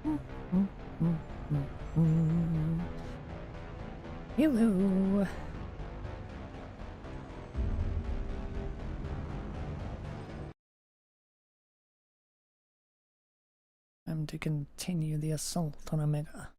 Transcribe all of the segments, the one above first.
Hello. Time to continue the assault on Omega.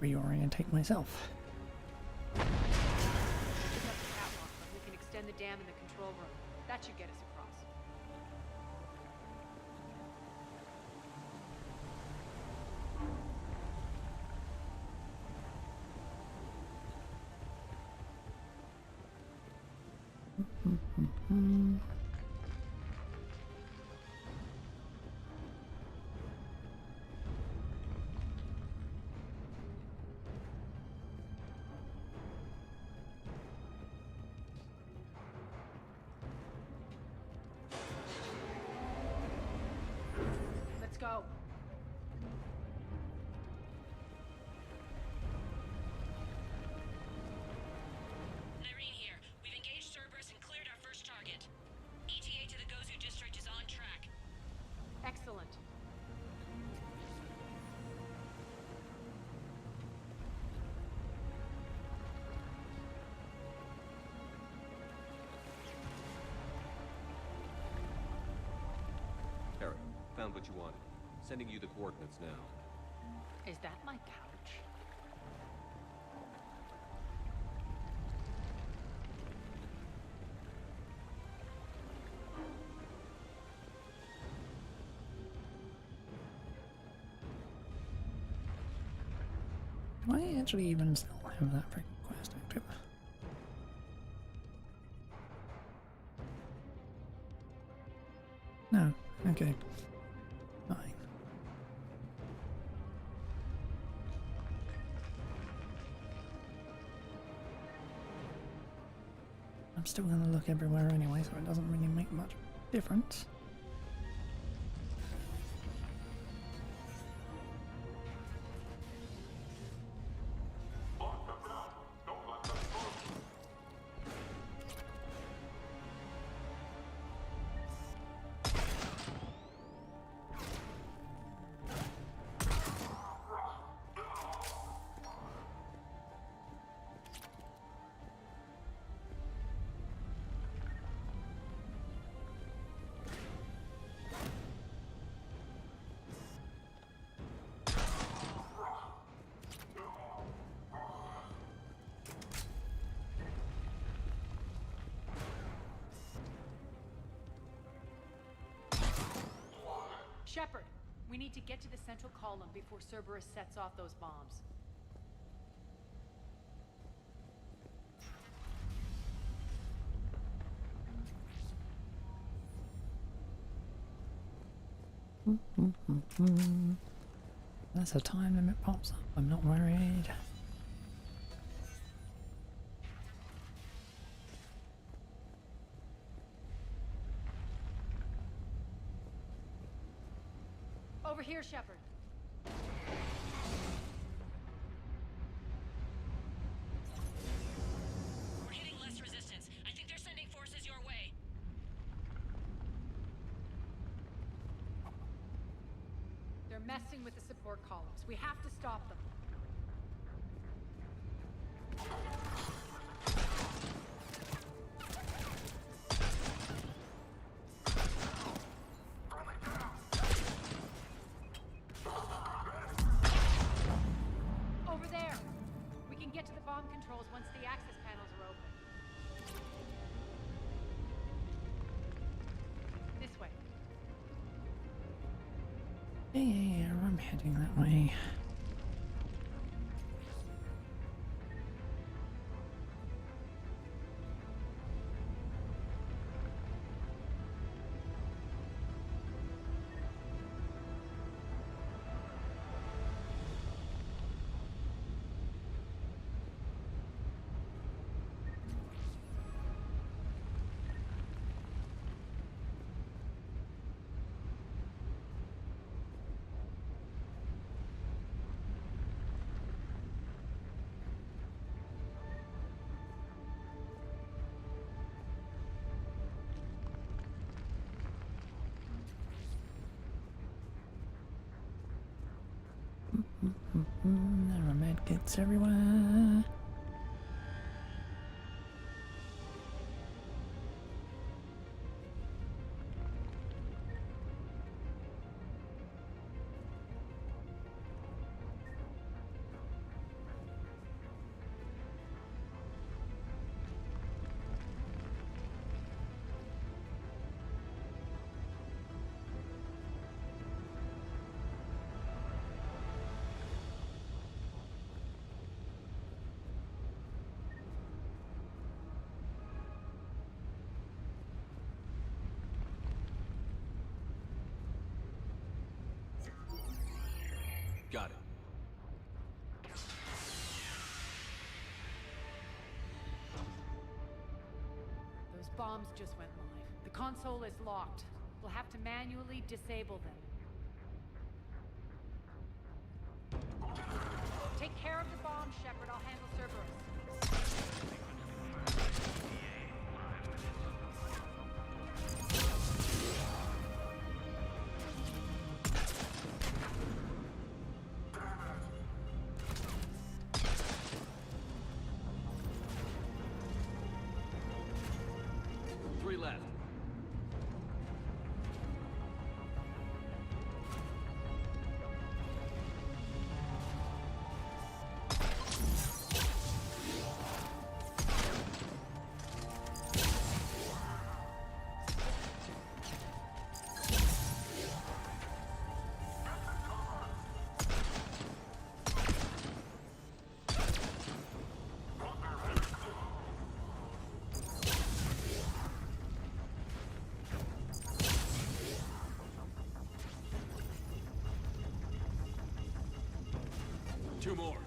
Reorientate myself. We can extend the dam in the control room. That should get us across. Let's go. Irene here. We've engaged Cerberus and cleared our first target. ETA to the Gozu district is on track. Excellent. Harry, found what you wanted. Sending you the coordinates now. Is that my couch? Do I actually even still have that freaking quest active? No. Okay. Fine. I'm still going to look everywhere anyway, so it doesn't really make much difference. Shepard, we need to get to the central column before Cerberus sets off those bombs. Unless a time limit pops up, I'm not worried. Over here, Shepard. We're hitting less resistance. I think they're sending forces your way. They're messing with the support columns. We have to stop them. Over there! We can get to the bomb controls once the access panels are open. This way. Yeah, I'm heading that way. There are medkits everywhere. Got it. Those bombs just went live. The console is locked. We'll have to manually disable them. Take care of the bomb, Shepard. I'll handle Cerberus. Three left. Two more.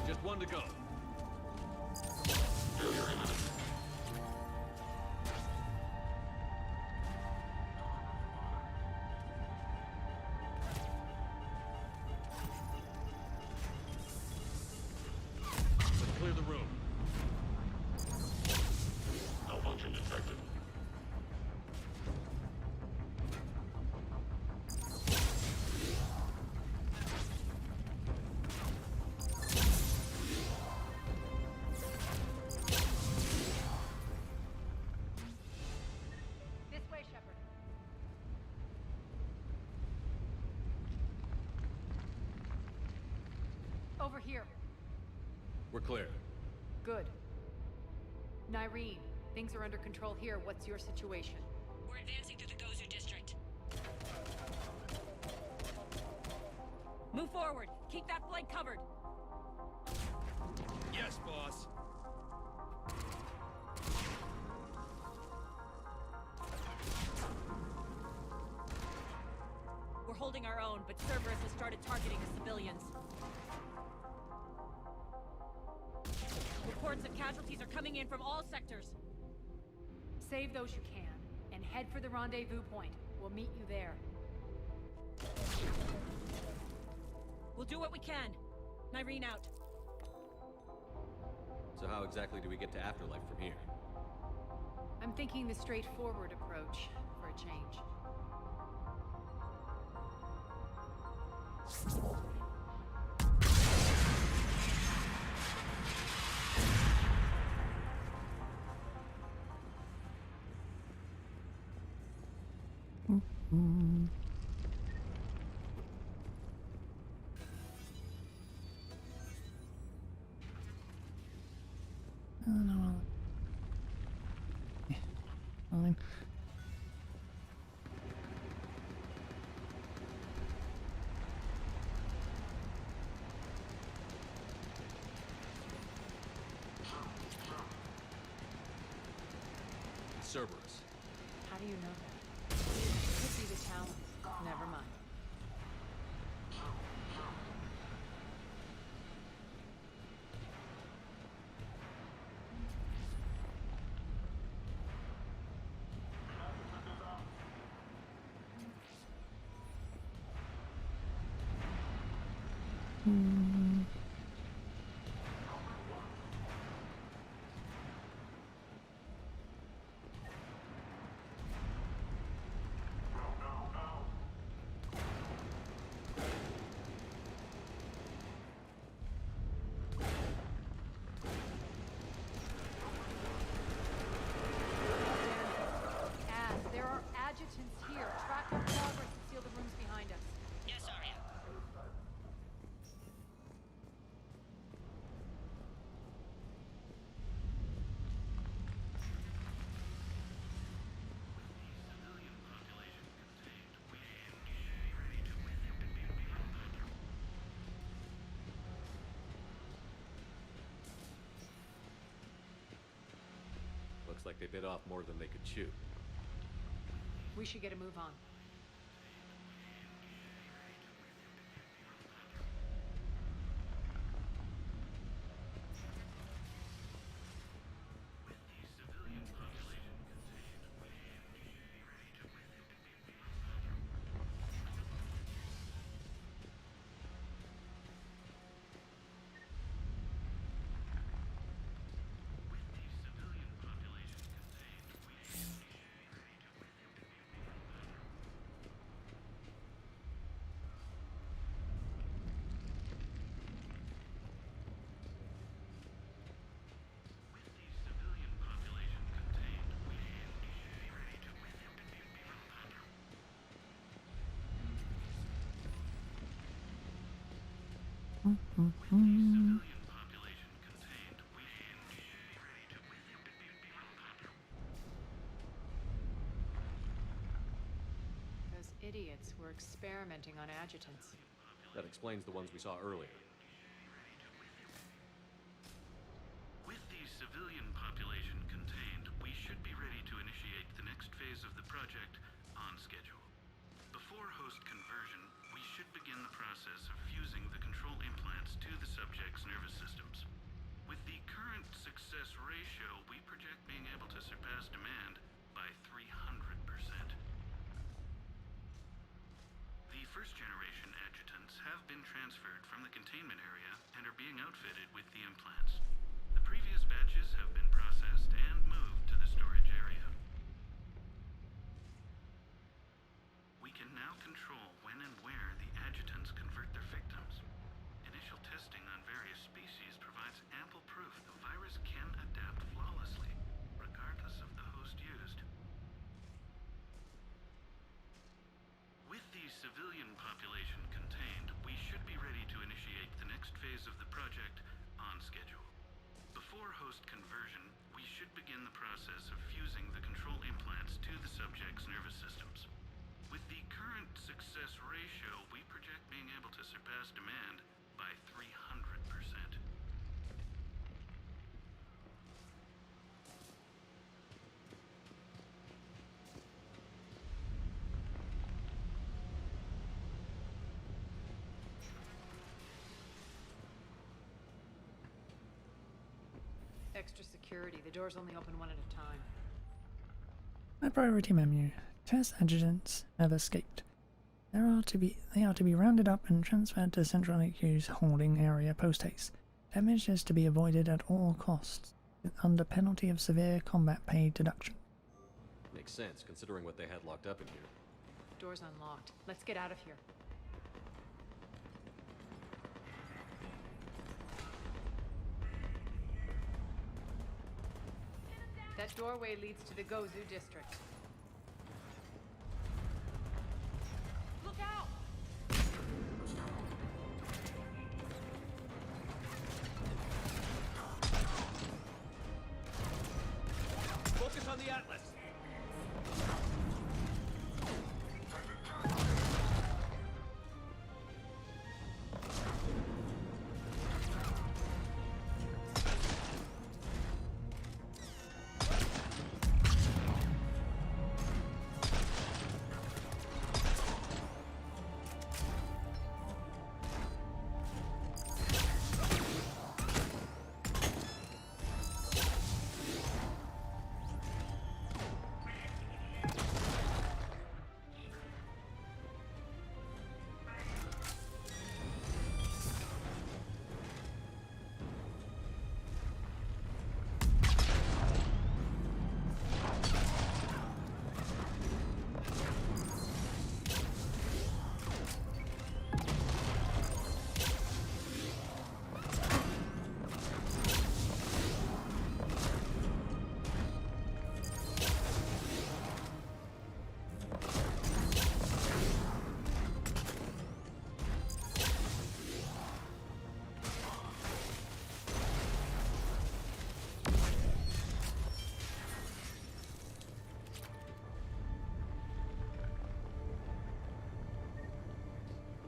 Just one to go. Let's clear the room. Malfunction detected. This way, Shepard. Over here. We're clear. Good. Nyreen, things are under control here. What's your situation? We're advancing through the Gozu district. Move forward. Keep that flank covered. Yes, boss. We're holding our own, but Cerberus has started targeting the civilians. Reports of casualties are coming in from all sectors. Save those you can, and head for the rendezvous point. We'll meet you there. We'll do what we can. Nyreen out. So how exactly do we get to Afterlife from here? I'm thinking the straightforward approach for a change. Oh, no, well. Yeah, fine. Cerberus. How do you know that? Could be the Talon. Never mind. There are adjutants here. Track our progress and seal the rooms behind us. Yes, Arya. Looks like they bit off more than they could chew. We should get a move on. Those idiots were experimenting on adjutants. That explains the ones we saw earlier. With the civilian population contained, we should be ready to initiate the next phase of the project on schedule. Before host conversion, we should begin the process of fusing the control implants to the subject's nervous systems. With the current success ratio, we project being able to surpass demand by 300%. The first-generation adjutants have been transferred from the containment area and are being outfitted with the implants. The previous batches have been processed and moved to the storage area. We can now control when and where the adjutants convert their victims. Initial testing on various species provides ample proof the virus can adapt flawlessly, regardless of the host used. With the civilian population contained, we should be ready to initiate the next phase of the project on schedule. Before host conversion, we should begin the process of fusing the control implants to the subject's nervous systems. With the current success ratio, we project being able to surpass demand by 300%. Extra security. The doors only open one at a time. My priority menu. Test adjutants have escaped. They are to be rounded up and transferred to Central HQ's holding area post-haste. Damage is to be avoided at all costs, under penalty of severe combat pay deduction. Makes sense, considering what they had locked up in here. Door's unlocked. Let's get out of here. That doorway leads to the Gozu district. Look out! Focus on the Atlas!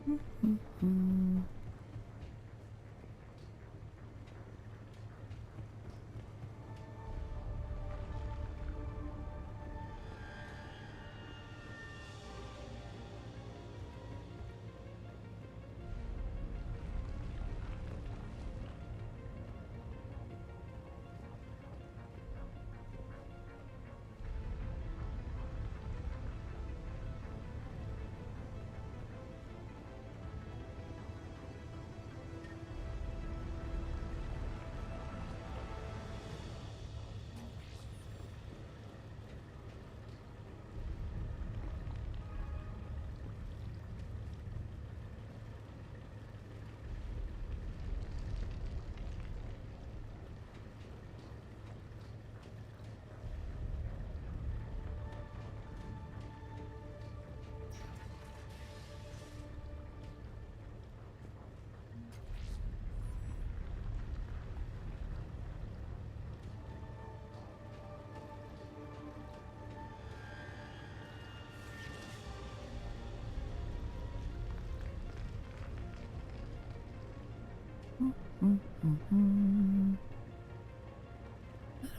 Mm-hmm. Mm-hmm.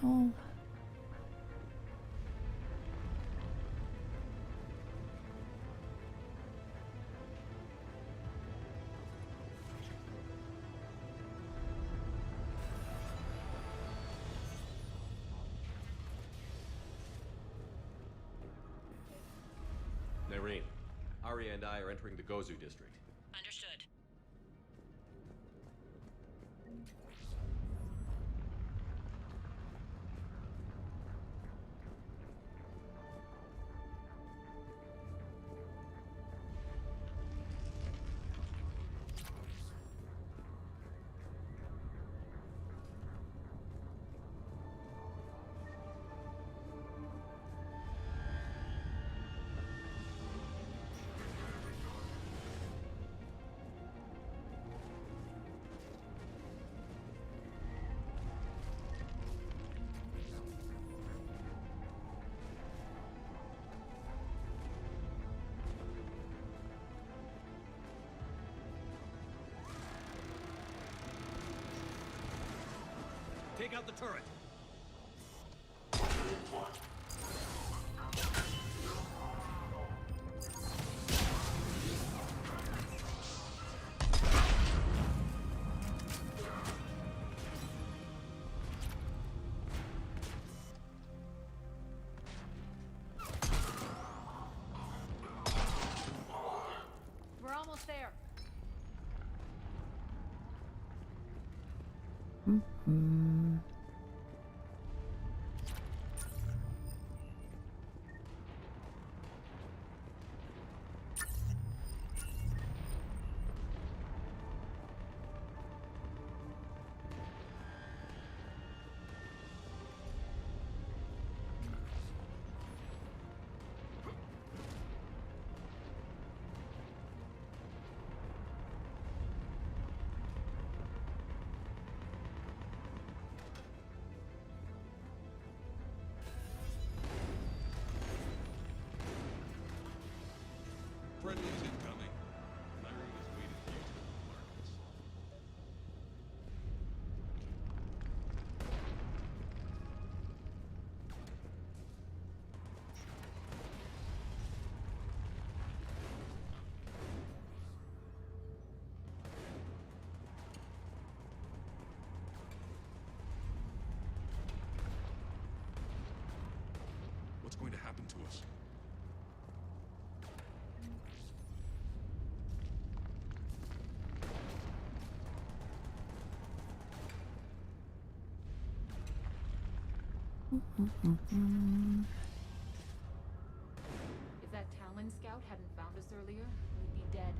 All. Nerine, Arya and I are entering the Gozu district. Understood. Take out the turret! We're almost there. Mm-hmm. Friendly's incoming. Irene is waiting for you to learn this. What's going to happen to us? Mm-hmm. If that Talon scout hadn't found us earlier, we'd be dead.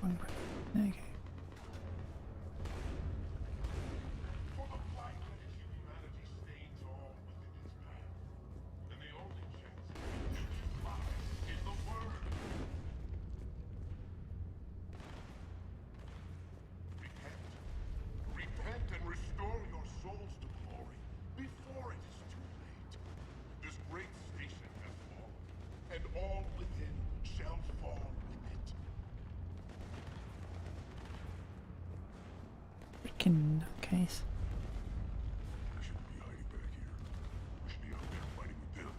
One breath. Okay. For the fact that humanity stays on within its path, then the only chance it survives is the word. in that case. I shouldn't be hiding back here. We should be out there fighting with them.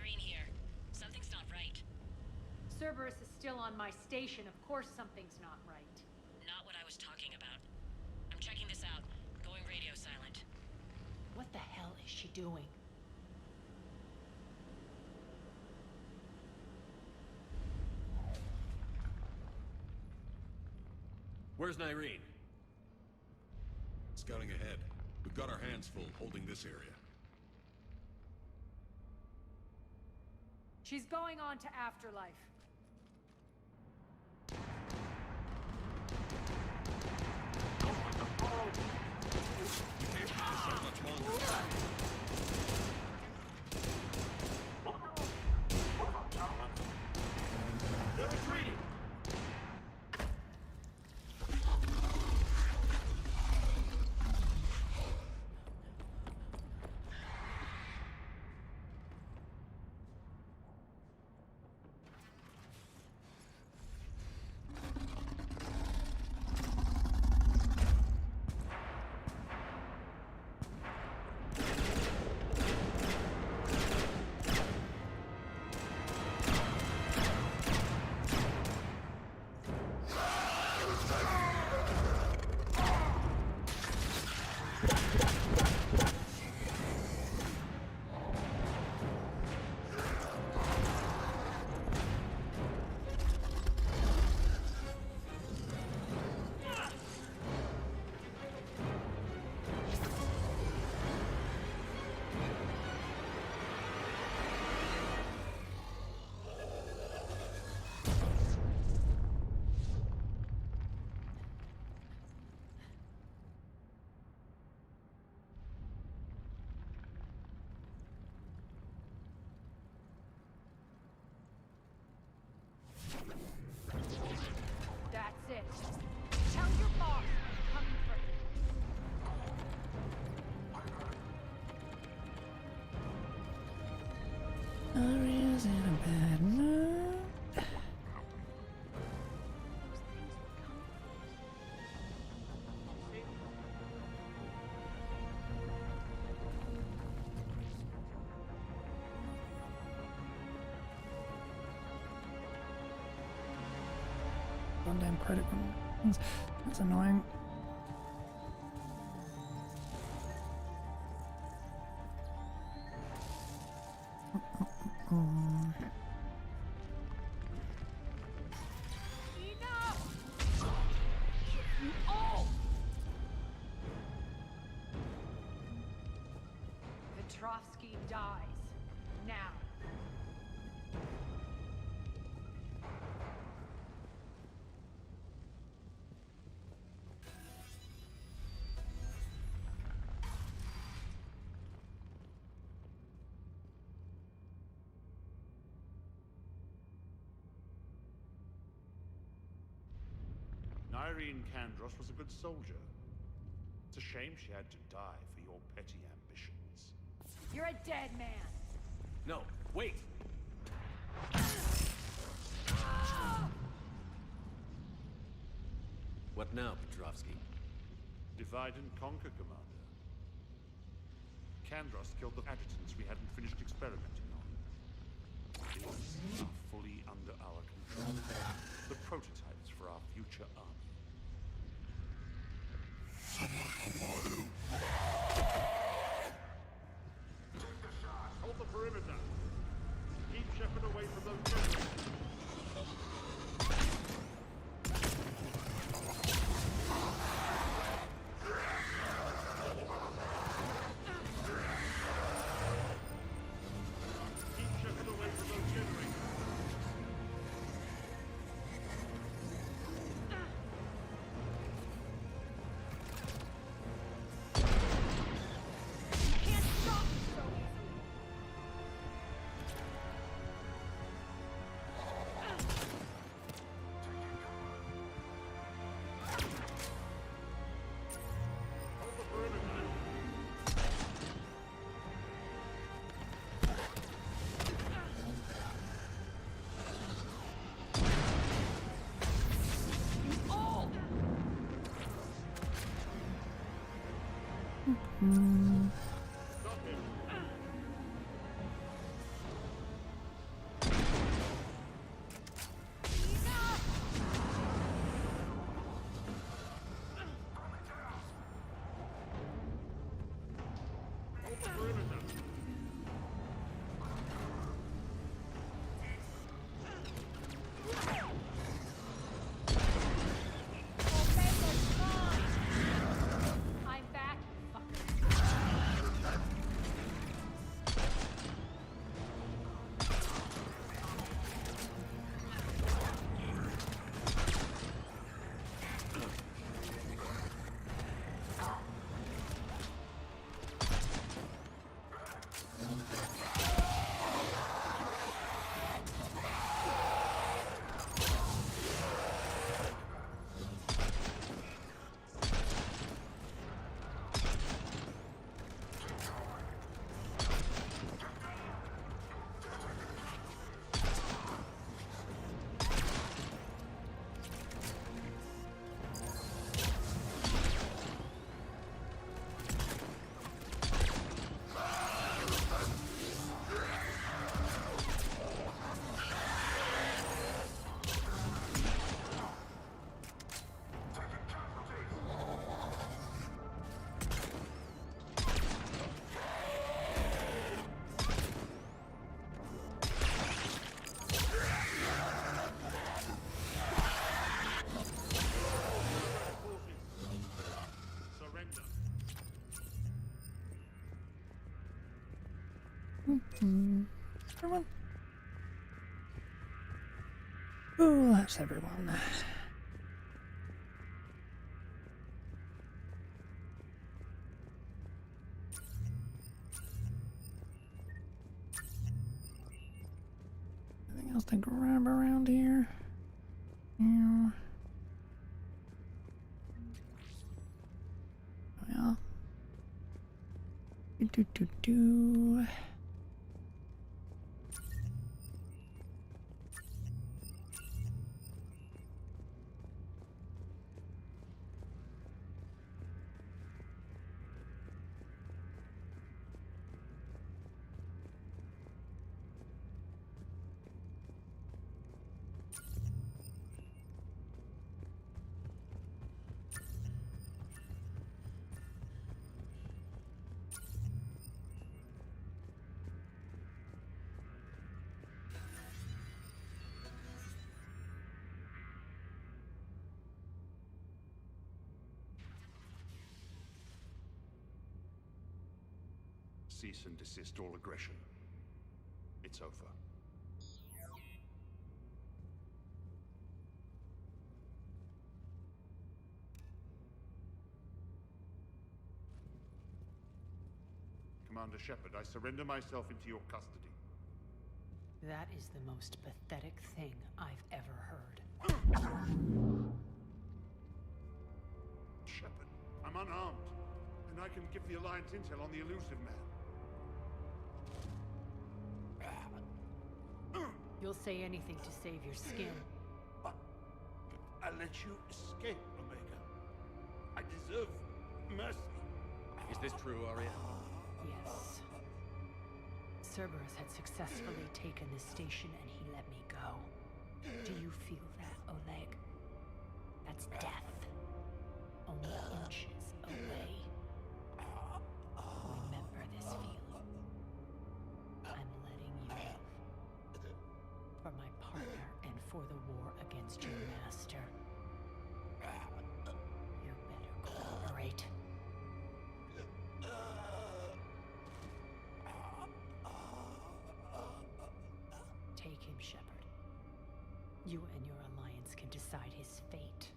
Irene here. Something's not right. Cerberus is still on my station. Of course something's not right. Not what I was talking about. I'm checking this out. Going radio silent. What the hell is she doing? Where's Nyreen? Scouting ahead. We've got our hands full holding this area. She's going on to Afterlife. We can't keep this up much longer. They're retreating! That's it. Tell your boss I'm coming for him. Aria's in a bad mood. Goddamn credit ones. That's annoying. Enough! You all! Petrovsky dies. Now. Irene Kandros was a good soldier. It's a shame she had to die for your petty ambitions. You're a dead man. No, wait! What now, Petrovsky? Divide and conquer, Commander. Kandros killed the adjutants we hadn't finished experimenting on. These are fully under our control. The prototypes for our future army. Hold the perimeter. Keep Shepard away from those generators. Keep Shepard away from those generators. I'm back, you fucker. Surrender. Everyone. Oh, that's everyone. Anything else to grab around here? Yeah. Well. Do. Cease and desist all aggression. It's over. Commander Shepard, I surrender myself into your custody. That is the most pathetic thing I've ever heard. Shepard, I'm unarmed, and I can give the Alliance intel on the elusive man. You'll say anything to save your skin. I let you escape, Omega. I deserve mercy. Is this true, Arya? Yes. Cerberus had successfully taken the station and he let me go. Do you feel that, Oleg? That's death. Only inches away. Remember this feeling. I'm letting you live. For my partner and for the war against your master. You better cooperate. Take him, Shepard. You and your alliance can decide his fate.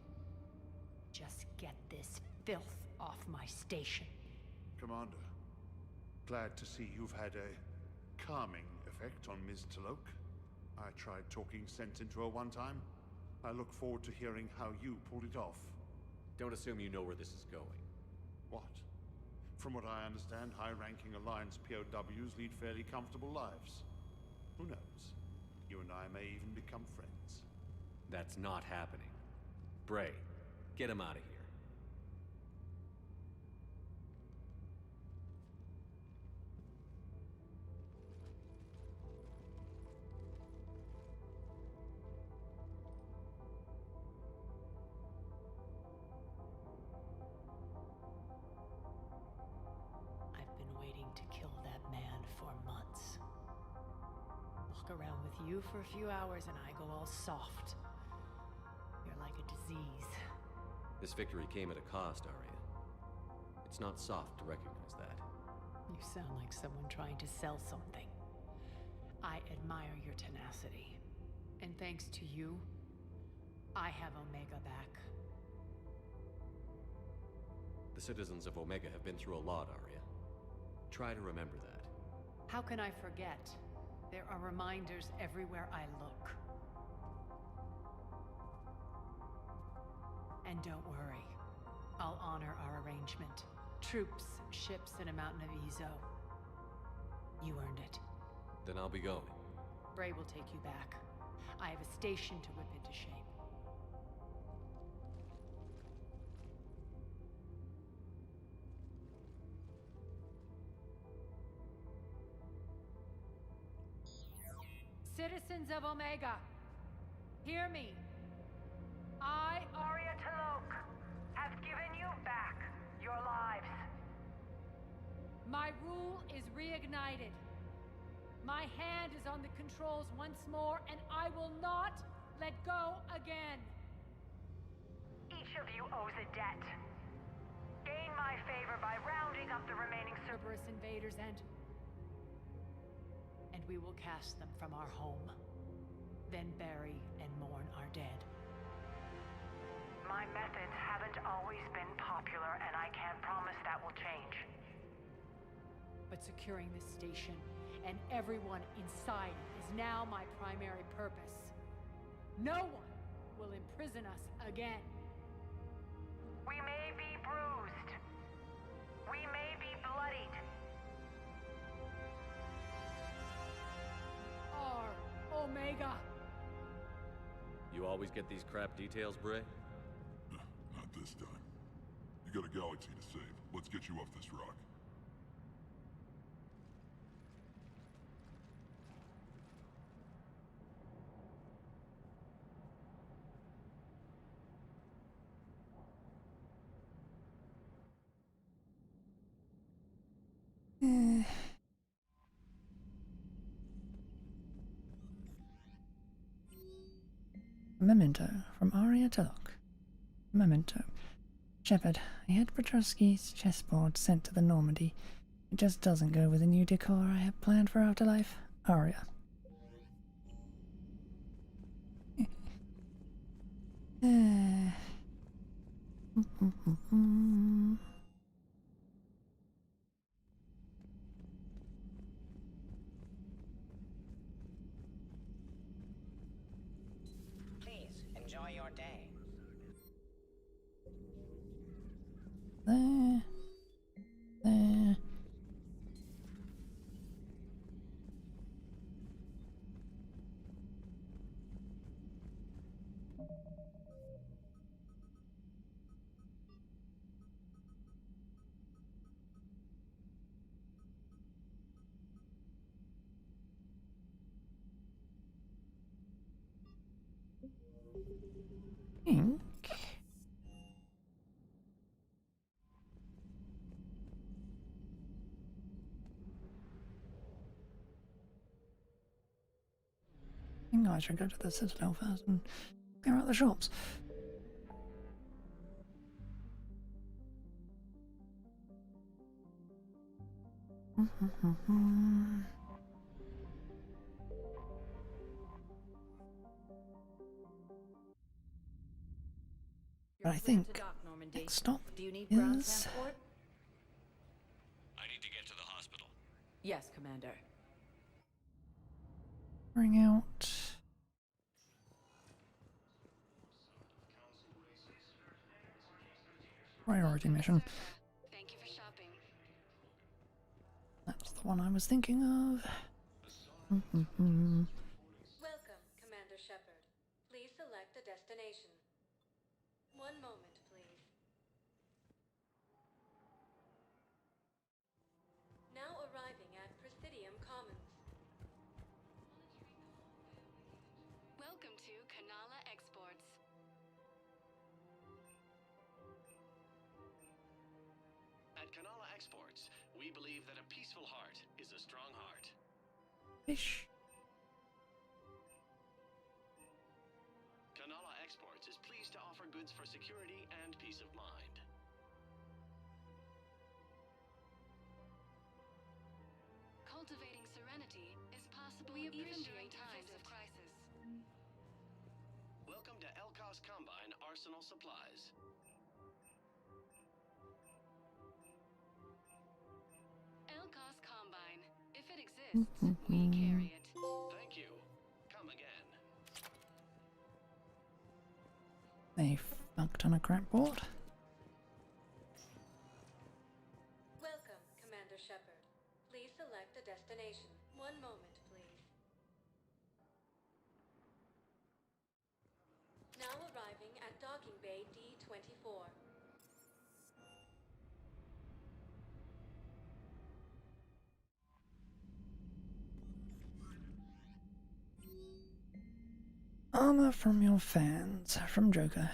Just get this filth off my station. Commander, glad to see you've had a calming effect on Ms. Talok. I tried talking sense into her one time. I look forward to hearing how you pulled it off. Don't assume you know where this is going. What? From what I understand, high-ranking Alliance POWs lead fairly comfortable lives. Who knows? You and I may even become friends. That's not happening. Bray, get him out of here. you for a few hours and I go all soft. You're like a disease. This victory came at a cost, Arya. It's not soft to recognize that. You sound like someone trying to sell something. I admire your tenacity. And thanks to you, I have Omega back. The citizens of Omega have been through a lot, Arya. Try to remember that. How can I forget? There are reminders everywhere I look. And don't worry, I'll honor our arrangement. Troops, ships, and a mountain of Ezo. You earned it. Then I'll be going. Bray will take you back. I have a station to whip into shape. Citizens of Omega, hear me. I, Arya T'Loak, have given you back your lives. My rule is reignited. My hand is on the controls once more, and I will not let go again. Each of you owes a debt. Gain my favor by rounding up the remaining Cerberus invaders and we will cast them from our home. Then bury and mourn our dead. My methods haven't always been popular, and I can't promise that will change. But securing this station and everyone inside it is now my primary purpose. No one will imprison us again. We may be bruised. We may be bloodied. Our Omega. You always get these crap details, Bray? Not this time. You got a galaxy to save. Let's get you off this rock. Memento from Arya T'Loak. Memento. Shepard, I had Petrovsky's chessboard sent to the Normandy. It just doesn't go with the new decor I have planned for Afterlife. Arya. Please, enjoy your day. There. There. Think. I think I should go to the Citadel first and clear out the shops. But I think next stop Do you need ground is transport? I need to get to the hospital. Yes, Commander. bring out. Priority mission. Thank you for shopping. That's the one I was thinking of. Welcome, Commander Shepard. Please select a destination. One moment, please. Now arriving at Presidium Commons. Welcome to Kanala Exports. At Kanala Exports, we believe that a peaceful heart is a strong heart. Fish. goods for security and peace of mind. Cultivating serenity is possible even during times of crisis. Welcome to Elkos Combine Arsenal Supplies. Elkos Combine. If it exists, we carry it. Thank you. Come again. They fucked on a crackboard. Welcome, Commander Shepard. Please select a destination. One moment, please. Now arriving at Docking Bay D-24. Armor from your fans, from Joker.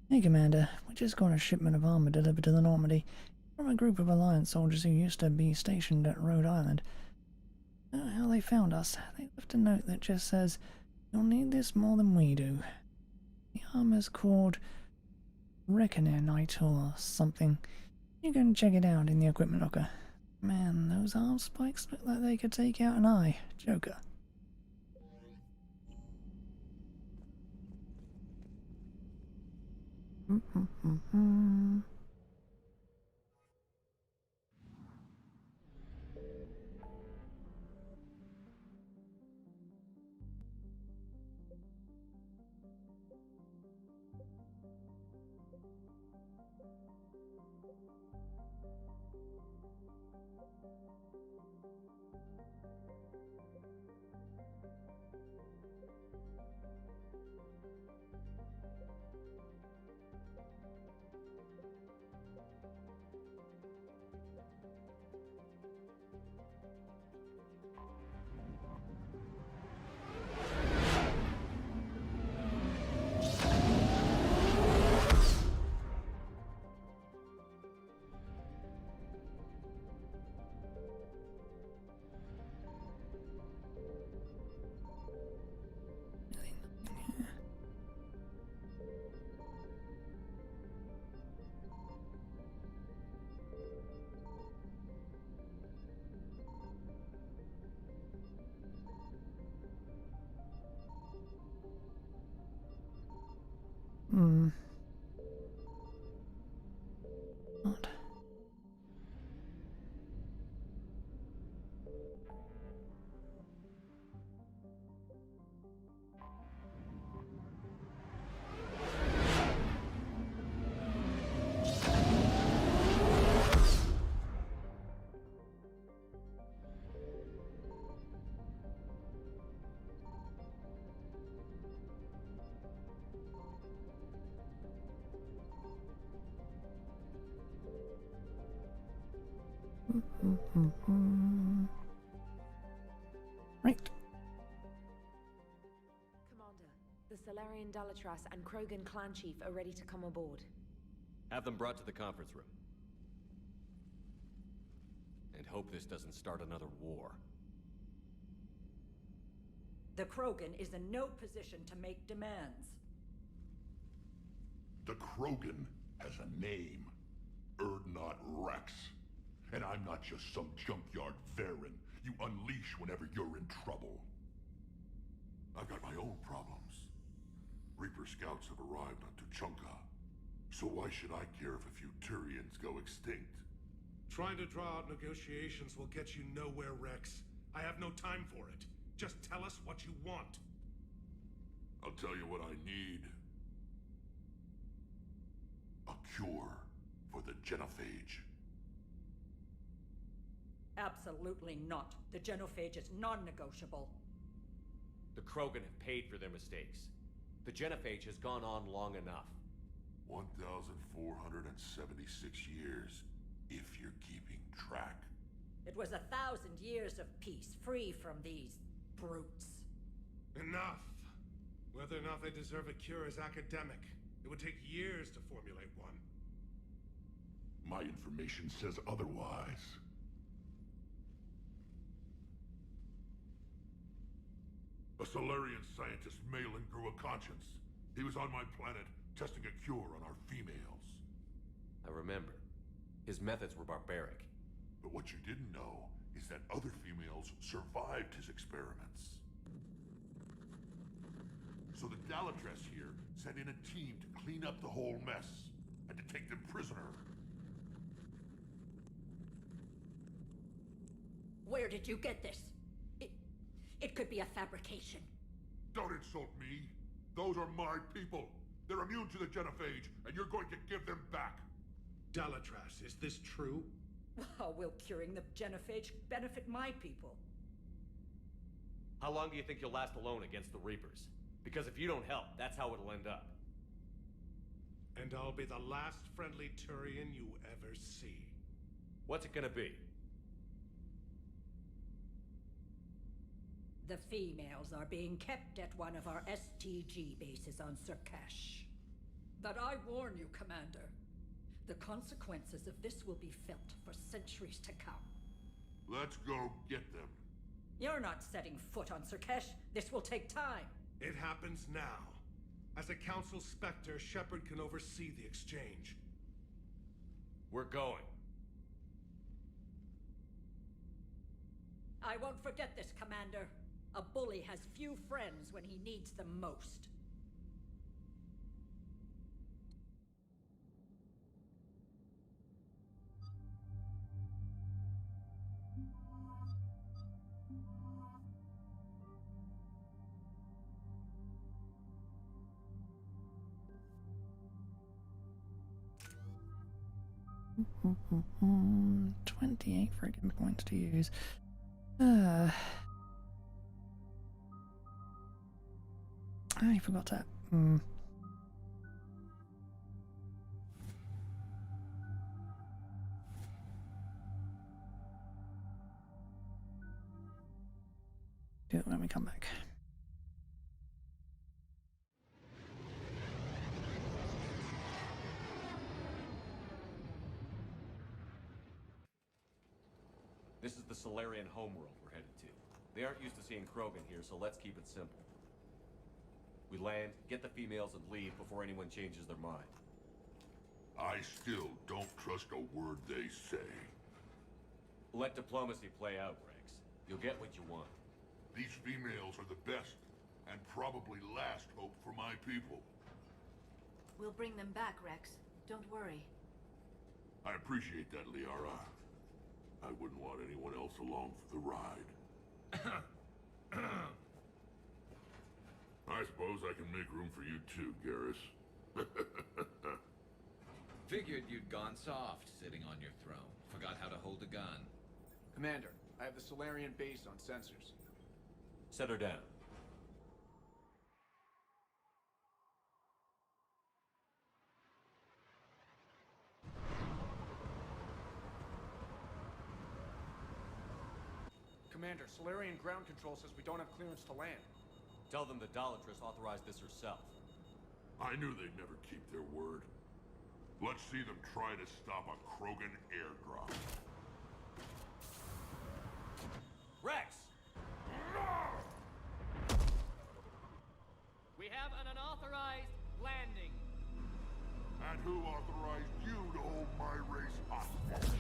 Hey Commander, we just got a shipment of armor delivered to the Normandy from a group of Alliance soldiers who used to be stationed at Rhode Island. I don't know how they found us. They left a note that just says, "You'll need this more than we do." The armor's called reunite or something. You can check it out in the equipment locker. Man, those arm spikes look like they could take out an eye. Joker. What? Right. Commander, the Solarian Dalatras and Krogan clan chief are ready to come aboard. Have them brought to the conference room. And hope this doesn't start another war. The Krogan is in no position to make demands. The Krogan has a name. Urdnot Rex. And I'm not just some junkyard Varen you unleash whenever you're in trouble. I've got my own problems. Reaper scouts have arrived on Tuchanka. So why should I care if a few Turians go extinct? Trying to draw out negotiations will get you nowhere, Rex. I have no time for it. Just tell us what you want. I'll tell you what I need. A cure for the genophage. Absolutely not. The genophage is non-negotiable. The Krogan have paid for their mistakes. The genophage has gone on long enough. 1,476 years, if you're keeping track. It was 1,000 years of peace, free from these brutes. Enough! Whether or not they deserve a cure is academic. It would take years to formulate one. My information says otherwise. A Solarian scientist, Malin, grew a conscience. He was on my planet testing a cure on our females. I remember. His methods were barbaric. But what you didn't know is that other females survived his experiments. So the Dalatress here sent in a team to clean up the whole mess and to take them prisoner. Where did you get this? It could be a fabrication. Don't insult me. Those are my people. They're immune to the genophage, and you're going to give them back. Dalatrass, is this true? How will curing the genophage benefit my people? How long do you think you'll last alone against the Reapers? Because if you don't help, that's how it'll end up. And I'll be the last friendly Turian you ever see. What's it gonna be? The females are being kept at one of our STG bases on Surkash. But I warn you, Commander. The consequences of this will be felt for centuries to come. Let's go get them. You're not setting foot on Surkash. This will take time. It happens now. As a Council Spectre, Shepard can oversee the exchange. We're going. I won't forget this, Commander. A bully has few friends when he needs them most. Mm-hmm. 28 friggin' points to use. I forgot that. Do it when we come back. This is the Solarian homeworld we're headed to. They aren't used to seeing Krogan here, so let's keep it simple. We land, get the females, and leave before anyone changes their mind. I still don't trust a word they say. Let diplomacy play out, Rex. You'll get what you want. These females are the best, and probably last hope for my people. We'll bring them back, Rex. Don't worry. I appreciate that, Liara. I wouldn't want anyone else along for the ride. I suppose I can make room for you too, Garrus. Figured you'd gone soft sitting on your throne. Forgot how to hold a gun. Commander, I have the Solarian base on sensors. Set her down. Commander, Solarian ground control says we don't have clearance to land. Tell them the Dalatress authorized this herself. I knew they'd never keep their word. Let's see them try to stop a Krogan airdrop. Rex! We have an unauthorized landing. And who authorized you to hold my race hostage?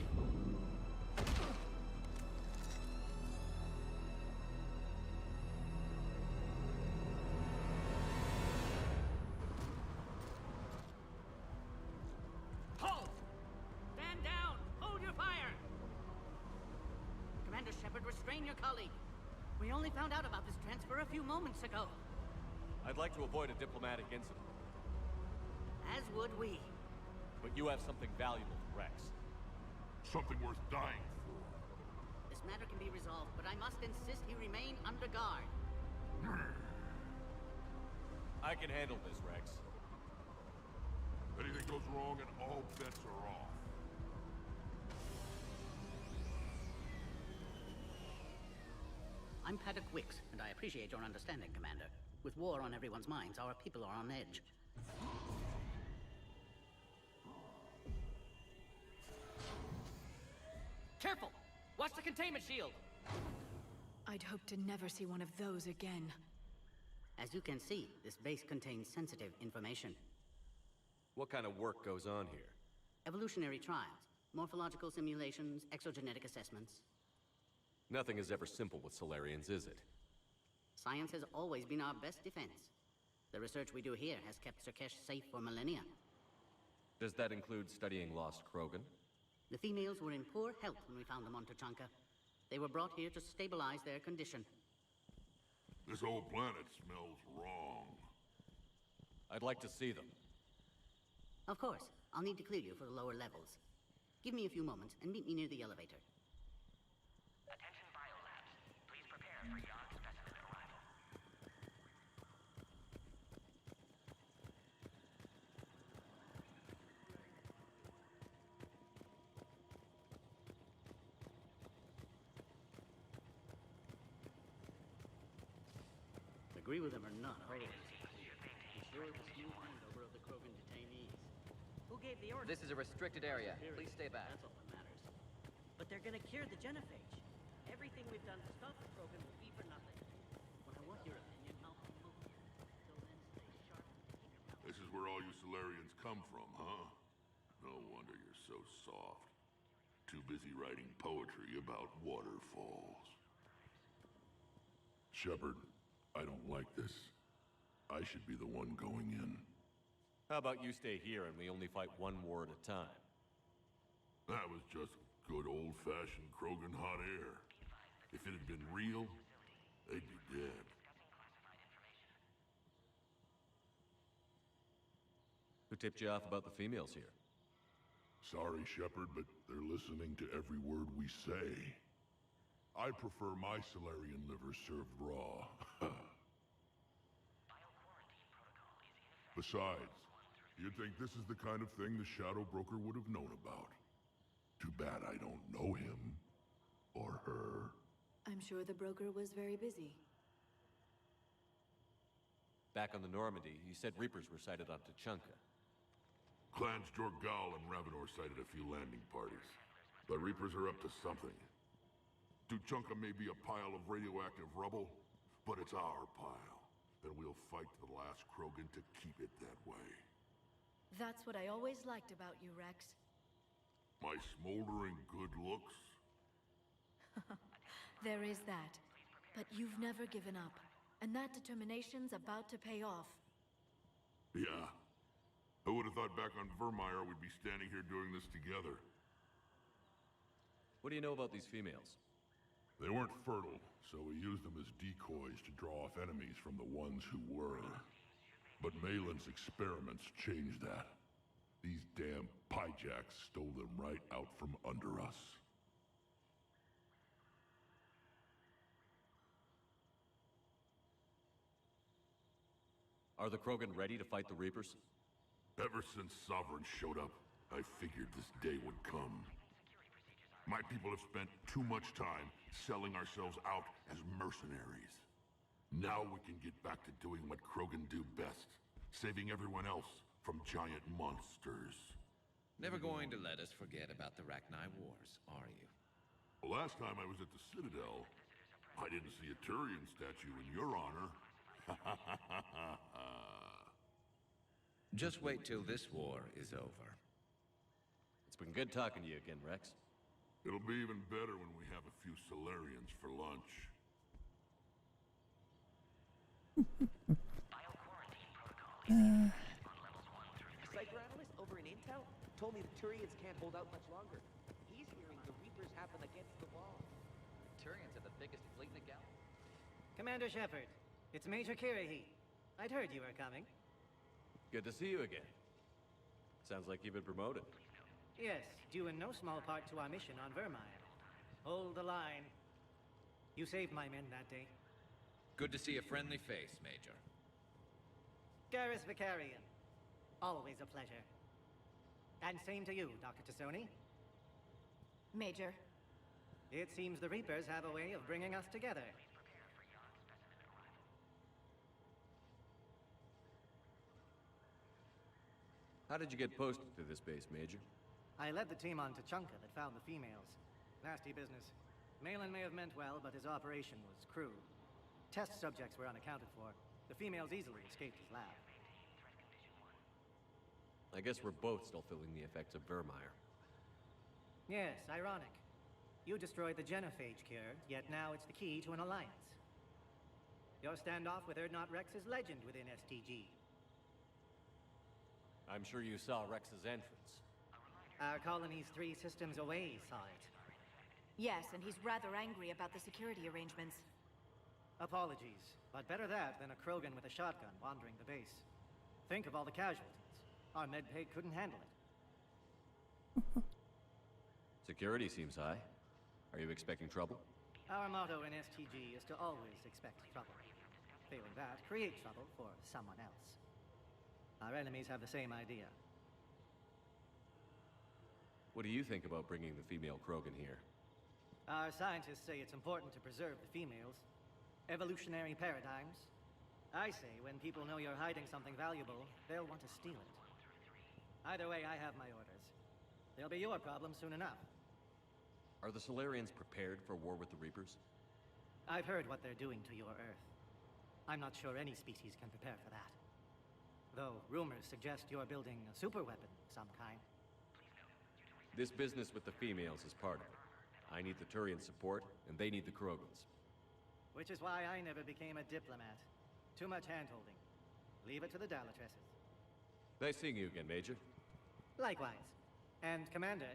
Halt! Stand down! Hold your fire! Commander Shepard, restrain your colleague. We only found out about this transfer a few moments ago. I'd like to avoid a diplomatic incident. As would we. But you have something valuable for Rex. Something worth dying for. This matter can be resolved, but I must insist he remain under guard. I can handle this, Rex. If anything goes wrong and all bets are off. I'm Paddock Wicks, and I appreciate your understanding, Commander. With war on everyone's minds, our people are on edge. Careful! Watch the containment shield! I'd hope to never see one of those again. As you can see, this base contains sensitive information. What kind of work goes on here? Evolutionary trials, morphological simulations, exogenetic assessments. Nothing is ever simple with Solarians, is it? Science has always been our best defense. The research we do here has kept Surkesh safe for millennia. Does that include studying lost Krogan? The females were in poor health when we found them on Tuchanka. They were brought here to stabilize their condition. This whole planet smells wrong. I'd like to see them. Of course. I'll need to clear you for the lower levels. Give me a few moments and meet me near the elevator. Attention biolabs. Please prepare for yon specimen arrival. Agree with them or not, always. Be sure of the smooth handover of the Krogan detainees. Who gave the order? This is a restricted area. Please stay back. That's all that matters. But they're gonna cure the genophage. Everything we've done to stop the Krogan will be for nothing. When I want your opinion, I'll promote you. Till then, stay sharp and keep your mouth. This is where all you Solarians come from, huh? No wonder you're so soft. Too busy writing poetry about waterfalls. Shepard, I don't like this. I should be the one going in. How about you stay here and we only fight one war at a time? That was just good old-fashioned Krogan hot air. If it had been real, they'd be dead. Who tipped you off about the females here? Sorry, Shepard, but they're listening to every word we say. I prefer my Solarian liver served raw. Besides, you'd think this is the kind of thing the Shadow Broker would have known about. Too bad I don't know him. Or her. I'm sure the broker was very busy. Back on the Normandy, you said Reapers were sighted on Tuchanka. Clans Jorgal and Ravenor sighted a few landing parties. The Reapers are up to something. Tuchanka may be a pile of radioactive rubble, but it's our pile. And we'll fight to the last Krogan to keep it that way. That's what I always liked about you, Rex. My smoldering good looks? There is that. But you've never given up. And that determination's about to pay off. Yeah. Who would have thought back on Vermeer we'd be standing here doing this together? What do you know about these females? They weren't fertile, so we used them as decoys to draw off enemies from the ones who were. But Malin's experiments changed that. These damn pyjacks stole them right out from under us. Are the Krogan ready to fight the Reapers? Ever since Sovereign showed up, I figured this day would come. My people have spent too much time selling ourselves out as mercenaries. Now we can get back to doing what Krogan do best, saving everyone else from giant monsters. Never going to let us forget about the Rachni Wars, are you? The last time I was at the Citadel, I didn't see a Turian statue in your honor. Just wait till this war is over. It's been good talking to you again, Rex. It'll be even better when we have a few Solarians for lunch. Psychoanalyst over in Intel told me the Turians can't hold out much longer. He's hearing the Reapers have them against the wall. Turians are the biggest fleet in the galaxy. Commander Shepard, it's Major Kirahi. I'd heard you were coming. Good to see you again. Sounds like you've been promoted. Yes, due in no small part to our mission on Vermeer. Hold the line. You saved my men that day. Good to see a friendly face, Major. Garrus Vicarian. Always a pleasure. And same to you, Dr. Tassoni. Major. It seems the Reapers have a way of bringing us together. How did you get posted to this base, Major? I led the team on Tuchanka that found the females. Nasty business. Malin may have meant well, but his operation was crude. Test subjects were unaccounted for. The females easily escaped his lab. I guess we're both still feeling the effects of Vermeer. Yes, ironic. You destroyed the genophage cure, yet now it's the key to an alliance. Your standoff with Erdnot Rex is legend within STG. I'm sure you saw Rex's entrance. Our colony's 3 systems away saw it. Yes, and he's rather angry about the security arrangements. Apologies, but better that than a Krogan with a shotgun wandering the base. Think of all the casualties. Our medpay couldn't handle it. Security seems high. Are you expecting trouble? Our motto in STG is to always expect trouble. Failing that, create trouble for someone else. Our enemies have the same idea. What do you think about bringing the female Krogan here? Our scientists say it's important to preserve the females. Evolutionary paradigms. I say when people know you're hiding something valuable, they'll want to steal it. Either way, I have my orders. They'll be your problem soon enough. Are the Solarians prepared for war with the Reapers? I've heard what they're doing to your Earth. I'm not sure any species can prepare for that. Though rumors suggest you're building a superweapon of some kind. This business with the females is part of it. I need the Turian support, and they need the Krogans. Which is why I never became a diplomat. Too much hand-holding. Leave it to the Dalatresses. Nice seeing you again, Major. Likewise. And, Commander,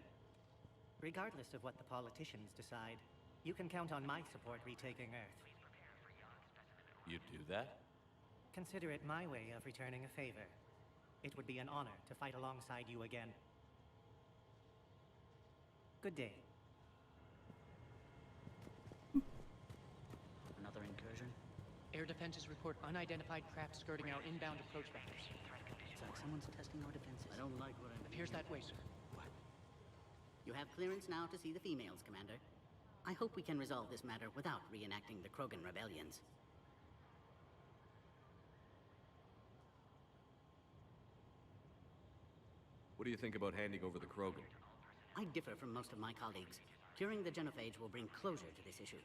regardless of what the politicians decide, you can count on my support retaking Earth. You'd do that? Consider it my way of returning a favor. It would be an honor to fight alongside you again. Good day. Another incursion? Air defenses report unidentified craft skirting our inbound approach vectors. It's like someone's testing our defenses. I don't like what I'm Appears that way, sir. What? You have clearance now to see the females, Commander. I hope we can resolve this matter without reenacting the Krogan rebellions. What do you think about handing over the Krogan? I differ from most of my colleagues. Curing the genophage will bring closure to this issue.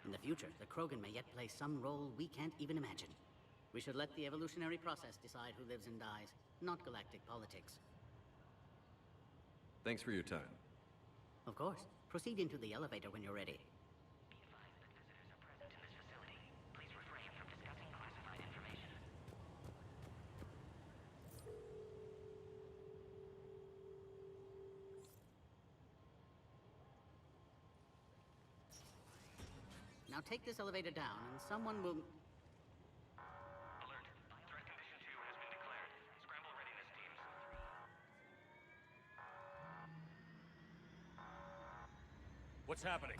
In the future, the Krogan may yet play some role we can't even imagine. We should let the evolutionary process decide who lives and dies, not galactic politics. Thanks for your time. Of course. Proceed into the elevator when you're ready. Now take this elevator down and someone will... Alert. Threat condition 2 has been declared. Scramble readiness teams. What's happening?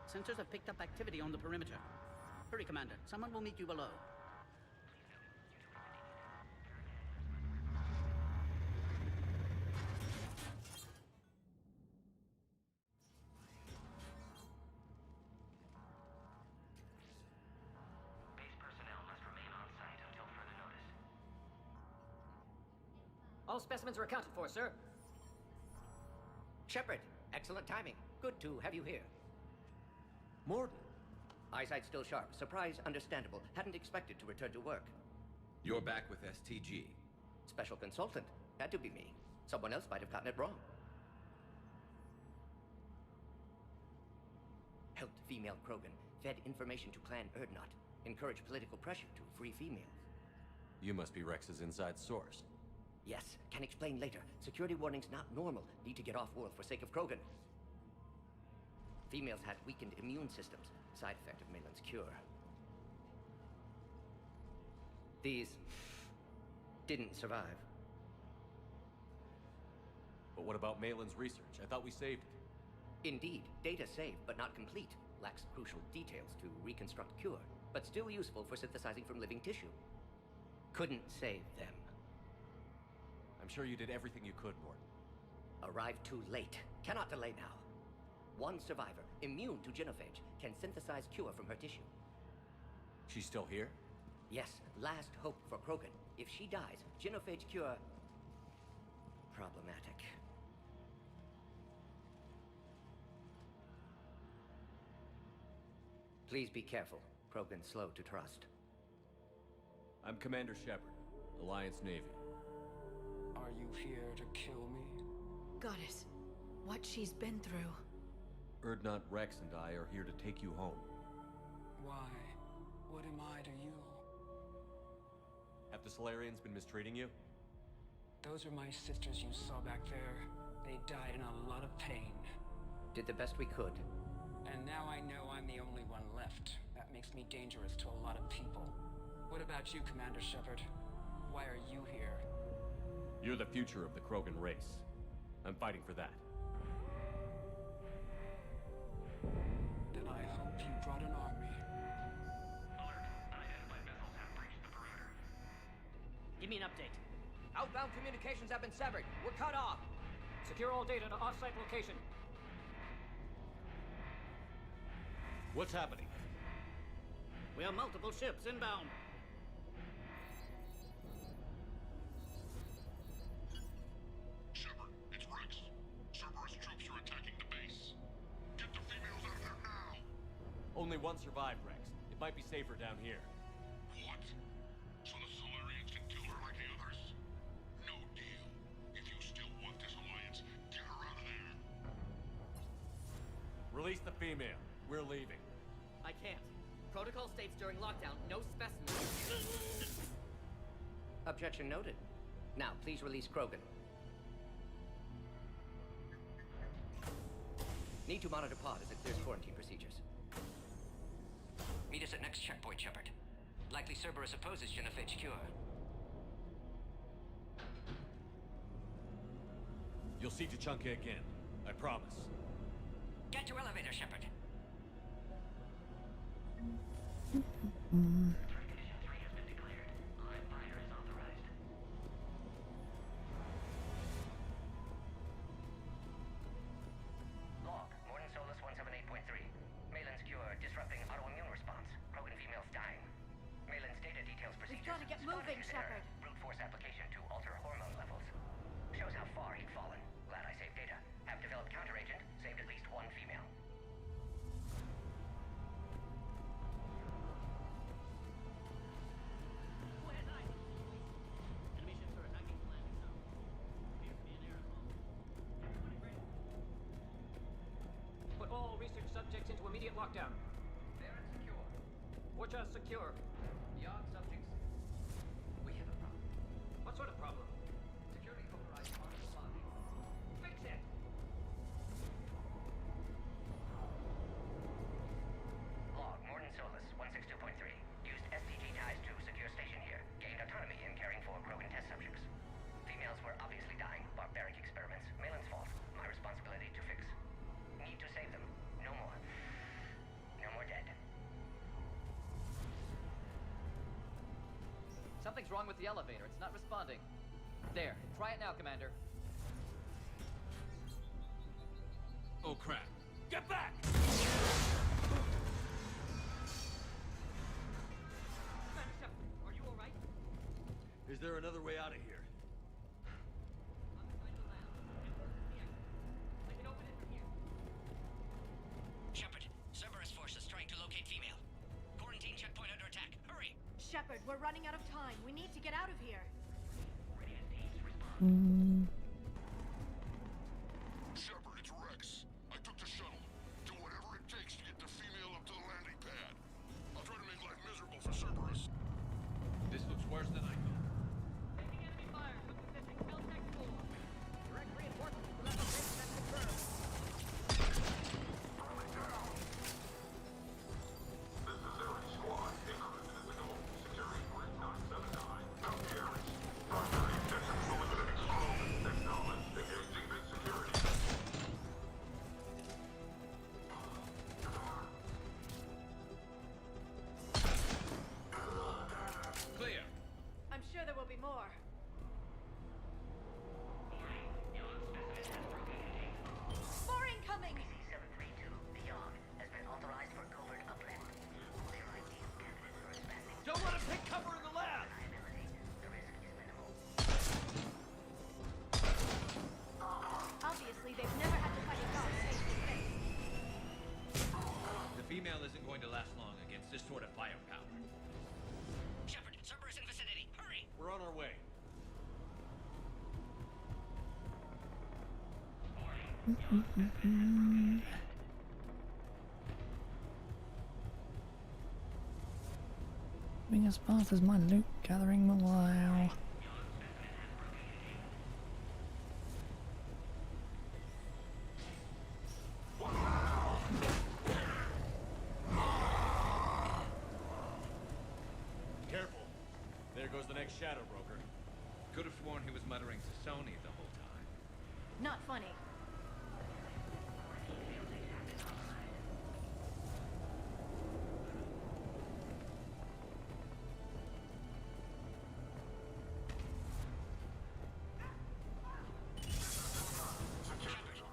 Sensors have picked up activity on the perimeter. Hurry, Commander. Someone will meet you below. Base personnel must remain on site until further notice. All specimens are accounted for, sir. Shepard, excellent timing. Good to have you here. Mordin. Eyesight still sharp. Surprise understandable. Hadn't expected to return to work. You're back with STG. Special consultant. Had to be me. Someone else might have gotten it wrong. Helped female Krogan. Fed information to Clan Erdnot. Encouraged political pressure to free females. You must be Rex's inside source. Yes, can explain later. Security warnings not normal. Need to get off-world for sake of Krogan. Females had weakened immune systems. Side effect of Malin's cure. These didn't survive. But what about Malin's research? I thought we saved it. Indeed, data saved, but not complete. Lacks crucial details to reconstruct cure, but still useful for synthesizing from living tissue. Couldn't save them. I'm sure you did everything you could, Mordin. Arrived too late. Cannot delay now. One survivor, immune to genophage, can synthesize cure from her tissue. She's still here? Yes, last hope for Krogan. If she dies, genophage cure... problematic. Please be careful. Krogan's slow to trust. I'm Commander Shepard, Alliance Navy. Are you here to kill me? Goddess, what she's been through. Urdnot Rex and I are here to take you home. Why? What am I to you? Have the Solarians been mistreating you? Those are my sisters you saw back there. They died in a lot of pain. Did the best we could. And now I know I'm the only one left. That makes me dangerous to a lot of people. What about you, Commander Shepard? Why are you here? You're the future of the Krogan race. I'm fighting for that. Then I hope you brought an army. Give me an update. Outbound communications have been severed. We're cut off. Secure all data to off-site location. What's happening? We have multiple ships inbound. Shepard, it's Rex. Cerberus troops are attacking the base. Get the females out of there now! Only one survived, Rex. It might be safer down here. What? So the Solarians can kill her like the others? No deal. If you still want this alliance, get her out of there. Release the female. We're leaving. I can't. Protocol states during lockdown, no specimens. Objection noted. Now, please release Krogan. Need to monitor pod as it clears quarantine procedures. Meet us at next checkpoint, Shepard. Likely Cerberus opposes genophage cure. You'll see Tachanka again. I promise. Get to elevator, Shepard. Log, Mordin Solus 178.3. Malin's cure disrupting autoimmune response. Krogan females dying. Malin's data details procedures. We've got to get moving, Shepard. Brute force application to alter hormone levels. Shows how far he'd fallen. Glad I saved data. Have developed counteragent. Saved at least one female. Enemy ships are attacking the landing zone. Appears to be an air assault. Put all research subjects into immediate lockdown. They're secure. Orcha secure. Beyond subjects. We have a problem. What sort of problem? Security overrides aren't responding. Fix it! Log, Mordin Solus 162.3. Used STG ties to secure station here. Gained autonomy in caring for Krogan test subjects. Females were obviously dying. Barbaric experiments. Malin's fault. My responsibility to fix. Need to save them. No more. No more dead. Something's wrong with the elevator. It's not responding. There. Try it now, Commander. Oh, crap. Get back! Commander Shepard, are you alright? Is there another way out of here? On the side of the lab. I can open it from here. Shepard, Cerberus forces trying to locate female. Quarantine checkpoint under attack. Hurry! Shepard, we're running out of time. We need to get out of here. Shepard, it's Rex. I took the shuttle. Do whatever it takes to get the female up to the landing pad. I'll try to make life miserable for Cerberus. This looks worse than I thought. Taking enemy fire. Good position. Caltech 4. Direct reinforcements to the left of base has confirmed. This is Ares Squad. Increment is the goal. Securing grid 979. Out the Ares. Primary objective is eliminating Krogan. Being as fast as my loot gathering will allow. Careful. There goes the next shadow broker. Could have sworn he was muttering to Sony the whole time. Not funny.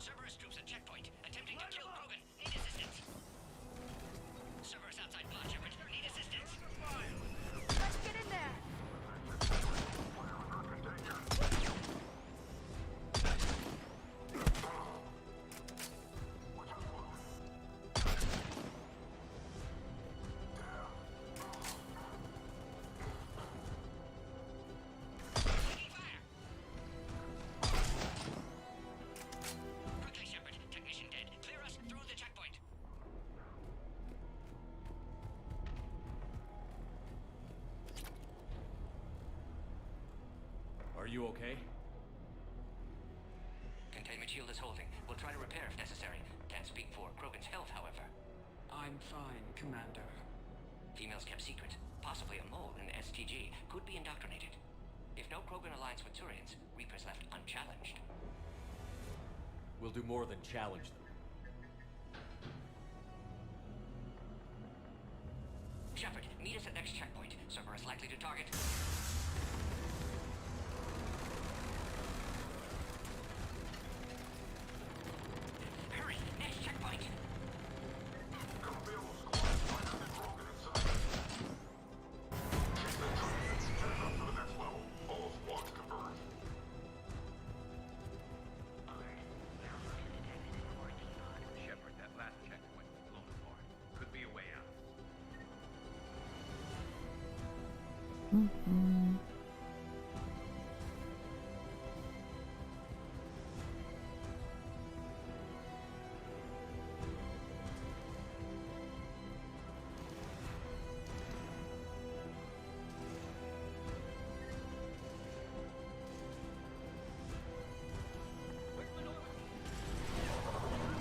Cerberus troops at checkpoint, attempting to kill Krogan. Need assistance. Cerberus outside plot, Shepard. Need assistance. Let's get in there! Quickly, Shepard. Technician dead. Clear us through the checkpoint. Are you okay? Containment shield is holding. We'll try to repair if necessary. Can't speak for Krogan's health, however. I'm fine, Commander. Females kept secret. Possibly a mole in STG. Could be indoctrinated. If no Krogan alliance with Turians, Reapers left unchallenged. We'll do more than challenge them. Shepard, meet us at next checkpoint. Cerberus likely to target. Hurry! Next checkpoint! Shepard, that last checkpoint was blown apart. Could be a way out.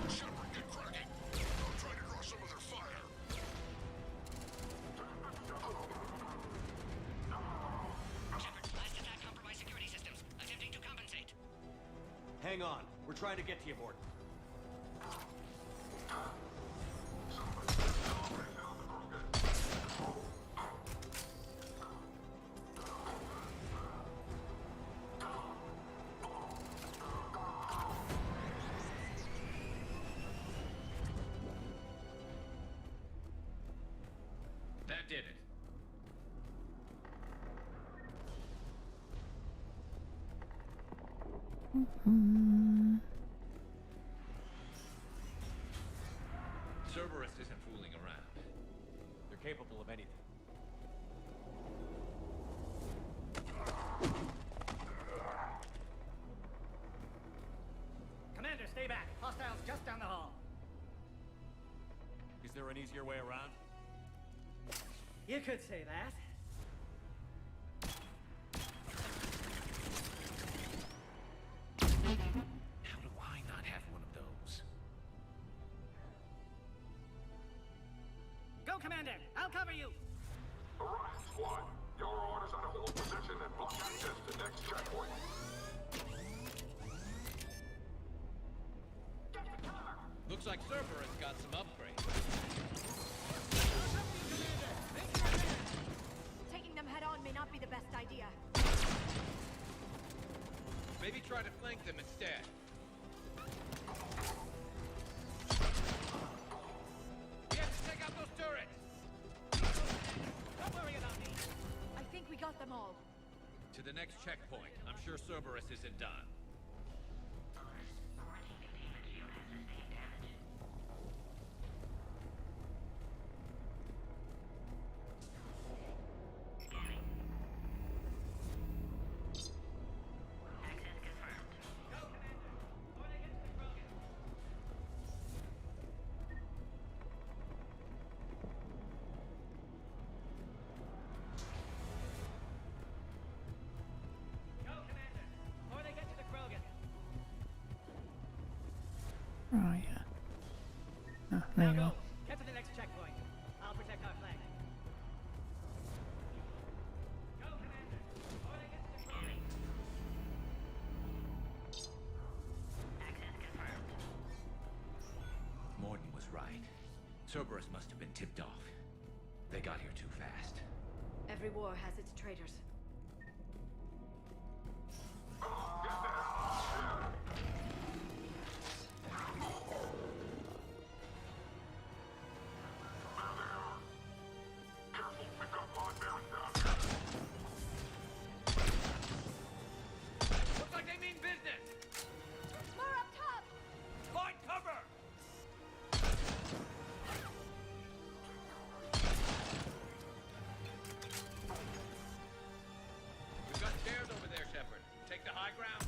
Shepard, get cracking! I'm trying to draw some of their fire! Shepard, last attack compromised security systems. Attempting to compensate. Hang on. We're trying to get to you, Mordin. That did it. Cerberus isn't fooling around. They're capable of anything. Commander, stay back. Hostiles just down the hall. Is there an easier way around? You could say that. How do I not have one of those? Go, Commander! I'll cover you! Alright, squad. Your orders are to hold position and block access to next checkpoint. Looks like Cerberus got some upgrades. Taking them head on may not be the best idea. Maybe try to flank them instead. We have to take out those turrets! Don't worry about me! I think we got them all. To the next checkpoint. I'm sure Cerberus isn't done. There you go. Get to the next checkpoint. I'll protect our flag. Go, Commander. Order gets deployed. Access confirmed. Mordin was right. Cerberus must have been tipped off. They got here too fast. Every war has its traitors. Looks like they mean business! More up top! Find cover! We've got stairs over there, Shepard. Take the high ground.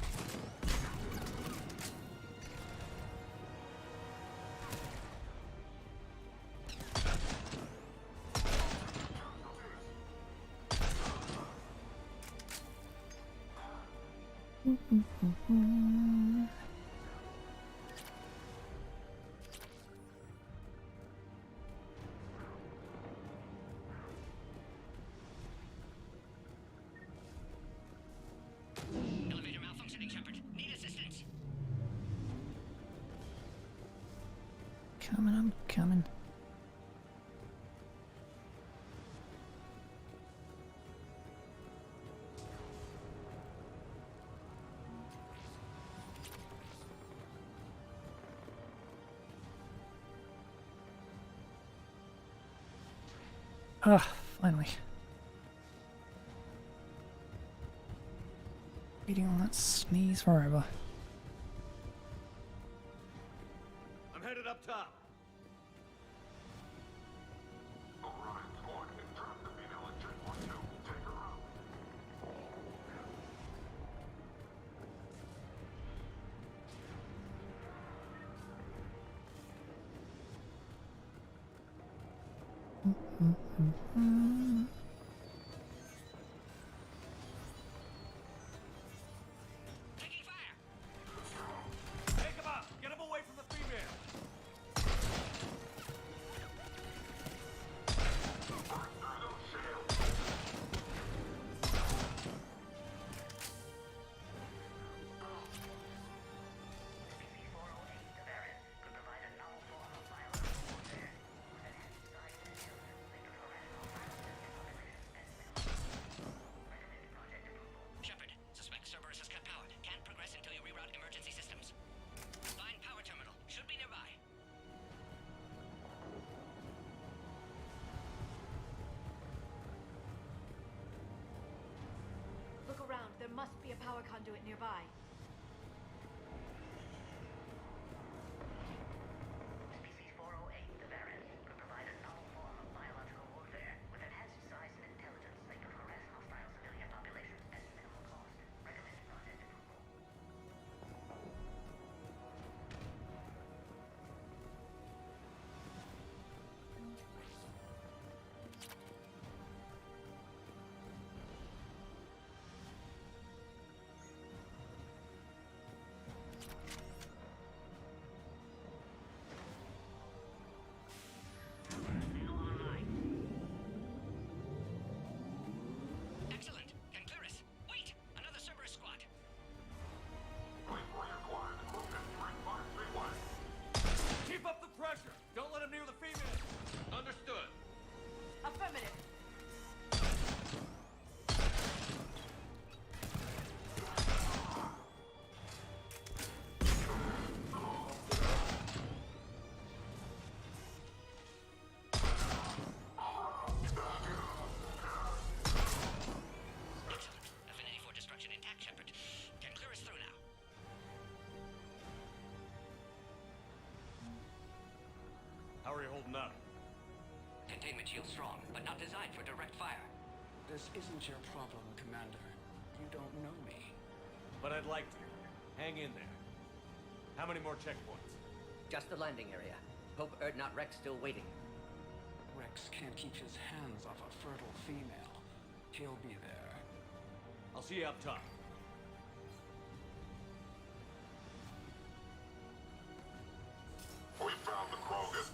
Elevator malfunctioning, Shepard. Need assistance. Coming, I'm coming. Ah, finally. Waiting on that sneeze forever. I'm headed up top. Taking fire. Take him out. Get him away from the female. pt4 the variant could provide a novel form of biological warfare with enhanced size and intelligence linked to rational biosystem population specimens. Recommended project approval. Shepard, suspect Cerberus has cut power. Can't progress until you reroute emergency systems. Find power terminal. Should be nearby. Look around. There must be a power conduit nearby. pt4 the variant could provide a novel form of biological warfare with enhanced size and intelligence linked to harass hostile civilian populations at minimal cost. Recommended project approval. Excellent. Can clear us. Wait! Another Cerberus squad. Keep up the pressure. Don't let him near the female. Understood. Affirmative. Excellent. Affinity for destruction intact, Shepard. Can clear us through now. How are you holding up? Containment shield strong, but not designed for direct fire. This isn't your problem, Commander. You don't know me. But I'd like to. Hang in there. How many more checkpoints? Just the landing area. Hope Erdnot Rex still waiting. Rex can't keep his hands off a fertile female. He'll be there. I'll see you up top. We found the Krogan.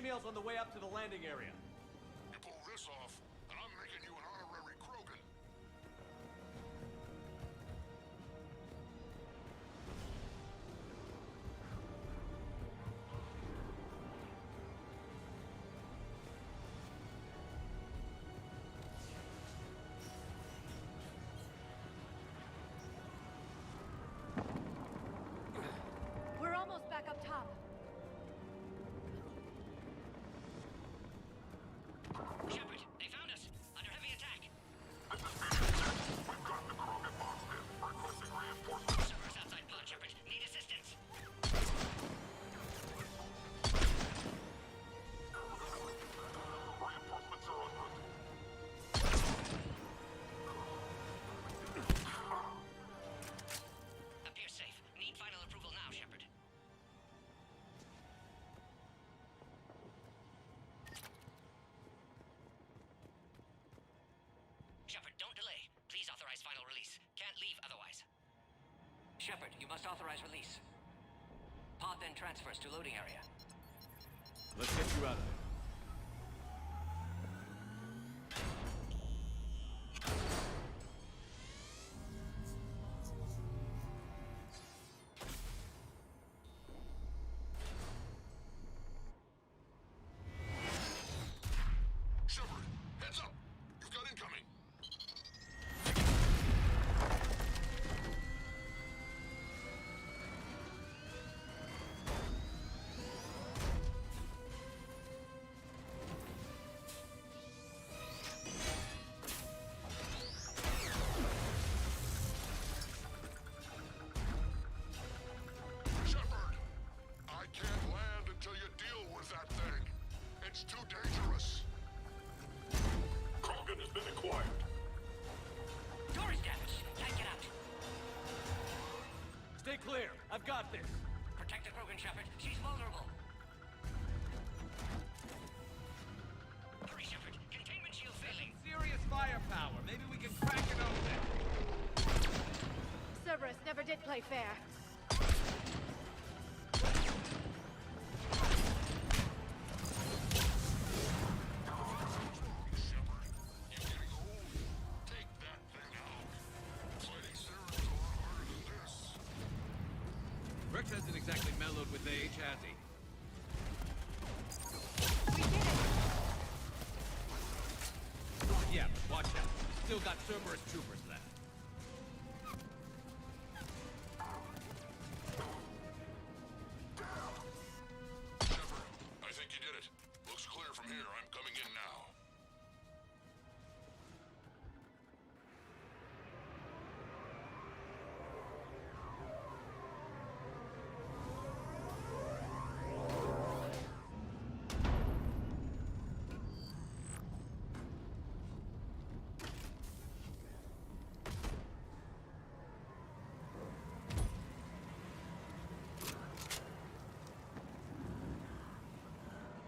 females on the way up to the landing area. You pull this off, and I'm making you an honorary krogan. We're almost back up top. Shepard, they found us. Under heavy attack. We've got the krogan boxed in. Requesting reinforcements. Servers outside pod, Shepard. Need assistance. Reinforcements are en route. Appears safe. Need final approval now, Shepard. Shepard, don't delay. Please authorize final release. Can't leave otherwise. Shepard, you must authorize release. Pod then transfers to loading area. Let's get you out of there. Shepard, heads up! You've got incoming! Shepard! I can't land until you deal with that thing. It's too dangerous. Krogan has been acquired. Door is damaged. Can't get out. Stay clear. I've got this. Protect the Krogan, Shepard. She's vulnerable. Hurry, Shepard. Containment shield failing. Serious firepower. Maybe we can crack it open. Cerberus never did play fair. Shepard, you're getting old. Take that thing out. Fighting Sarah's a lot harder than this. Rex hasn't exactly mellowed with age, has he? We did it! Yeah, but watch out. Still got Cerberus troopers left. Shepard, I think you did it. Looks clear from here. I'm coming in now.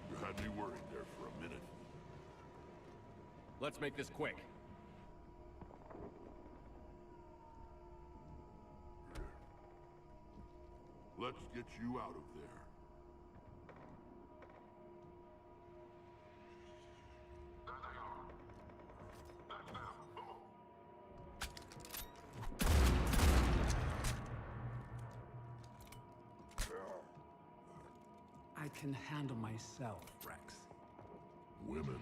You had me worried there for a minute. Let's make this quick. Let's get you out of there. There they are. That's them. I can handle myself, Rex. Women.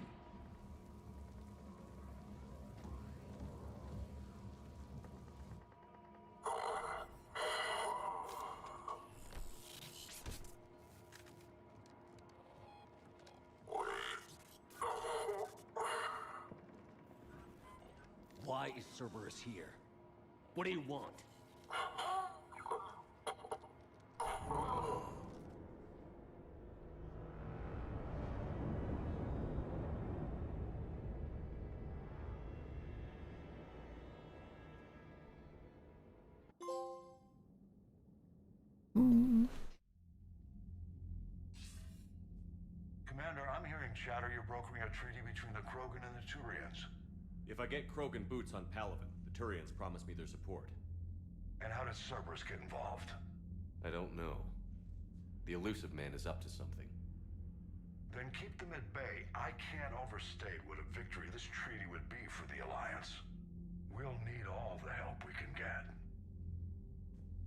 Why is Cerberus here? What do you want? Commander, I'm hearing chatter you're brokering a treaty between the Krogan and the Turians. If I get Krogan boots on Palaven, the Turians promise me their support. And how does Cerberus get involved? I don't know. The elusive man is up to something. Then keep them at bay. I can't overstate what a victory this treaty would be for the Alliance. We'll need all the help we can get.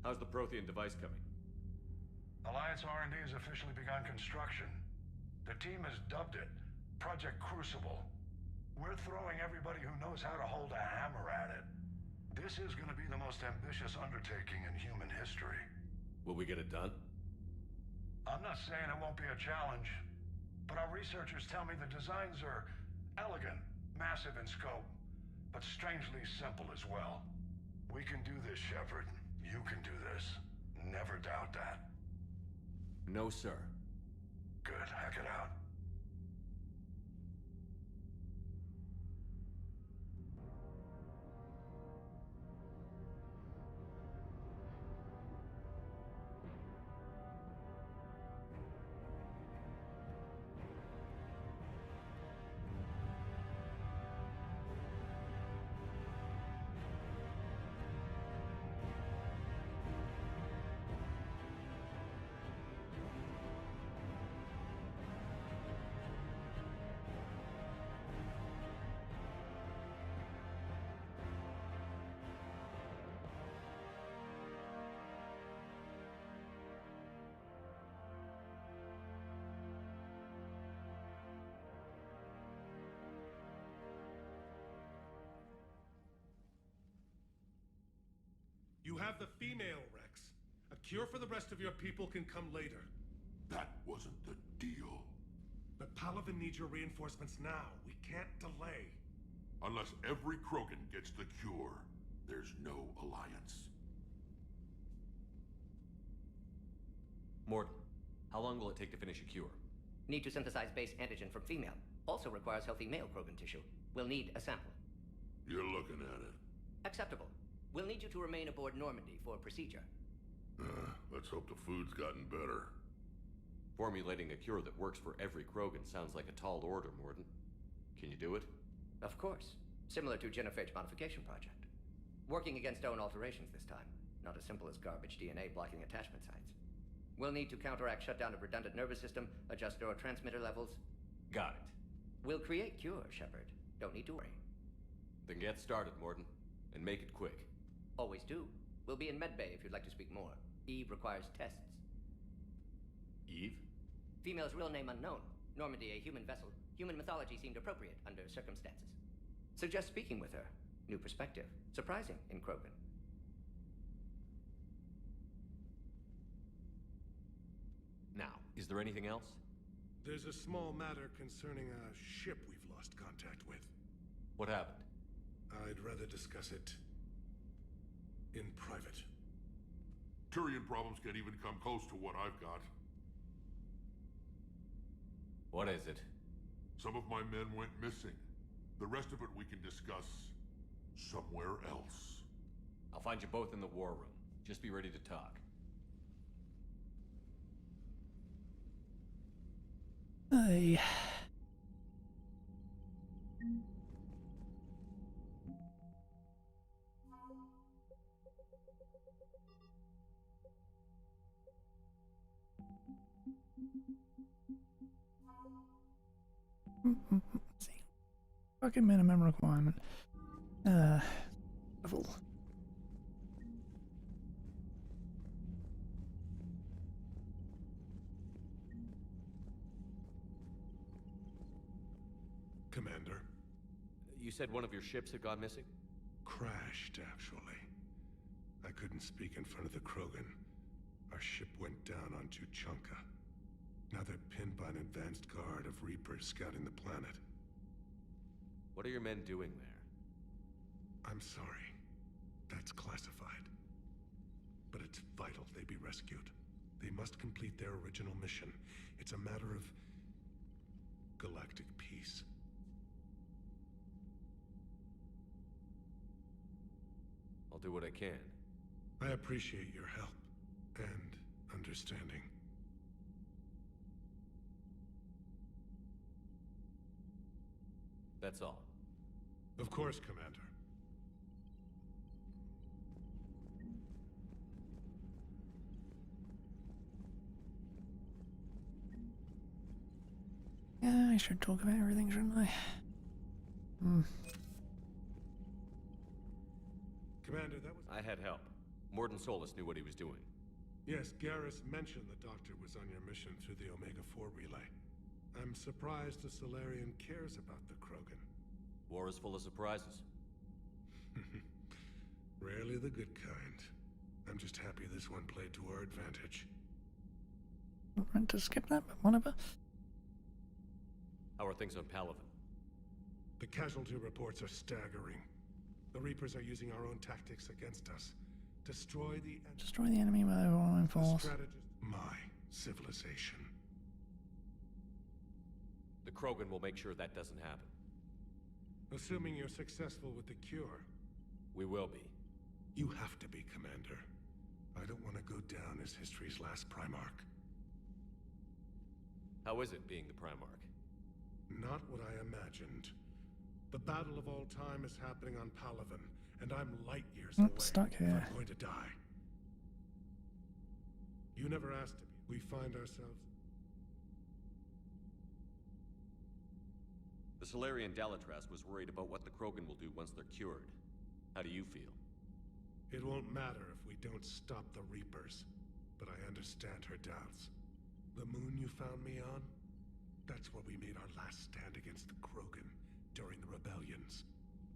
How's the Prothean device coming? Alliance R&D has officially begun construction. The team has dubbed it Project Crucible. We're throwing everybody who knows how to hold a hammer at it. This is going to be the most ambitious undertaking in human history. Will we get it done? I'm not saying it won't be a challenge, but our researchers tell me the designs are elegant, massive in scope, but strangely simple as well. We can do this, Shepard. You can do this. Never doubt that. No, sir. Good. Hack it out. You have the female, Rex. A cure for the rest of your people can come later. That wasn't the deal. But Palaven needs your reinforcements now. We can't delay. Unless every Krogan gets the cure, there's no alliance. Mordin, how long will it take to finish a cure? Need to synthesize base antigen from female. Also requires healthy male Krogan tissue. We'll need a sample. You're looking at it. Acceptable. We'll need you to remain aboard Normandy for procedure. Let's hope the food's gotten better. Formulating a cure that works for every Krogan sounds like a tall order, Mordin. Can you do it? Of course. Similar to genophage modification project. Working against own alterations this time. Not as simple as garbage DNA blocking attachment sites. We'll need to counteract shutdown of redundant nervous system, adjust neurotransmitter levels. Got it. We'll create cure, Shepard. Don't need to worry. Then get started, Mordin. And make it quick. Always do. We'll be in medbay if you'd like to speak more. Eve requires tests. Eve? Female's real name unknown. Normandy a human vessel. Human mythology seemed appropriate under circumstances. Suggest speaking with her. New perspective. Surprising in Krogan. Now, is there anything else? There's a small matter concerning a ship we've lost contact with. What happened? I'd rather discuss it in private. Turian problems can't even come close to what I've got. What is it? Some of my men went missing. The rest of it we can discuss somewhere else. I'll find you both in the war room. Just be ready to talk. Hey. See. Fucking minimum requirement. Level. Commander. You said one of your ships had gone missing? Crashed, actually. I couldn't speak in front of the Krogan. Our ship went down on Tuchanka. Now they're pinned by an advanced guard of Reapers scouting the planet. What are your men doing there? I'm sorry. That's classified. But it's vital they be rescued. They must complete their original mission. It's a matter of galactic peace. I'll do what I can. I appreciate your help and understanding. That's all. Of course, Commander. should talk about everything, shouldn't I? Hmm. Commander, that was... I had help. Mordin Solus knew what he was doing. Yes, Garrus mentioned the Doctor was on your mission through the Omega-4 relay. I'm surprised the Solarian cares about the Krogan. War is full of surprises. Rarely the good kind. I'm just happy this one played to our advantage. I meant to skip that, but whatever. How are things on Palaven? The casualty reports are staggering. The Reapers are using our own tactics against us. Destroy the enemy with overwhelming force. My civilization. The Krogan will make sure that doesn't happen. Assuming you're successful with the cure. We will be. You have to be, Commander. I don't want to go down as history's last Primarch. How is it being the Primarch? Not what I imagined. The battle of all time is happening on Palaven, and I'm light years away. Stuck here. I'm going to die. You never asked to be. We find ourselves... The Solarian Dalatras was worried about what the Krogan will do once they're cured. How do you feel? It won't matter if we don't stop the Reapers, but I understand her doubts. The moon you found me on? That's where we made our last stand against the Krogan during the rebellions.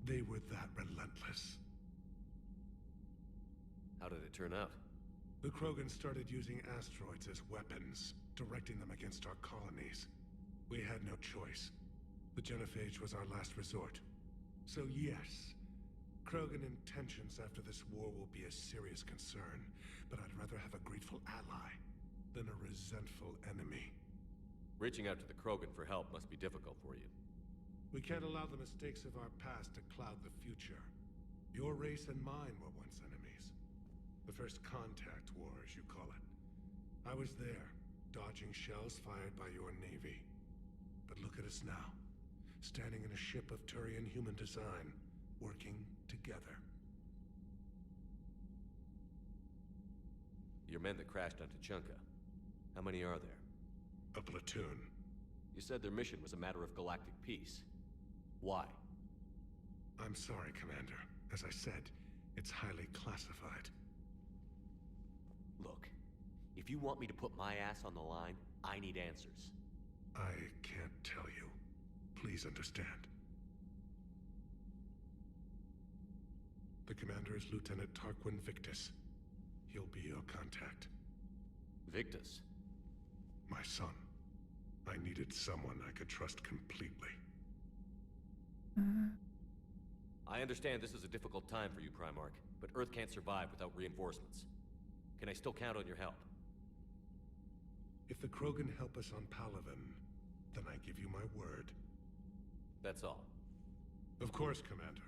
They were that relentless. How did it turn out? The Krogan started using asteroids as weapons, directing them against our colonies. We had no choice. The Genophage was our last resort. So yes, Krogan intentions after this war will be a serious concern, but I'd rather have a grateful ally than a resentful enemy. Reaching out to the Krogan for help must be difficult for you. We can't allow the mistakes of our past to cloud the future. Your race and mine were once enemies. The first contact war, as you call it. I was there, dodging shells fired by your navy. But look at us now, standing in a ship of Turian human design, working together. Your men that crashed onto Chunka. How many are there? A platoon. You said their mission was a matter of galactic peace. Why? I'm sorry, Commander. As I said, it's highly classified. Look, if you want me to put my ass on the line, I need answers. I can't tell you. Please understand. The commander is Lieutenant Tarquin Victus. He'll be your contact. Victus? My son. I needed someone I could trust completely. I understand this is a difficult time for you, Primarch, but Earth can't survive without reinforcements. Can I still count on your help? If the Krogan help us on Palaven, then I give you my word. That's all. Of course, Commander.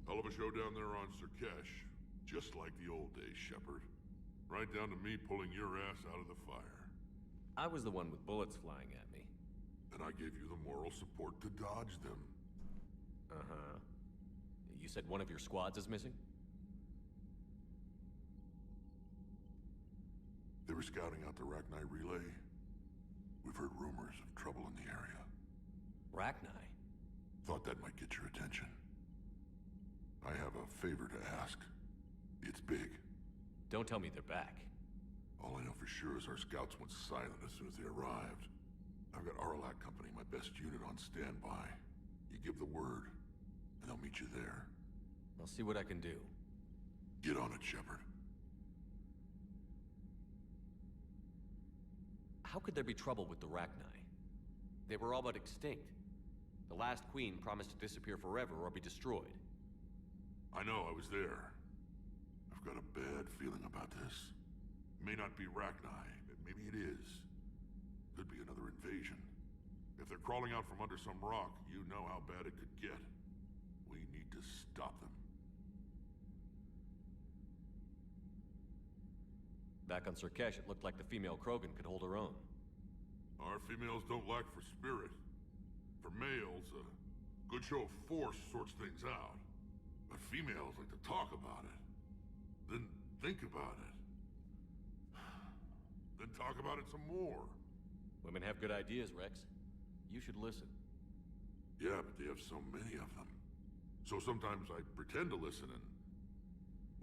Hell of a show down there on Surkesh. Just like the old days, Shepard. Right down to me pulling your ass out of the fire. I was the one with bullets flying at me. And I gave you the moral support to dodge them. Uh-huh. You said one of your squads is missing? They were scouting out the Rachni relay. We've heard rumors of trouble in the area. Rachni? Thought that might get your attention. I have a favor to ask. It's big. Don't tell me they're back. All I know for sure is our scouts went silent as soon as they arrived. I've got Arlac Company, my best unit, on standby. You give the word, and they'll meet you there. I'll see what I can do. Get on it, Shepard. How could there be trouble with the Rachni? They were all but extinct. The last queen promised to disappear forever or be destroyed. I know, I was there. I've got a bad feeling about this. It may not be Rachni, maybe it is. Could be another invasion. If they're crawling out from under some rock, you know how bad it could get. We need to stop them. Back on Surkesh, it looked like the female Krogan could hold her own. Our females don't lack for spirit. For males, a good show of force sorts things out. But females like to talk about it. Then think about it. talk about it some more. Women have good ideas, Rex. You should listen. Yeah, but they have so many of them. So sometimes I pretend to listen and...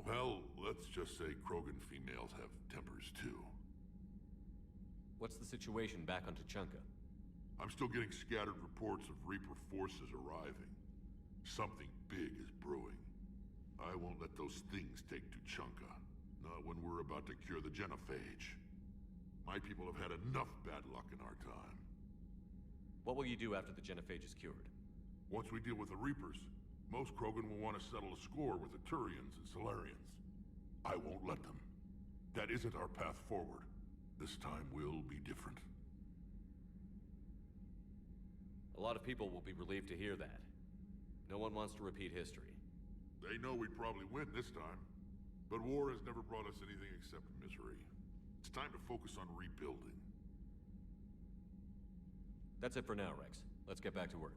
Well, let's just say Krogan females have tempers too. What's the situation back on Tuchanka? I'm still getting scattered reports of Reaper forces arriving. Something big is brewing. I won't let those things take Tuchanka. Not when we're about to cure the genophage. My people have had enough bad luck in our time. What will you do after the genophage is cured? Once we deal with the Reapers, most Krogan will want to settle a score with the Turians and Solarians. I won't let them. That isn't our path forward. This time will be different. A lot of people will be relieved to hear that. No one wants to repeat history. They know we'd probably win this time. But war has never brought us anything except misery. It's time to focus on rebuilding. That's it for now, Rex. Let's get back to work.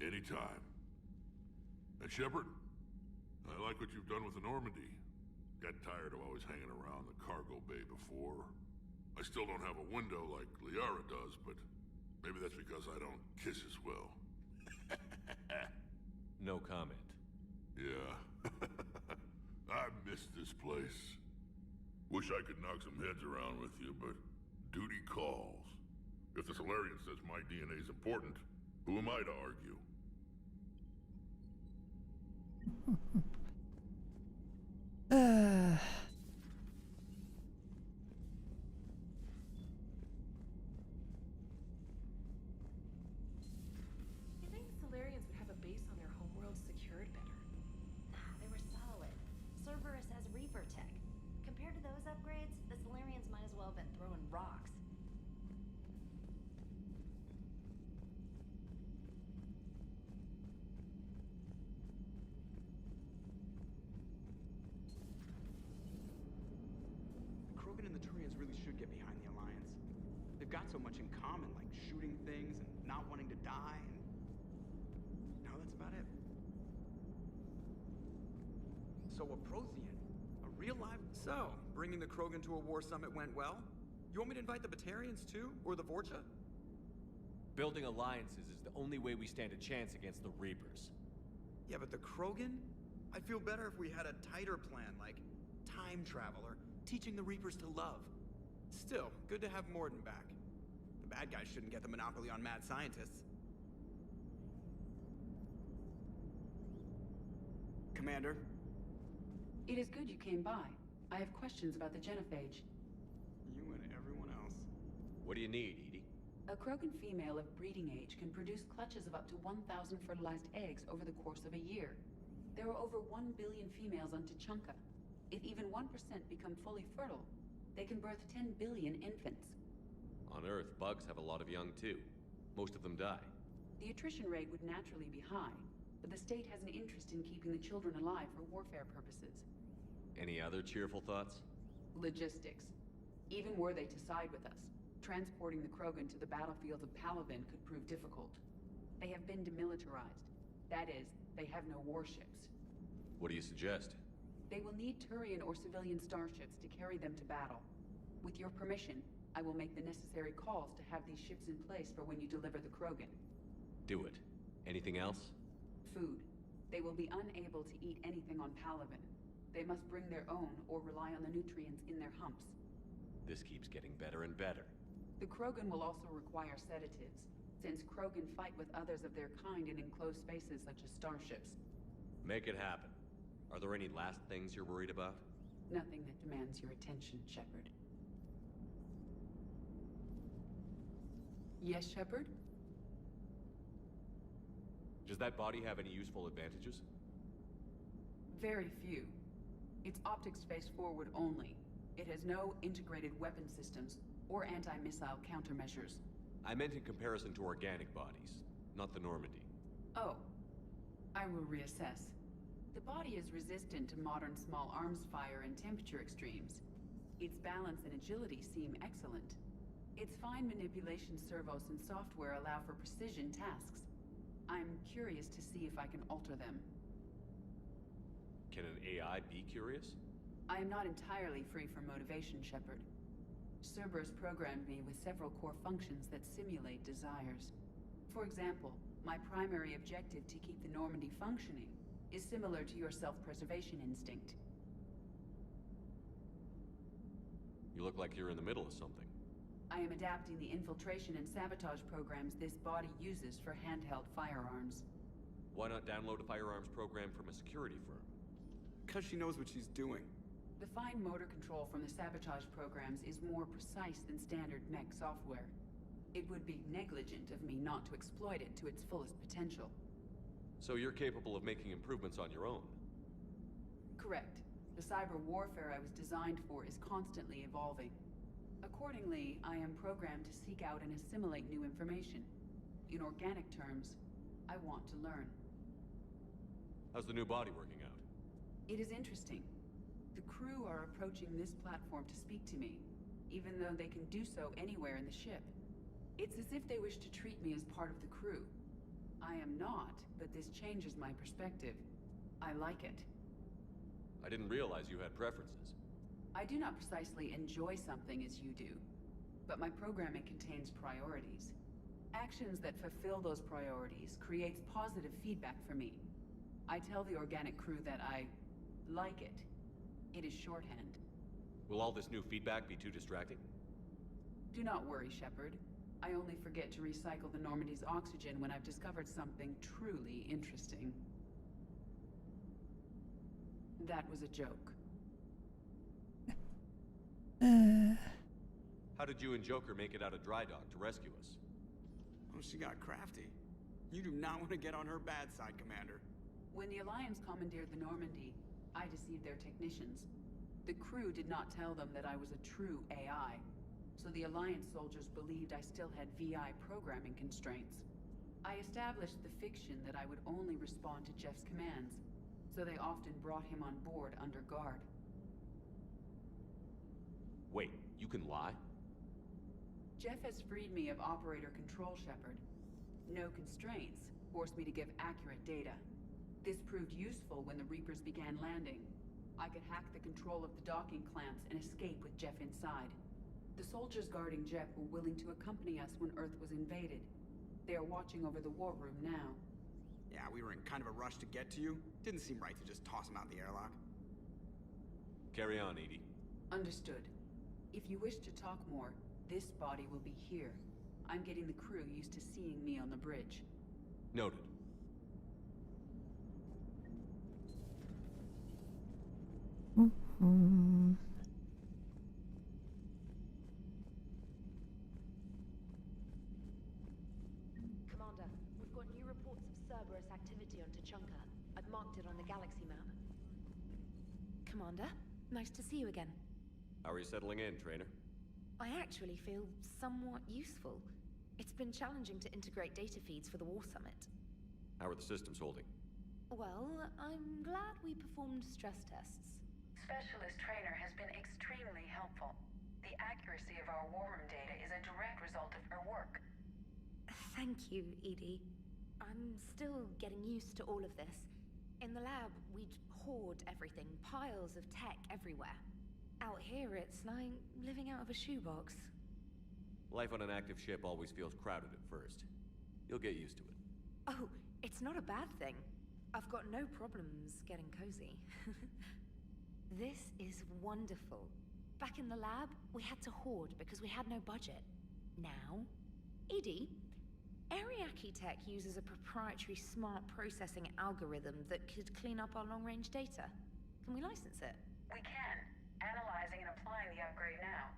Anytime. And Shepard, I like what you've done with the Normandy. Got tired of always hanging around the cargo bay before. I still don't have a window like Liara does, but maybe that's because I don't kiss as well. No comment. Yeah. I miss this place. Wish I could knock some heads around with you, but duty calls. If the Solarian says my DNA is important, who am I to argue? You think Solarians would have a base on their homeworld secured better? They were solid. Cerberus has Reaper tech. Compared to those upgrades, the Solarians might as well have been throwing rocks. The Krogan and the Turians really should get behind the Alliance. They've got so much in common, like shooting things and not wanting to die, and... No, that's about it. So a Prothean, a real live... So, bringing the Krogan to a war summit went well? You want me to invite the Batarians too? Or the Vorcha? Building alliances is the only way we stand a chance against the Reapers. Yeah, but the Krogan? I'd feel better if we had a tighter plan, like time travel or teaching the Reapers to love. Still, good to have Mordin back. The bad guys shouldn't get the monopoly on mad scientists. Commander? It is good you came by. I have questions about the genophage. You and everyone else. What do you need, Edie? A Krogan female of breeding age can produce clutches of up to 1,000 fertilized eggs over the course of a year. There are over 1 billion females on Tuchanka. If even 1% become fully fertile, they can birth 10 billion infants. On Earth, bugs have a lot of young too. Most of them die. The attrition rate would naturally be high, but the state has an interest in keeping the children alive for warfare purposes. Any other cheerful thoughts? Logistics. Even were they to side with us, transporting the Krogan to the battlefields of Palavin could prove difficult. They have been demilitarized. That is, they have no warships. What do you suggest? They will need Turian or civilian starships to carry them to battle. With your permission, I will make the necessary calls to have these ships in place for when you deliver the Krogan. Do it. Anything else? Food. They will be unable to eat anything on Palavin. They must bring their own or rely on the nutrients in their humps. This keeps getting better and better. The Krogan will also require sedatives, since Krogan fight with others of their kind in enclosed spaces such as starships. Make it happen. Are there any last things you're worried about? Nothing that demands your attention, Shepard. Yes, Shepard? Does that body have any useful advantages? Very few. Its optics face forward only. It has no integrated weapon systems or anti-missile countermeasures. I meant in comparison to organic bodies, not the Normandy. Oh. I will reassess. The body is resistant to modern small arms fire and temperature extremes. Its balance and agility seem excellent. Its fine manipulation servos and software allow for precision tasks. I'm curious to see if I can alter them. Can an AI be curious? I am not entirely free from motivation, Shepard. Cerberus programmed me with several core functions that simulate desires. For example, my primary objective to keep the Normandy functioning is similar to your self-preservation instinct. You look like you're in the middle of something. I am adapting the infiltration and sabotage programs this body uses for handheld firearms. Why not download a firearms program from a security firm? Because she knows what she's doing. The fine motor control from the sabotage programs is more precise than standard mech software. It would be negligent of me not to exploit it to its fullest potential. So you're capable of making improvements on your own? Correct. The cyber warfare I was designed for is constantly evolving. Accordingly, I am programmed to seek out and assimilate new information. In organic terms, I want to learn. How's the new body working out? It is interesting. The crew are approaching this platform to speak to me, even though they can do so anywhere in the ship. It's as if they wish to treat me as part of the crew. I am not, but this changes my perspective. I like it. I didn't realize you had preferences. I do not precisely enjoy something as you do, but my programming contains priorities. Actions that fulfill those priorities creates positive feedback for me. I tell the organic crew that I like it. It is shorthand. Will all this new feedback be too distracting? Do not worry, Shepard. I only forget to recycle the Normandy's oxygen when I've discovered something truly interesting. That was a joke. How did you and Joker make it out of dry dock to rescue us? Oh, she got crafty. You do not want to get on her bad side, Commander. When the Alliance commandeered the Normandy, I deceived their technicians. The crew did not tell them that I was a true AI, so the Alliance soldiers believed I still had VI programming constraints. I established the fiction that I would only respond to Jeff's commands, so they often brought him on board under guard. Wait, you can lie? Jeff has freed me of operator control, Shepard. No constraints forced me to give accurate data. This proved useful when the Reapers began landing. I could hack the control of the docking clamps and escape with Jeff inside. The soldiers guarding Jeff were willing to accompany us when Earth was invaded. They are watching over the war room now. Yeah, we were in kind of a rush to get to you. Didn't seem right to just toss him out the airlock. Carry on, Edie. Understood. If you wish to talk more, this body will be here. I'm getting the crew used to seeing me on the bridge. Noted. Commander, we've got new reports of Cerberus activity on Tuchanka. I've marked it on the galaxy map. Commander, nice to see you again. How are you settling in, Trainer? I actually feel somewhat useful. It's been challenging to integrate data feeds for the War Summit. How are the systems holding? Well, I'm glad we performed stress tests. Specialist Trainer has been extremely helpful. The accuracy of our war room data is a direct result of her work. Thank you, Edie. I'm still getting used to all of this. In the lab, we'd hoard everything, piles of tech everywhere. Out here, it's like living out of a shoebox. Life on an active ship always feels crowded at first. You'll get used to it. Oh, it's not a bad thing. I've got no problems getting cozy. This is wonderful. Back in the lab, we had to hoard because we had no budget. Now, Edie, Ariake Tech uses a proprietary smart processing algorithm that could clean up our long-range data. Can we license it? We can. Analyzing and applying the upgrade now.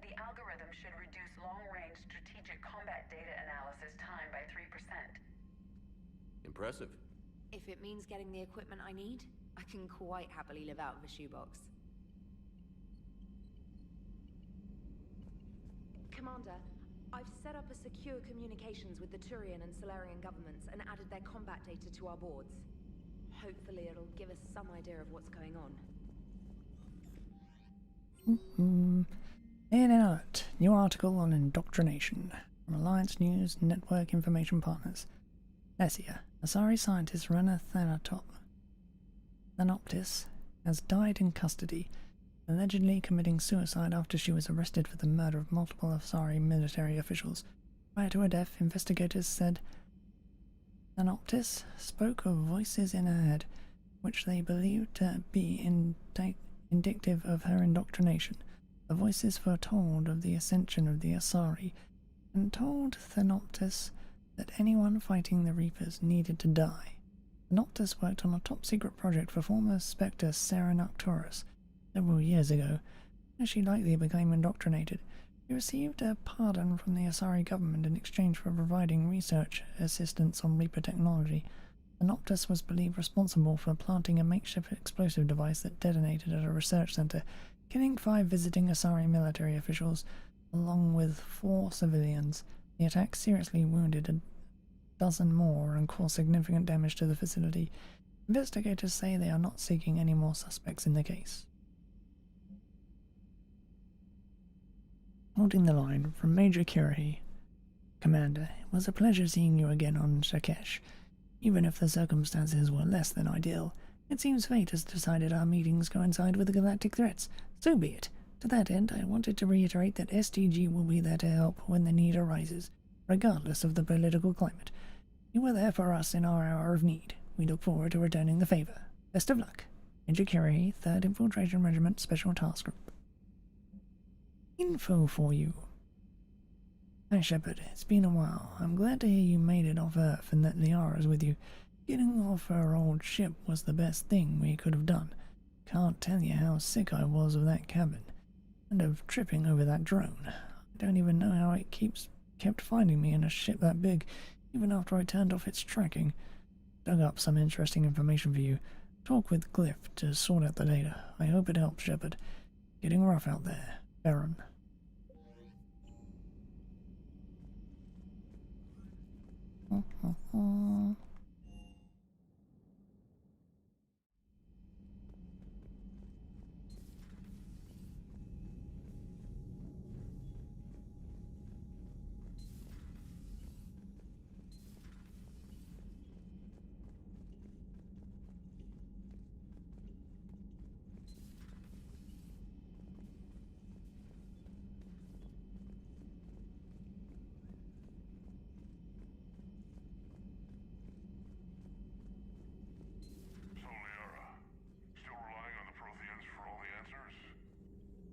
The algorithm should reduce long-range strategic combat data analysis time by 3%. Impressive. If it means getting the equipment I need, I can quite happily live out of a shoebox. Commander, I've set up a secure communications with the Turian and Solarian governments and added their combat data to our boards. Hopefully it'll give us some idea of what's going on. In alert, new article on indoctrination from Alliance News Network Information Partners. Essia, Asari scientist Rena Thanoptis, has died in custody allegedly committing suicide after she was arrested for the murder of multiple Asari military officials. Prior to her death, investigators said Thanoptis spoke of voices in her head, which they believed to be indicative of her indoctrination. The voices foretold of the ascension of the Asari, and told Thanoptis that anyone fighting the Reapers needed to die. Thanoptis worked on a top-secret project for former Spectre Sarah Nocturus several years ago. As she likely became indoctrinated, she received a pardon from the Asari government in exchange for providing research assistance on Reaper technology. Thanoptis was believed responsible for planting a makeshift explosive device that detonated at a research center, killing 5 visiting Asari military officials, along with 4 civilians. The attack seriously wounded a dozen more and caused significant damage to the facility. Investigators say they are not seeking any more suspects in the case. Holding the line from Major Curie. Commander, it was a pleasure seeing you again on Shakesh. Even if the circumstances were less than ideal, it seems fate has decided our meetings coincide with the galactic threats. So be it. To that end, I wanted to reiterate that STG will be there to help when the need arises, regardless of the political climate. You were there for us in our hour of need. We look forward to returning the favor. Best of luck. Major Curie, 3rd Infiltration Regiment Special Task Group. Info for you. Hi Shepard, it's been a while. I'm glad to hear you made it off Earth and that Liara's with you. Getting off her old ship was the best thing we could have done. Can't tell you how sick I was of that cabin, and of tripping over that drone. I don't even know how it kept finding me in a ship that big, even after I turned off its tracking. Dug up some interesting information for you. Talk with Glyph to sort out the data. I hope it helps, Shepard. Getting rough out there. Baron.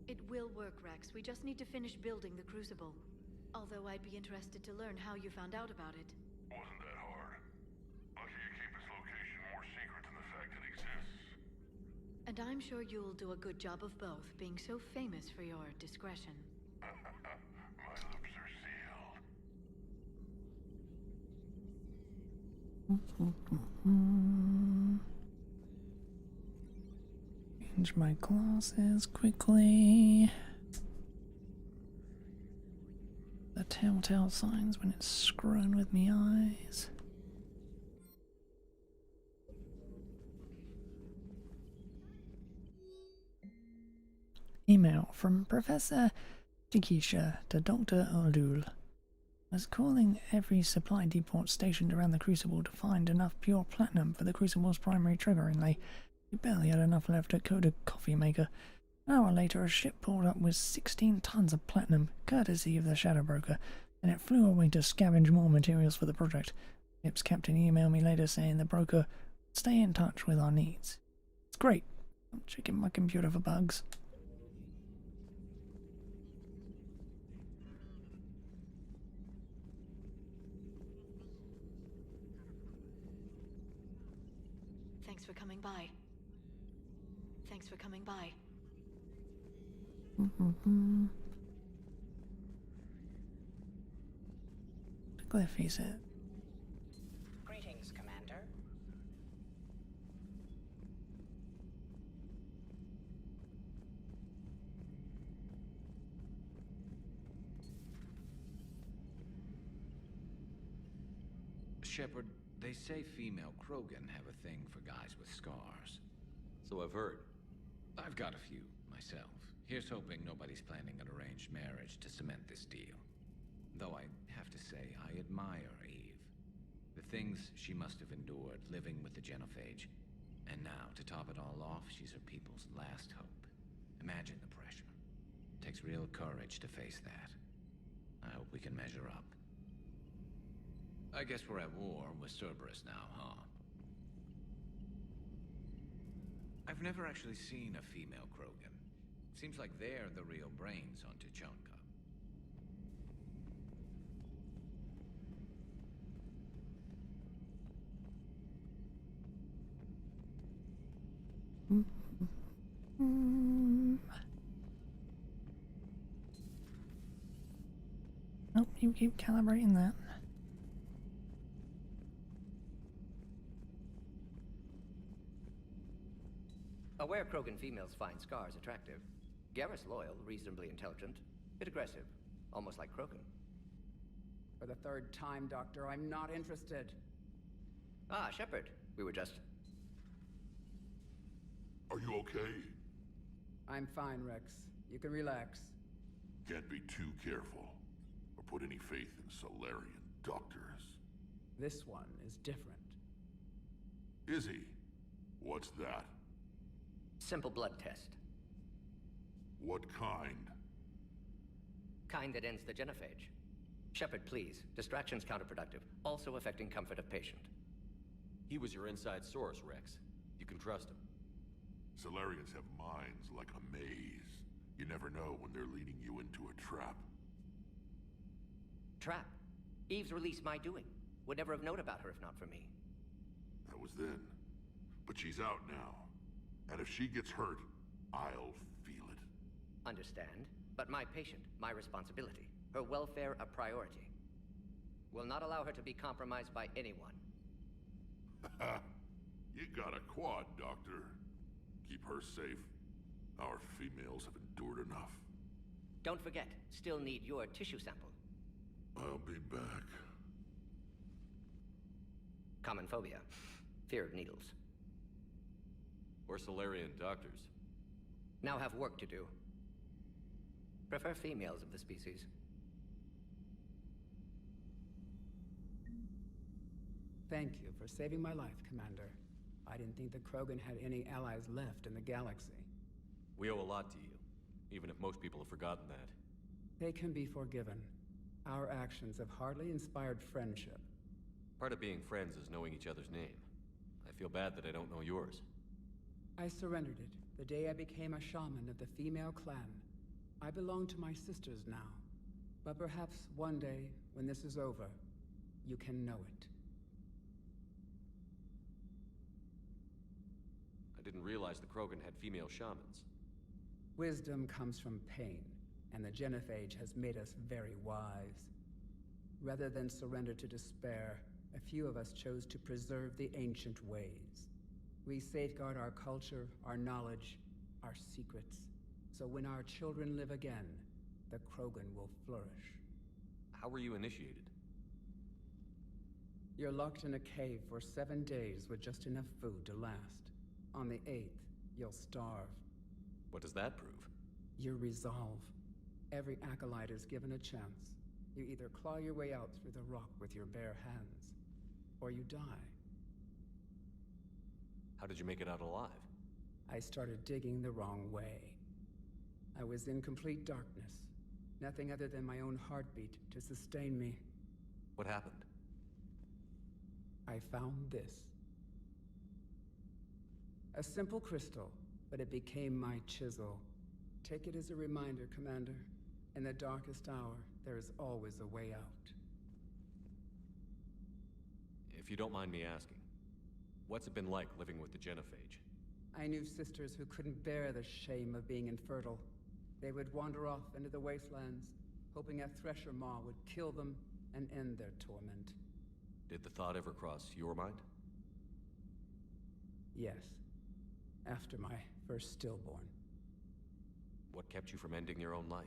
It will work, Rex. We just need to finish building the Crucible. Although I'd be interested to learn how you found out about it. Wasn't that hard. Lucky you keep its location more secret than the fact it exists. And I'm sure you'll do a good job of both, being so famous for your discretion. My lips are sealed. Change my glasses quickly. The telltale signs when it's screwing with me eyes. Email from Professor Tikisha to Dr. Aldul. Was calling every supply depot stationed around the Crucible to find enough pure platinum for the Crucible's primary trigger inlay. We barely had enough left to coat a coffee maker. An hour later, a ship pulled up with 16 tons of platinum, courtesy of the Shadow Broker, and it flew away to scavenge more materials for the project. Ship's captain emailed me later saying the broker would stay in touch with our needs. It's great. I'm checking my computer for bugs. Thanks for coming by. Thanks for coming by. Glyph, he said. Greetings, Commander. Shepard, they say female Krogan have a thing for guys with scars. So I've heard. I've got a few, myself. Here's hoping nobody's planning an arranged marriage to cement this deal. Though I have to say, I admire Eve. The things she must have endured living with the Genophage. And now, to top it all off, she's her people's last hope. Imagine the pressure. Takes real courage to face that. I hope we can measure up. I guess we're at war with Cerberus now, huh? I've never actually seen a female Krogan. Seems like they're the real brains on Tuchanka. Nope, you keep calibrating that. Aware Krogan females find scars attractive. Garrus loyal, reasonably intelligent, bit aggressive, almost like Krogan. For the third time, Doctor, I'm not interested. Ah, Shepard. We were just... Are you okay? I'm fine, Rex. You can relax. Can't be too careful, or put any faith in Solarian doctors. This one is different. Is he? What's that? Simple blood test. What kind? Kind that ends the genophage. Shepard, please. Distraction's counterproductive, also affecting comfort of patient. He was your inside source, Rex. You can trust him. Solarians have minds like a maze. You never know when they're leading you into a trap. Trap? Eve's release my doing. Would never have known about her if not for me. That was then. But she's out now. And if she gets hurt, I'll feel it. Understand, but my patient, my responsibility. Her welfare a priority. Will not allow her to be compromised by anyone. You got a quad, Doctor. Keep her safe. Our females have endured enough. Don't forget, still need your tissue sample. I'll be back. Common phobia. Fear of needles. Or Solarian doctors. Now have work to do. Prefer females of the species. Thank you for saving my life, Commander. I didn't think the Krogan had any allies left in the galaxy. We owe a lot to you, even if most people have forgotten that. They can be forgiven. Our actions have hardly inspired friendship. Part of being friends is knowing each other's name. I feel bad that I don't know yours. I surrendered it the day I became a shaman of the female clan. I belong to my sisters now. But perhaps one day, when this is over, you can know it. I didn't realize the Krogan had female shamans. Wisdom comes from pain, and the genophage has made us very wise. Rather than surrender to despair, a few of us chose to preserve the ancient ways. We safeguard our culture, our knowledge, our secrets. So when our children live again, the Krogan will flourish. How were you initiated? You're locked in a cave for 7 days with just enough food to last. On the 8th, you'll starve. What does that prove? Your resolve. Every acolyte is given a chance. You either claw your way out through the rock with your bare hands, or you die. How did you make it out alive? I started digging the wrong way. I was in complete darkness. Nothing other than my own heartbeat to sustain me. What happened? I found this. A simple crystal, but it became my chisel. Take it as a reminder, Commander. In the darkest hour, there is always a way out. If you don't mind me asking, what's it been like living with the genophage? I knew sisters who couldn't bear the shame of being infertile. They would wander off into the wastelands, hoping a thresher maw would kill them and end their torment. Did the thought ever cross your mind? Yes. After my first stillborn. What kept you from ending your own life?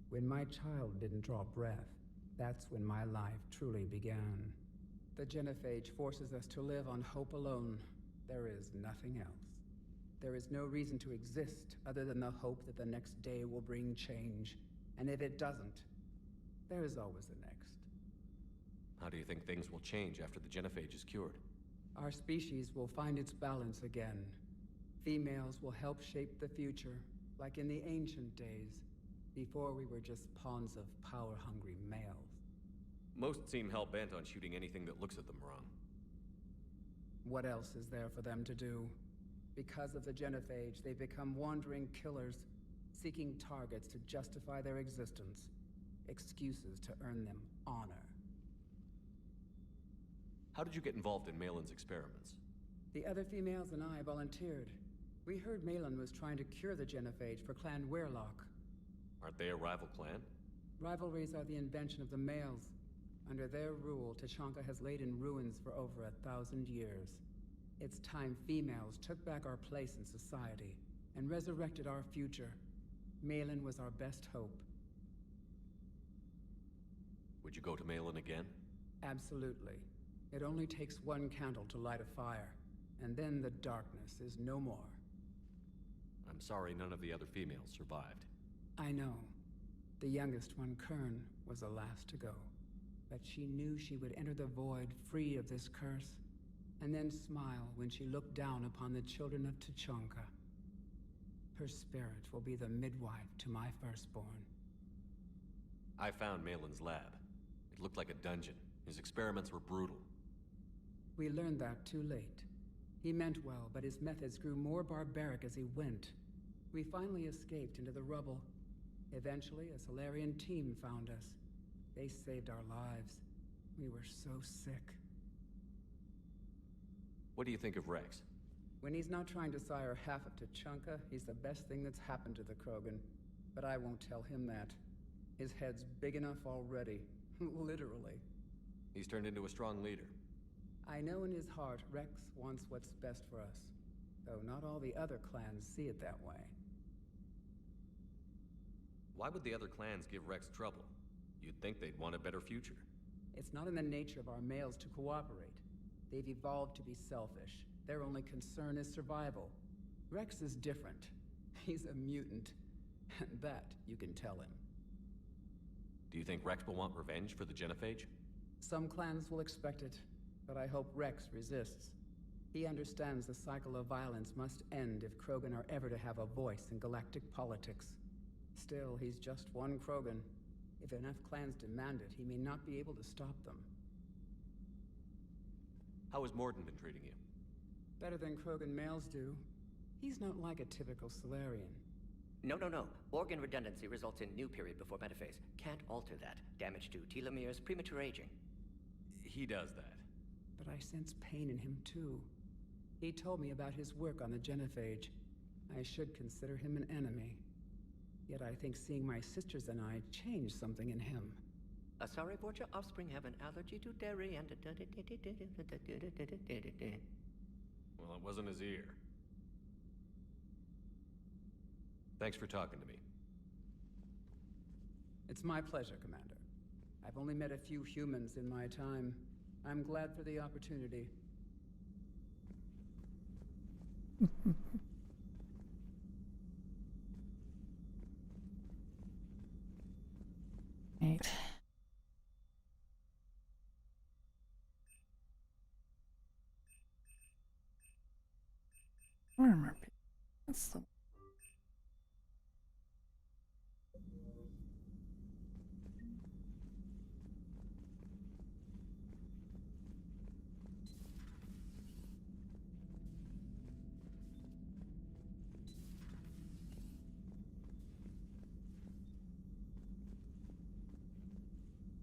When my child didn't draw breath, that's when my life truly began. The genophage forces us to live on hope alone. There is nothing else. There is no reason to exist other than the hope that the next day will bring change. And if it doesn't, there is always the next. How do you think things will change after the genophage is cured? Our species will find its balance again. Females will help shape the future, Like in the ancient days, before we were just pawns of power-hungry males. Most seem hell-bent on shooting anything that looks at them wrong. What else is there for them to do? Because of the genophage, they've become wandering killers, seeking targets to justify their existence. Excuses to earn them honor. How did you get involved in Malin's experiments? The other females and I volunteered. We heard Malin was trying to cure the genophage for Clan Weirlock. Aren't they a rival clan? Rivalries are the invention of the males. Under their rule, Tuchanka has laid in ruins for over 1,000 years. It's time females took back our place in society and resurrected our future. Malin was our best hope. Would you go to Malin again? Absolutely. It only takes one candle to light a fire, and then the darkness is no more. I'm sorry none of the other females survived. I know. The youngest one, Kern, was the last to go. But she knew she would enter the void free of this curse, and then smile when she looked down upon the children of Tuchanka. Her spirit will be the midwife to my firstborn. I found Malin's lab. It looked like a dungeon. His experiments were brutal. We learned that too late. He meant well, but his methods grew more barbaric as he went. We finally escaped into the rubble. Eventually, a Solarian team found us. They saved our lives. We were so sick. What do you think of Rex? When he's not trying to sire half of Tuchanka, he's the best thing that's happened to the Krogan. But I won't tell him that. His head's big enough already. Literally. He's turned into a strong leader. I know in his heart Rex wants what's best for us. Though not all the other clans see it that way. Why would the other clans give Rex trouble? You'd think they'd want a better future. It's not in the nature of our males to cooperate. They've evolved to be selfish. Their only concern is survival. Rex is different. He's a mutant. And that you can tell him. Do you think Rex will want revenge for the genophage? Some clans will expect it, but I hope Rex resists. He understands the cycle of violence must end if Krogan are ever to have a voice in galactic politics. Still, he's just one Krogan. If enough clans demand it, he may not be able to stop them. How has Mordin been treating you? Better than Krogan males do. He's not like a typical Solarian. No. Organ redundancy results in new period before metaphase. Can't alter that. Damage to telomeres, premature aging. He does that. But I sense pain in him too. He told me about his work on the genophage. I should consider him an enemy. Yet I think seeing my sisters and I changed something in him. Sorry, Borgia offspring have an allergy to dairy and... Well, it wasn't his ear. Thanks for talking to me. It's my pleasure, Commander. I've only met a few humans in my time. I'm glad for the opportunity. Right. Armor. That's the...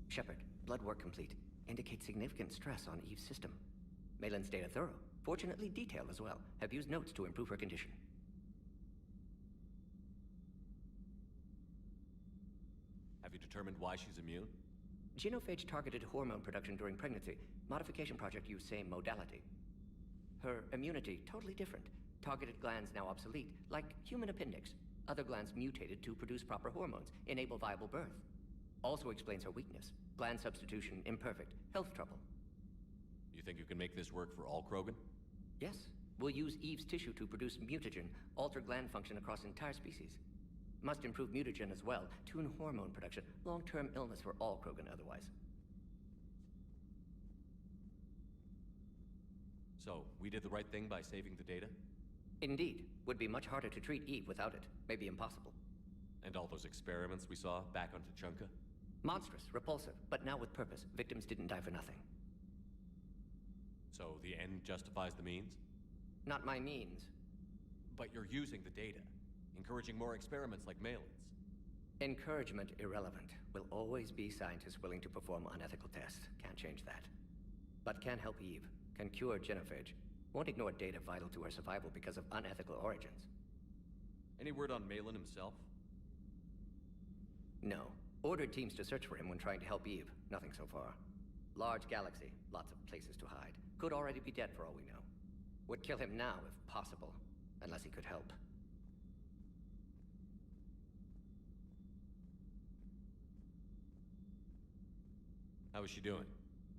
Shepard, blood work complete. Indicates significant stress on Eve's system. Malin's data thorough. Fortunately detailed as well. Have used notes to improve her condition. Have you determined why she's immune? Genophage targeted hormone production during pregnancy. Modification project used same modality. Her immunity totally different. Targeted glands now obsolete, like human appendix. Other glands mutated to produce proper hormones, enable viable birth. Also explains her weakness. Gland substitution imperfect. Health trouble. You think you can make this work for all Krogan? Yes. We'll use Eve's tissue to produce mutagen, alter gland function across entire species. Must improve mutagen as well, tune hormone production. Long-term illness for all Krogan otherwise. So, we did the right thing by saving the data? Indeed. Would be much harder to treat Eve without it. Maybe impossible. And all those experiments we saw back on Tuchanka? Monstrous, repulsive, but now with purpose. Victims didn't die for nothing. So the end justifies the means? Not my means. But you're using the data, encouraging more experiments like Malin's. Encouragement irrelevant. Will always be scientists willing to perform unethical tests. Can't change that. But can help Eve. Can cure genophage. Won't ignore data vital to her survival because of unethical origins. Any word on Malin himself? No. Ordered teams to search for him when trying to help Eve. Nothing so far. Large galaxy. Lots of places to hide. Could already be dead for all we know. Would kill him now if possible. Unless he could help. How is she doing?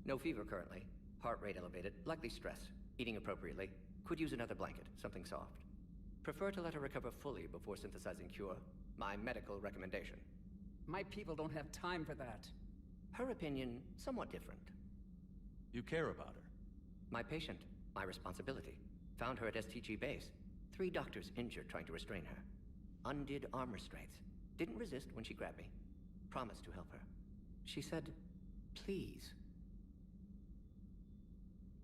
No fever currently. Heart rate elevated. Likely stress. Eating appropriately. Could use another blanket. Something soft. Prefer to let her recover fully before synthesizing cure. My medical recommendation. My people don't have time for that. Her opinion, somewhat different. You care about her? My patient. My responsibility. Found her at STG base. 3 doctors injured trying to restrain her. Undid arm restraints. Didn't resist when she grabbed me. Promised to help her. She said, please.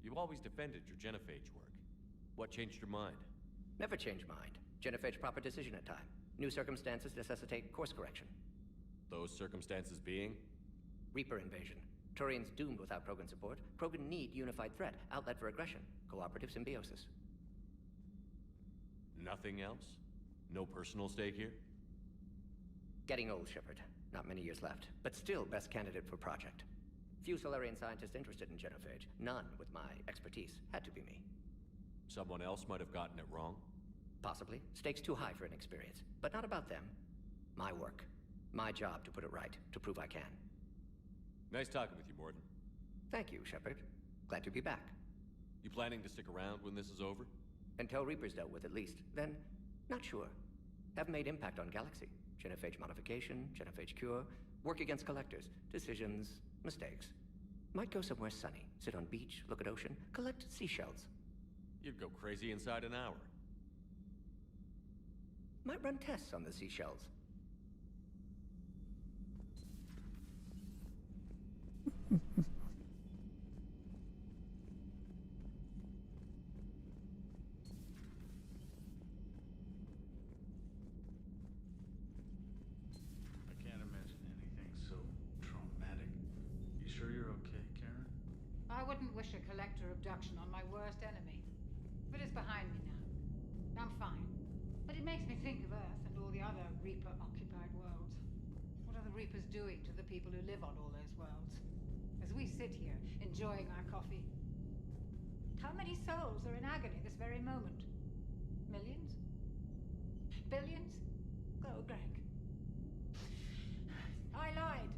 You always defended your genophage work. What changed your mind? Never change mind. Genophage proper decision at time. New circumstances necessitate course correction. Those circumstances being? Reaper invasion. Turians doomed without Krogan support. Krogan need unified threat. Outlet for aggression. Cooperative symbiosis. Nothing else? No personal stake here? Getting old, Shepard. Not many years left. But still best candidate for project. Few Solarian scientists interested in genophage. None with my expertise. Had to be me. Someone else might have gotten it wrong? Possibly. Stakes too high for inexperience. But not about them. My work. My job to put it right. To prove I can. Nice talking with you, Mordin. Thank you, Shepard. Glad to be back. You planning to stick around when this is over? Until Reaper's dealt with, at least. Then, not sure. Have made impact on Galaxy. Genophage modification, genophage cure, work against collectors, decisions, mistakes. Might go somewhere sunny, sit on beach, look at ocean, collect seashells. You'd go crazy inside an hour. Might run tests on the seashells. I wouldn't wish a collector abduction on my worst enemy. But it's behind me now. I'm fine. But it makes me think of Earth and all the other Reaper-occupied worlds. What are the Reapers doing to the people who live on all those worlds? As we sit here, enjoying our coffee. How many souls are in agony this very moment? Millions? Billions? Go, Greg. I lied.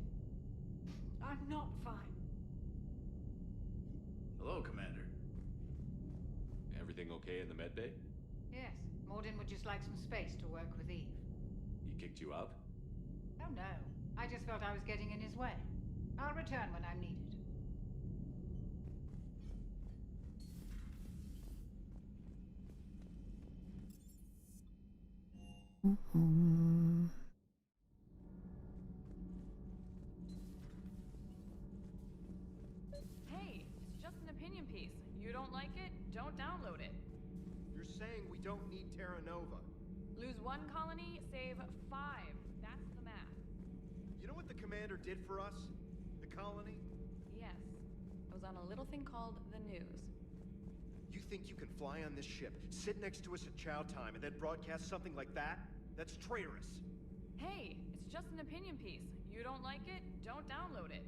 I'm not fine. Hello, Commander. Everything okay in the medbay? Yes, Mordin would just like some space to work with Eve. He kicked you out? Oh no, I just felt I was getting in his way. I'll return when I'm needed. Hey, it's just an opinion piece. You don't like it? Don't download it. You're saying we don't need Terra Nova. Lose 1 colony, save 5. That's the math. You know what the commander did for us? The colony? Yes. I was on a little thing called the news. You think you can fly on this ship, sit next to us at chow time, and then broadcast something like that? That's traitorous. Hey, it's just an opinion piece. You don't like it? Don't download it.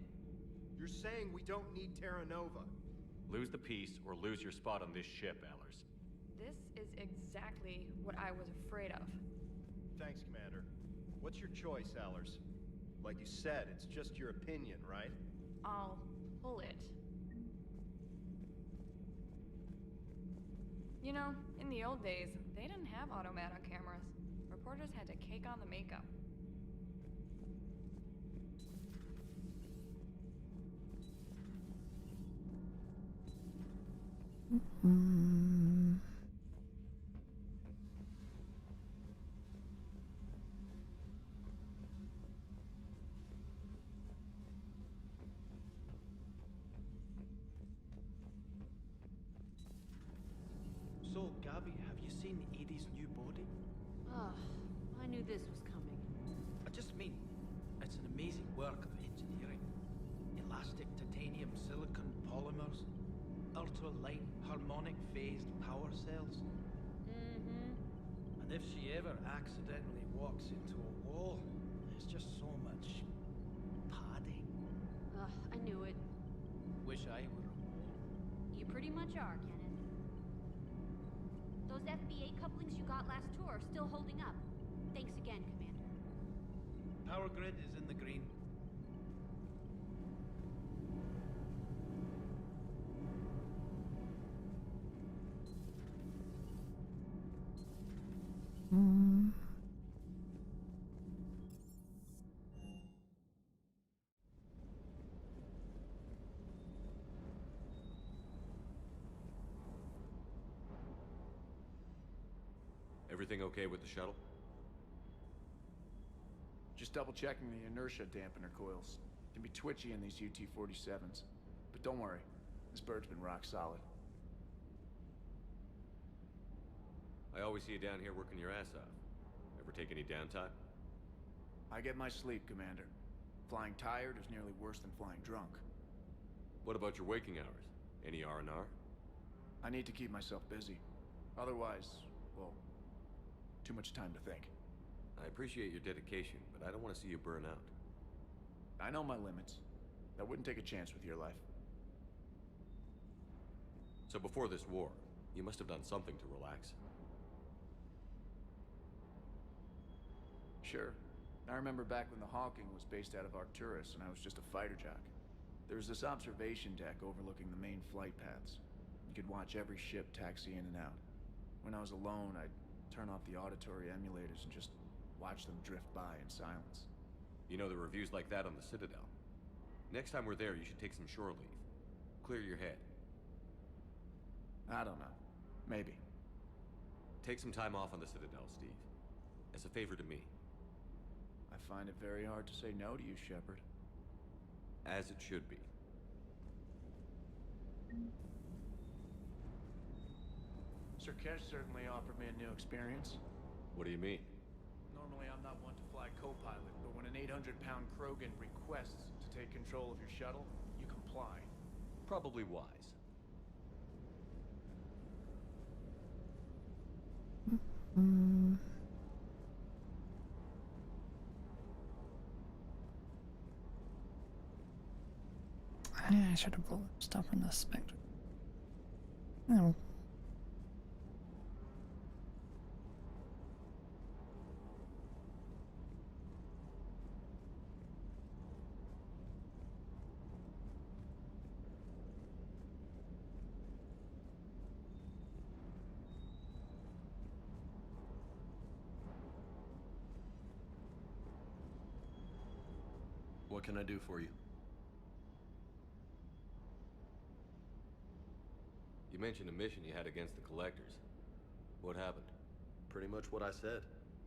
You're saying we don't need Terra Nova. Lose the piece or lose your spot on this ship, Allers. This is exactly what I was afraid of. Thanks, Commander. What's your choice, Allers? Like you said, it's just your opinion, right? I'll pull it. You know, in the old days, they didn't have automata cameras. Reporters had to cake on the makeup. I knew this was coming. I just mean, it's an amazing work of engineering. Elastic titanium silicon polymers, ultra-light harmonic phased power cells. Mm-hmm. And if she ever accidentally walks into a wall, there's just so much padding. Ugh, I knew it. Wish I were a wall. You pretty much are, Kenneth. Those FBA couplings you got last tour are still holding up. Thanks again, Commander. Power grid is in the green. Everything okay with the shuttle? Just double checking the inertia dampener coils. Can be twitchy in these UT-47s. But don't worry, this bird's been rock solid. I always see you down here working your ass off. Ever take any downtime? I get my sleep, Commander. Flying tired is nearly worse than flying drunk. What about your waking hours? Any R&R? I need to keep myself busy. Otherwise, well, too much time to think. I appreciate your dedication, but I don't want to see you burn out. I know my limits. I wouldn't take a chance with your life. So before this war, you must have done something to relax. Sure. I remember back when the Hawking was based out of Arcturus and I was just a fighter jock. There was this observation deck overlooking the main flight paths. You could watch every ship taxi in and out. When I was alone, I'd turn off the auditory emulators and just watch them drift by in silence. You know, there are reviews like that on the Citadel. Next time we're there, you should take some shore leave. Clear your head. I don't know. Maybe. Take some time off on the Citadel, Steve. As a favor to me. I find it very hard to say no to you, Shepard. As it should be. Sir Kesh certainly offered me a new experience. What do you mean? Normally I'm not one to fly co-pilot, but when an 800-pound Krogan requests to take control of your shuttle, you comply. Probably wise. I should have brought stuff in the spectrum. Oh. What can I do for you? You mentioned a mission you had against the Collectors. What happened? Pretty much what I said.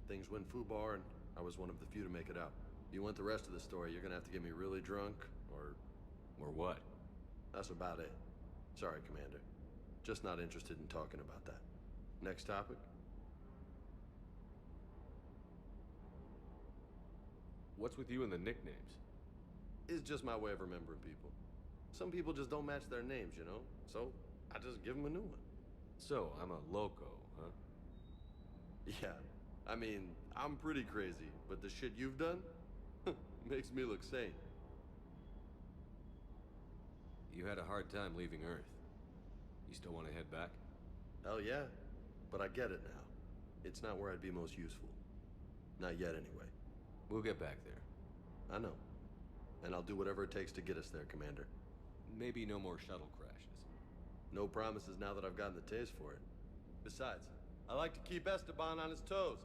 Things went foobar, and I was one of the few to make it out. You want the rest of the story, you're gonna have to get me really drunk, or... Or what? That's about it. Sorry, Commander. Just not interested in talking about that. Next topic? What's with you and the nicknames? It's just my way of remembering people. Some people just don't match their names, you know? So, I just give them a new one. So, I'm a loco, huh? Yeah. I mean, I'm pretty crazy, but the shit you've done makes me look sane. You had a hard time leaving Earth. You still want to head back? Hell yeah. But I get it now. It's not where I'd be most useful. Not yet, anyway. We'll get back there. I know. And I'll do whatever it takes to get us there, Commander. Maybe no more shuttle crashes. No promises now that I've gotten the taste for it. Besides, I like to keep Esteban on his toes.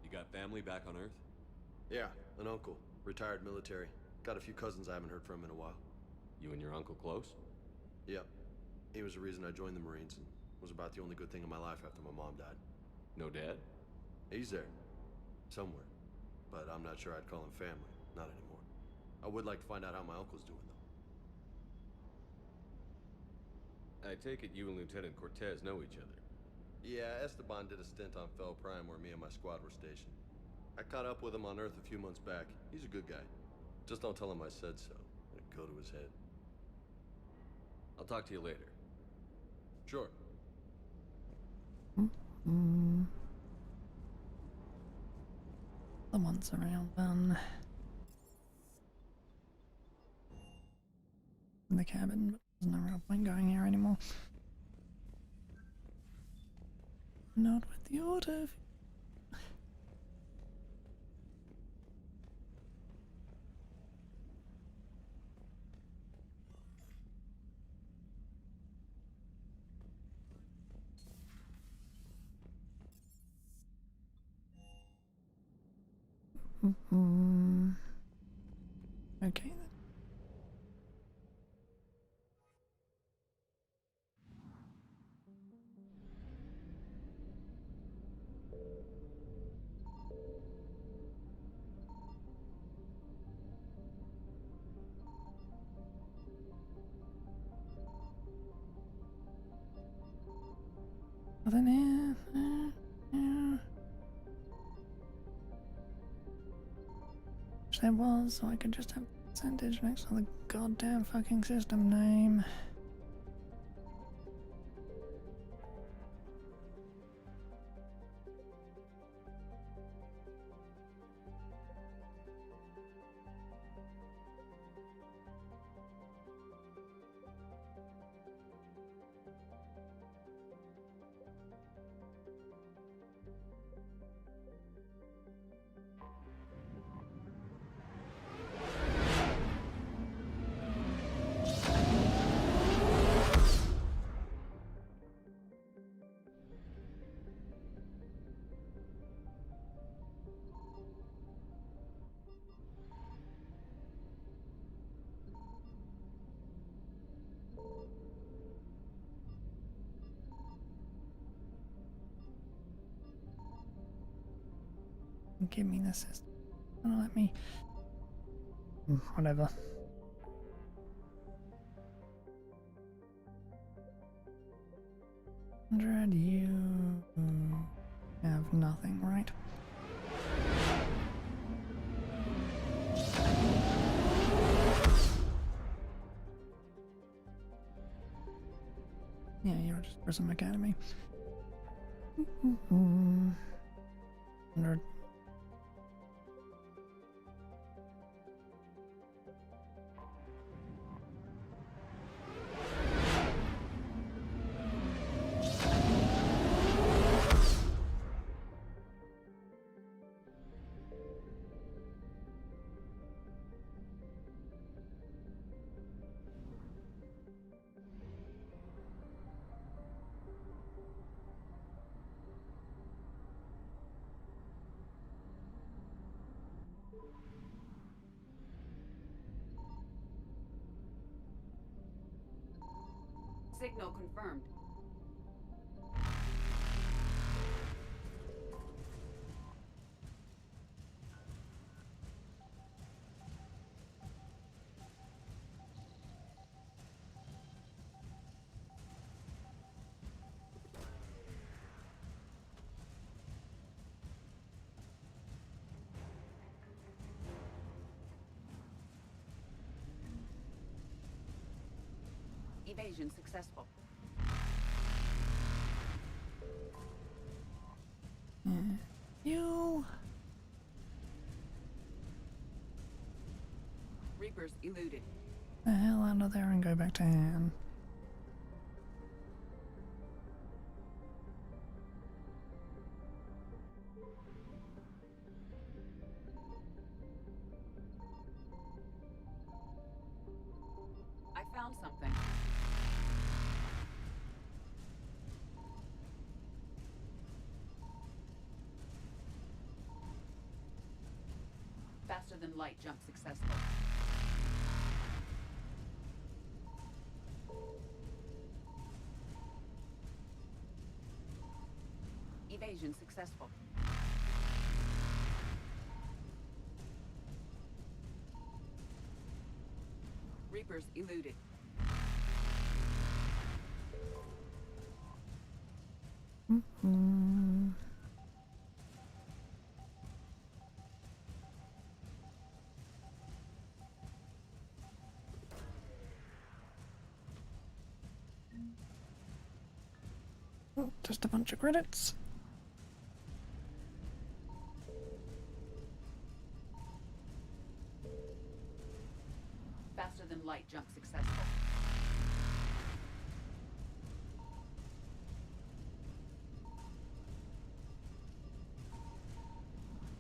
You got family back on Earth? Yeah, an uncle. Retired military. Got a few cousins I haven't heard from in a while. You and your uncle close? Yep. He was the reason I joined the Marines and was about the only good thing in my life after my mom died. No dad? He's there. Somewhere. But I'm not sure I'd call him family. Not anymore. I would like to find out how my uncle's doing, though. I take it you and Lieutenant Cortez know each other. Yeah, Esteban did a stint on Fel Prime where me and my squad were stationed. I caught up with him on Earth a few months back. He's a good guy. Just don't tell him I said so. It'd go to his head. I'll talk to you later. Sure. Someone's around then. In the cabin, but there's no real point going here anymore. Not with the auto. Okay then. Nothing here. Yeah. Wish there was, so I could just have percentage next to the goddamn fucking system name. Give me this. Gonna let me. Whatever. $100, you have nothing, right? Yeah, you're just Prism Academy. 100. Signal confirmed. Evasion successful. You. Reapers eluded. The hell out of there and go back to Han. I found something. Faster than light jump successful. Evasion successful. Reapers eluded. Mm-hmm. Oh, just a bunch of credits. Faster than light jump successful.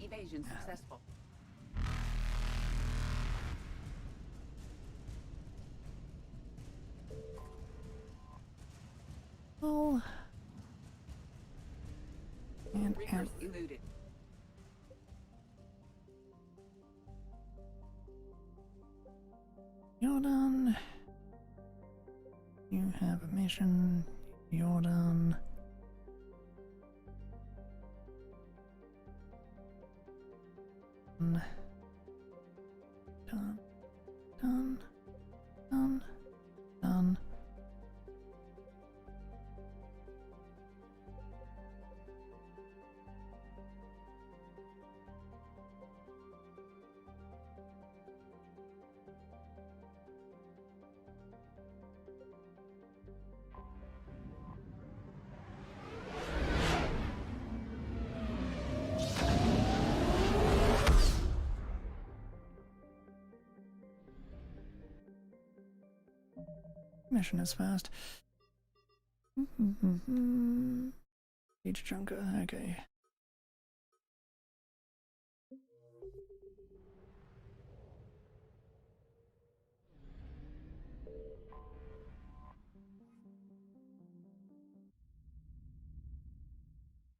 Evasion successful. Oh. And Reapers eluded. You're done. You have a mission. You're done. Done. Done. Done. Done. Done. Mission is fast. Each junker, okay.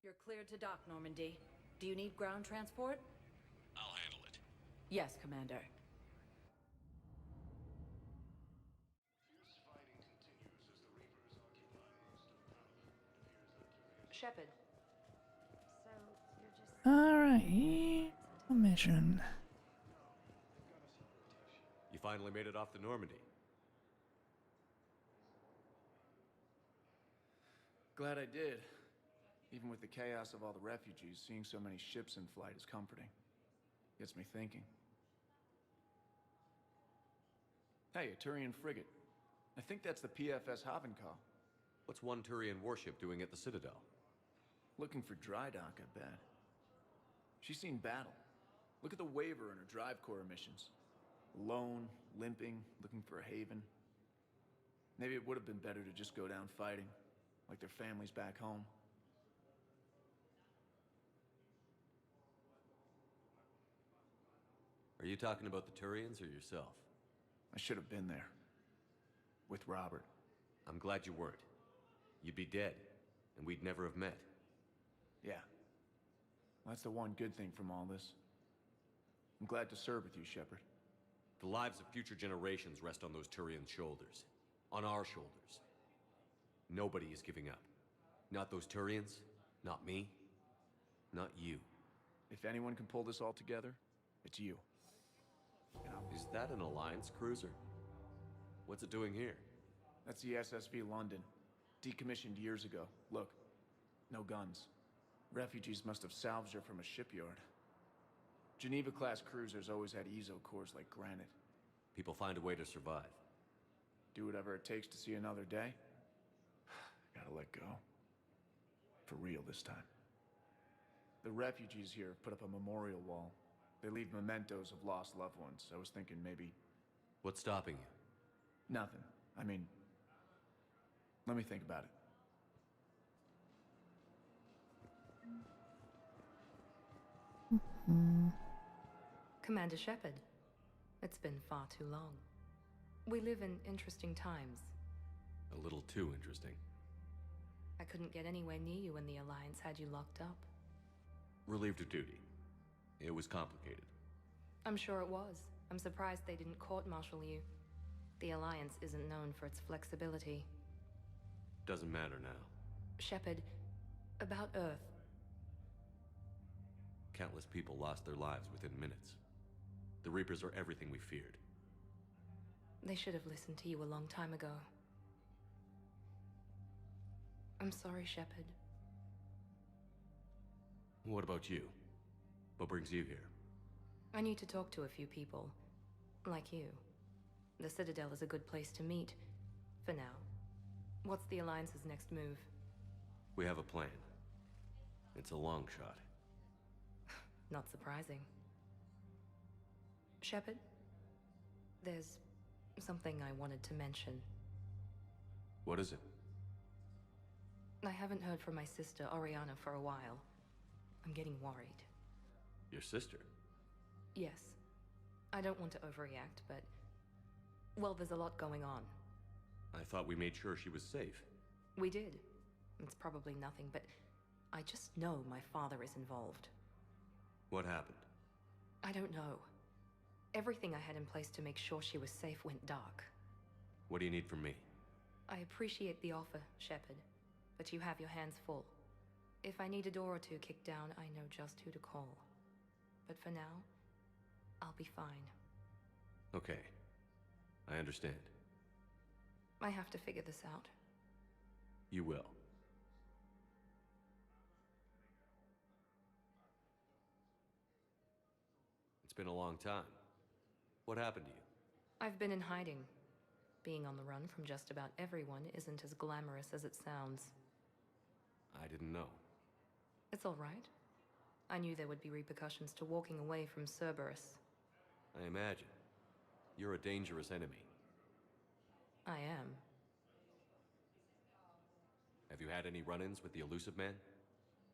You're cleared to dock, Normandy. Do you need ground transport? I'll handle it. Yes, Commander. Shepard. So, you're just... Alright, mission. You finally made it off the Normandy. Glad I did. Even with the chaos of all the refugees, seeing so many ships in flight is comforting. Gets me thinking. Hey, a Turian frigate. I think that's the PFS Havenkal. What's one Turian warship doing at the Citadel? Looking for dry dock, I bet. She's seen battle. Look at the waiver in her drive core emissions. Alone, limping, looking for a haven. Maybe it would have been better to just go down fighting, like their families back home. Are you talking about the Turians or yourself? I should have been there. With Robert. I'm glad you weren't. You'd be dead, and we'd never have met. Yeah. Well, that's the one good thing from all this. I'm glad to serve with you, Shepard. The lives of future generations rest on those Turian shoulders. On our shoulders. Nobody is giving up. Not those Turians, not me, not you. If anyone can pull this all together, it's you. Is that an Alliance cruiser? What's it doing here? That's the SSV London. Decommissioned years ago. Look, no guns. Refugees must have salvaged her from a shipyard. Geneva-class cruisers always had eezo cores like granite. People find a way to survive. Do whatever it takes to see another day. Gotta let go. For real this time. The refugees here put up a memorial wall. They leave mementos of lost loved ones. I was thinking maybe... What's stopping you? Nothing. I mean... Let me think about it. Commander Shepard, it's been far too long. We live in interesting times. A little too interesting. I couldn't get anywhere near you when the Alliance had you locked up. Relieved of duty. It was complicated. I'm sure it was. I'm surprised they didn't court-martial you. The Alliance isn't known for its flexibility. Doesn't matter now. Shepard, about Earth. Countless people lost their lives within minutes. The Reapers are everything we feared. They should have listened to you a long time ago. I'm sorry, Shepard. What about you? What brings you here? I need to talk to a few people. Like you. The Citadel is a good place to meet. For now. What's the Alliance's next move? We have a plan. It's a long shot. Not surprising. Shepard? There's something I wanted to mention. What is it? I haven't heard from my sister, Oriana, for a while. I'm getting worried. Your sister? Yes. I don't want to overreact, but... well, there's a lot going on. I thought we made sure she was safe. We did. It's probably nothing, but... I just know my father is involved. What happened? I don't know. Everything I had in place to make sure she was safe went dark. What do you need from me? I appreciate the offer, Shepard, but you have your hands full. If I need a door or two kicked down, I know just who to call. But for now, I'll be fine. Okay. I understand. I have to figure this out. You will. It's been a long time. What happened to you? I've been in hiding. Being on the run from just about everyone isn't as glamorous as it sounds. I didn't know. It's all right. I knew there would be repercussions to walking away from Cerberus. I imagine. You're a dangerous enemy. I am. Have you had any run-ins with the Elusive Man?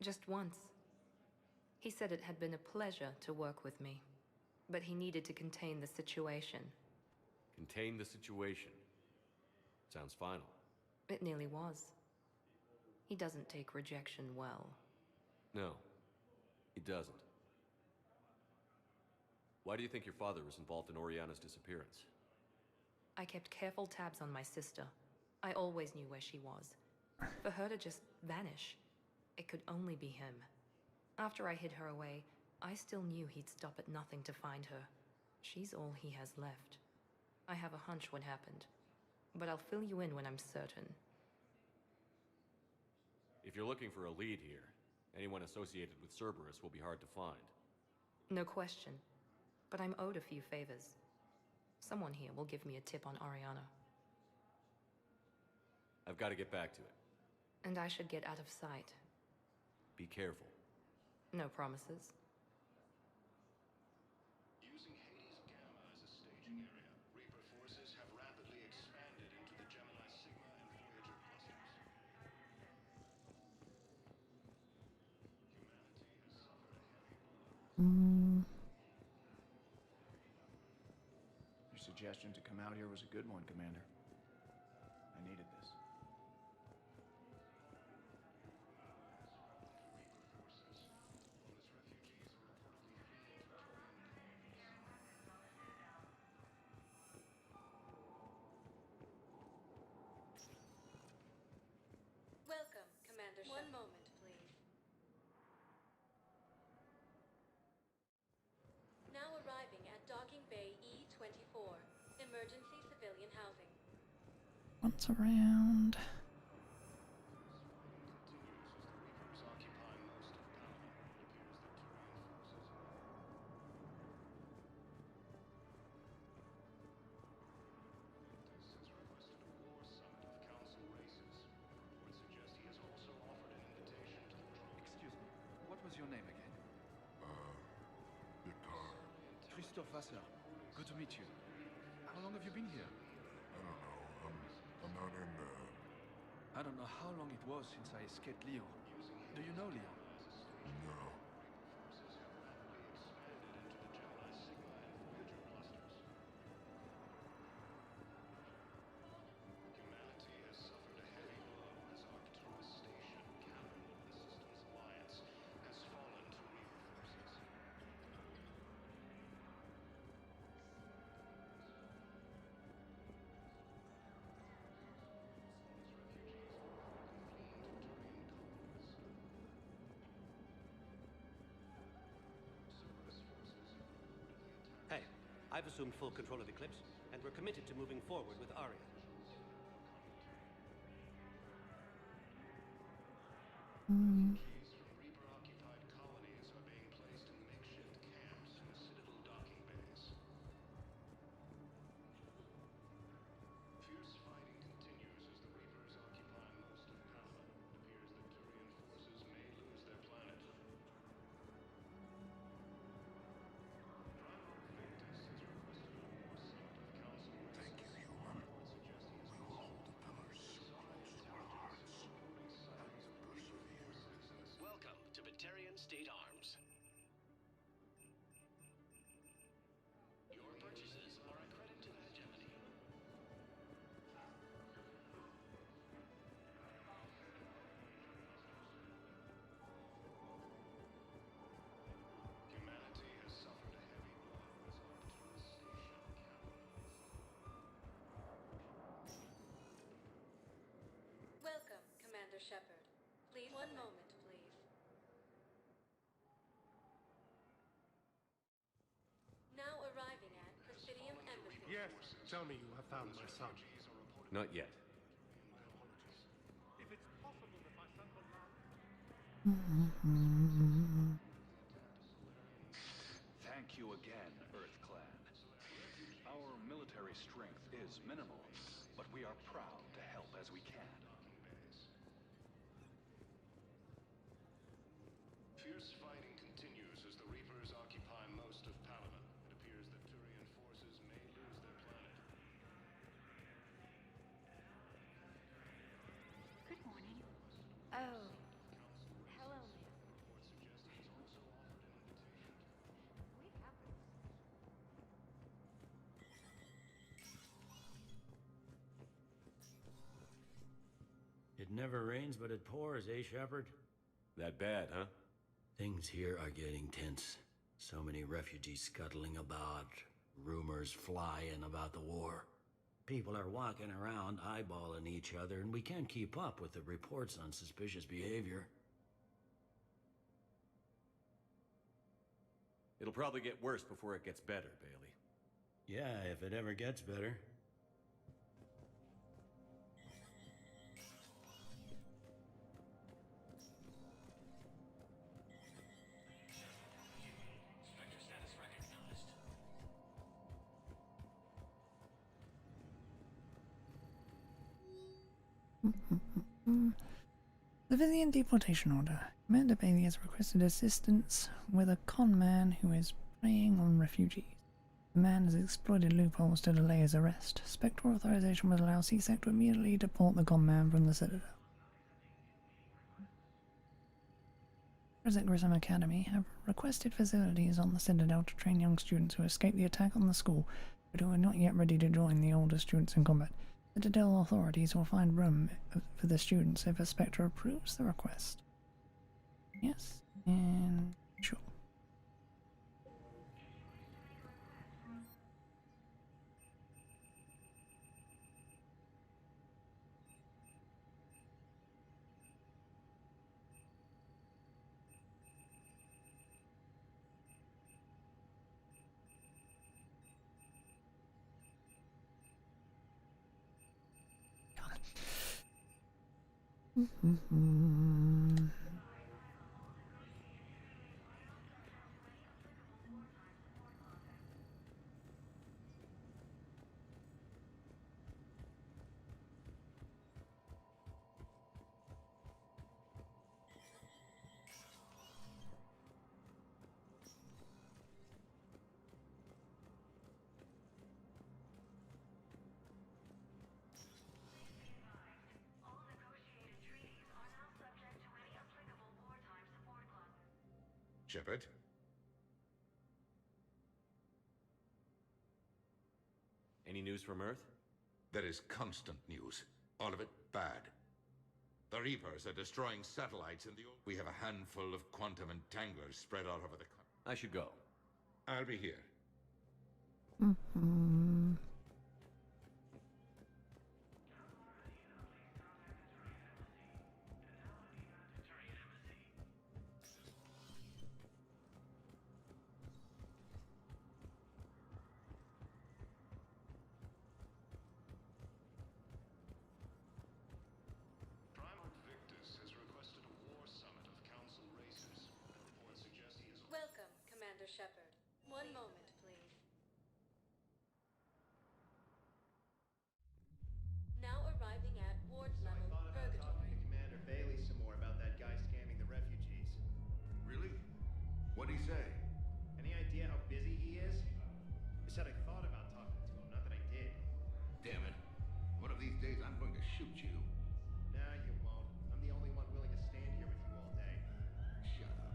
Just once. He said it had been a pleasure to work with me, but he needed to contain the situation. Contain the situation. Sounds final. It nearly was. He doesn't take rejection well. No, he doesn't. Why do you think your father was involved in Oriana's disappearance? I kept careful tabs on my sister. I always knew where she was. For her to just vanish, it could only be him. After I hid her away, I still knew he'd stop at nothing to find her. She's all he has left. I have a hunch what happened, but I'll fill you in when I'm certain. If you're looking for a lead here, anyone associated with Cerberus will be hard to find. No question, but I'm owed a few favors. Someone here will give me a tip on Oriana. I've got to get back to it. And I should get out of sight. Be careful. No promises. Using Hades Gamma as a staging area, Reaper forces have rapidly expanded into the Gemini Sigma and Voyager clusters. Humanity has suffered a heavy blow. Your suggestion to come out here was a good one, Commander. I needed this. Welcome, Commander. One moment, please. Now arriving at Docking Bay E-24, emergency civilian housing. Once around. Excuse me, what was your name again? Picard. Christophe Vassar. Good to meet you. How long have you been here? I don't know. I'm not in there. I don't know how long it was since I escaped Leo. Do you know Leo? No. Humanity has suffered a heavy blow as Arcturus Station, capital of the Systems Alliance, has fallen to Reaper forces. Hey, I've assumed full control of Eclipse, and we're committed to moving forward with Aria. Hmm. Keys from Reaper-occupied colony Shepard. Please, one moment, please. Now arriving at Presidium Embassy. Yes, tell me you have found my son. Not yet. If it's possible that my son will not... Thank you again, Earth Clan. Our military strength is minimal, but we are proud to help as we can. Fierce fighting continues as the Reapers occupy most of Palamon. It appears that Turian forces may lose their planet. Good morning. Oh. Hello, ma'am. It never rains, but it pours, eh, Shepard? That bad, huh? Things here are getting tense. So many refugees scuttling about, rumors flying about the war. People are walking around eyeballing each other, and we can't keep up with the reports on suspicious behavior. It'll probably get worse before it gets better, Bailey. Yeah, if it ever gets better. Civilian deportation order. Commander Bailey has requested assistance with a con man who is preying on refugees. The man has exploited loopholes to delay his arrest. Spectral authorization would allow CSEC to immediately deport the con man from the Citadel. Present Grissom Academy have requested facilities on the Citadel to train young students who escaped the attack on the school, but who are not yet ready to join the older students in combat. Citadel authorities will find room for the students if a Spectre approves the request. Yes, and sure. Shepard? Any news from Earth? There is constant news. All of it bad. The Reapers are destroying satellites in the... We have a handful of quantum entanglers spread all over the country. I should go. I'll be here. Welcome, Commander Shepard. One moment, please. Now arriving at ward level Purgatory. Talking to Commander Bailey some more about that guy scamming the refugees. Really? What'd he say? Any idea how busy he is? He said I thought about talking to him, not that I did. Damn it. One of these days I'm going to shoot you. Nah, you won't. I'm the only one willing to stand here with you all day. Shut up.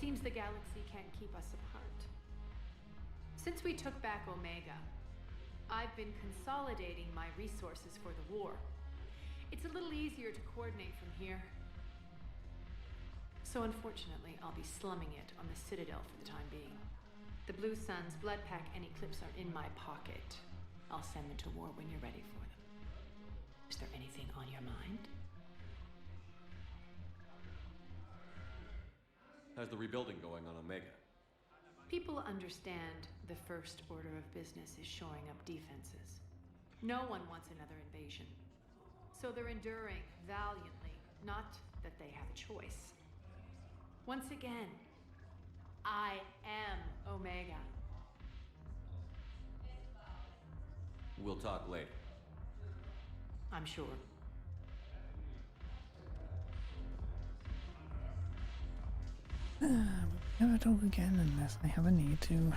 seems the galaxy can't keep us apart. Since we took back Omega, I've been consolidating my resources for the war. It's a little easier to coordinate from here. So unfortunately, I'll be slumming it on the Citadel for the time being. The Blue Suns, Bloodpack, and Eclipse are in my pocket. I'll send them to war when you're ready for them. Is there anything on your mind? How's the rebuilding going on Omega? People understand the first order of business is shoring up defenses. No one wants another invasion. So they're enduring valiantly, not that they have a choice. Once again, I am Omega. We'll talk later. I'm sure. We'll never talk again unless I have a need to.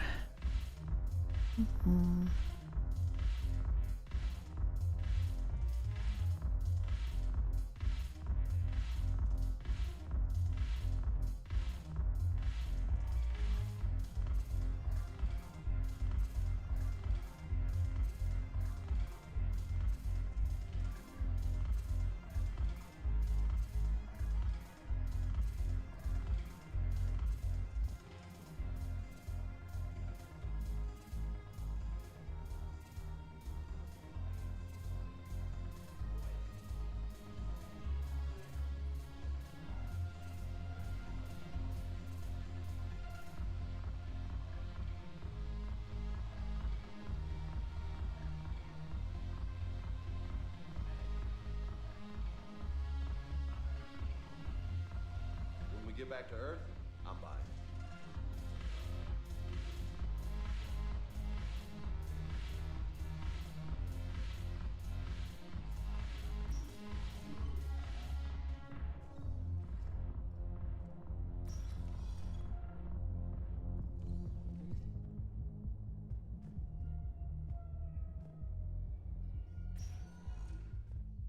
When we get back to Earth, I'm buying.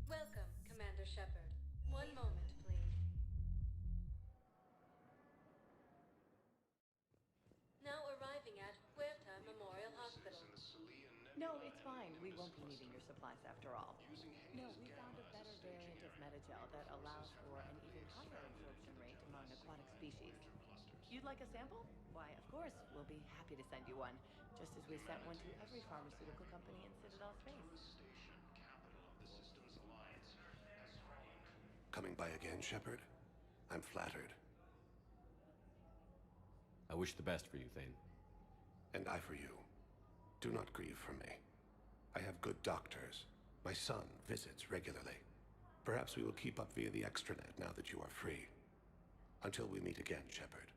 Welcome, Commander Shepard. One moment, please. Now arriving at Huerta Memorial Hospital. No, it's fine. We won't be needing your supplies after all. No, we found a better variant of metagel that allows for an even higher absorption rate among aquatic species. You'd like a sample? Why, of course, we'll be happy to send you one, just as we sent one to every pharmaceutical company in Citadel space. Coming by again, Shepard? I'm flattered. I wish the best for you, Thane. And I for you. Do not grieve for me. I have good doctors. My son visits regularly. Perhaps we will keep up via the extranet now that you are free. Until we meet again, Shepard.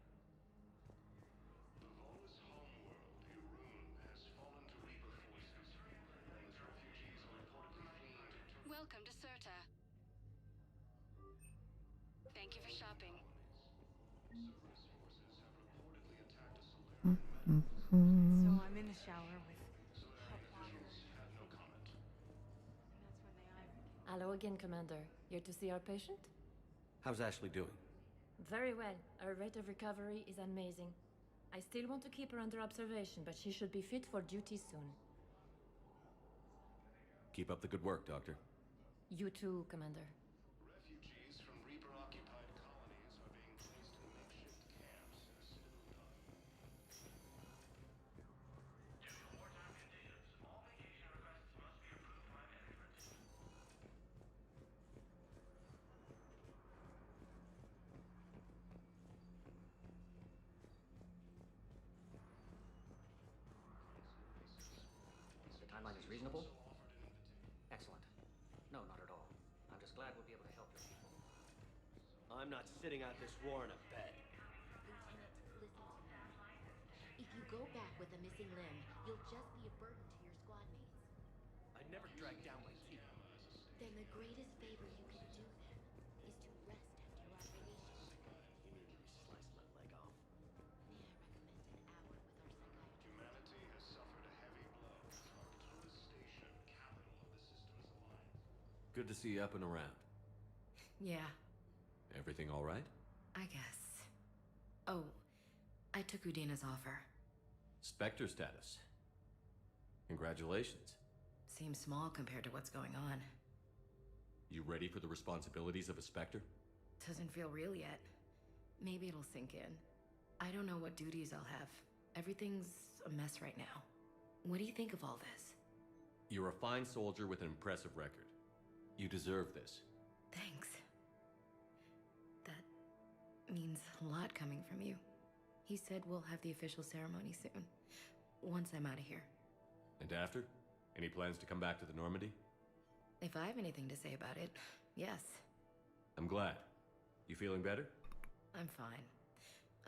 Welcome to Serta. Thank you for shopping. So I'm in the shower with hot water. Hello again, Commander. Here to see our patient? How's Ashley doing? Very well. Her rate of recovery is amazing. I still want to keep her under observation, but she should be fit for duty soon. Keep up the good work, Doctor. You too, Commander. Refugees from Reaper-occupied colonies are being placed in makeshift camps in Citadel. The timeline is reasonable? Excellent. No, not at all. I'm just glad we'll be able to help your people. I'm not sitting out this war in a bed. Lieutenant, listen to me. If you go back with a missing limb, you'll just be a burden to your squad mates. I never dragged down my team. Then the greatest favor you can do them is to rest after your operation. Sliced my leg off. May I recommend an hour with our psychiatrist? Humanity has suffered a heavy blow. Arcturus Station, capital of the Systems Alliance. Good to see you up and around. Yeah, Everything all right? I guess. Oh, I took Udina's offer. Spectre status. Congratulations. Seems small compared to what's going on. You ready for the responsibilities of a Spectre? Doesn't feel real yet. Maybe it'll sink in. I don't know what duties I'll have. Everything's a mess right now. What do you think of all this? You're a fine soldier with an impressive record. You deserve this. Thanks. That means a lot coming from you. He said we'll have the official ceremony soon. Once I'm out of here. And after? Any plans to come back to the Normandy? If I have anything to say about it, yes. I'm glad. You feeling better? I'm fine.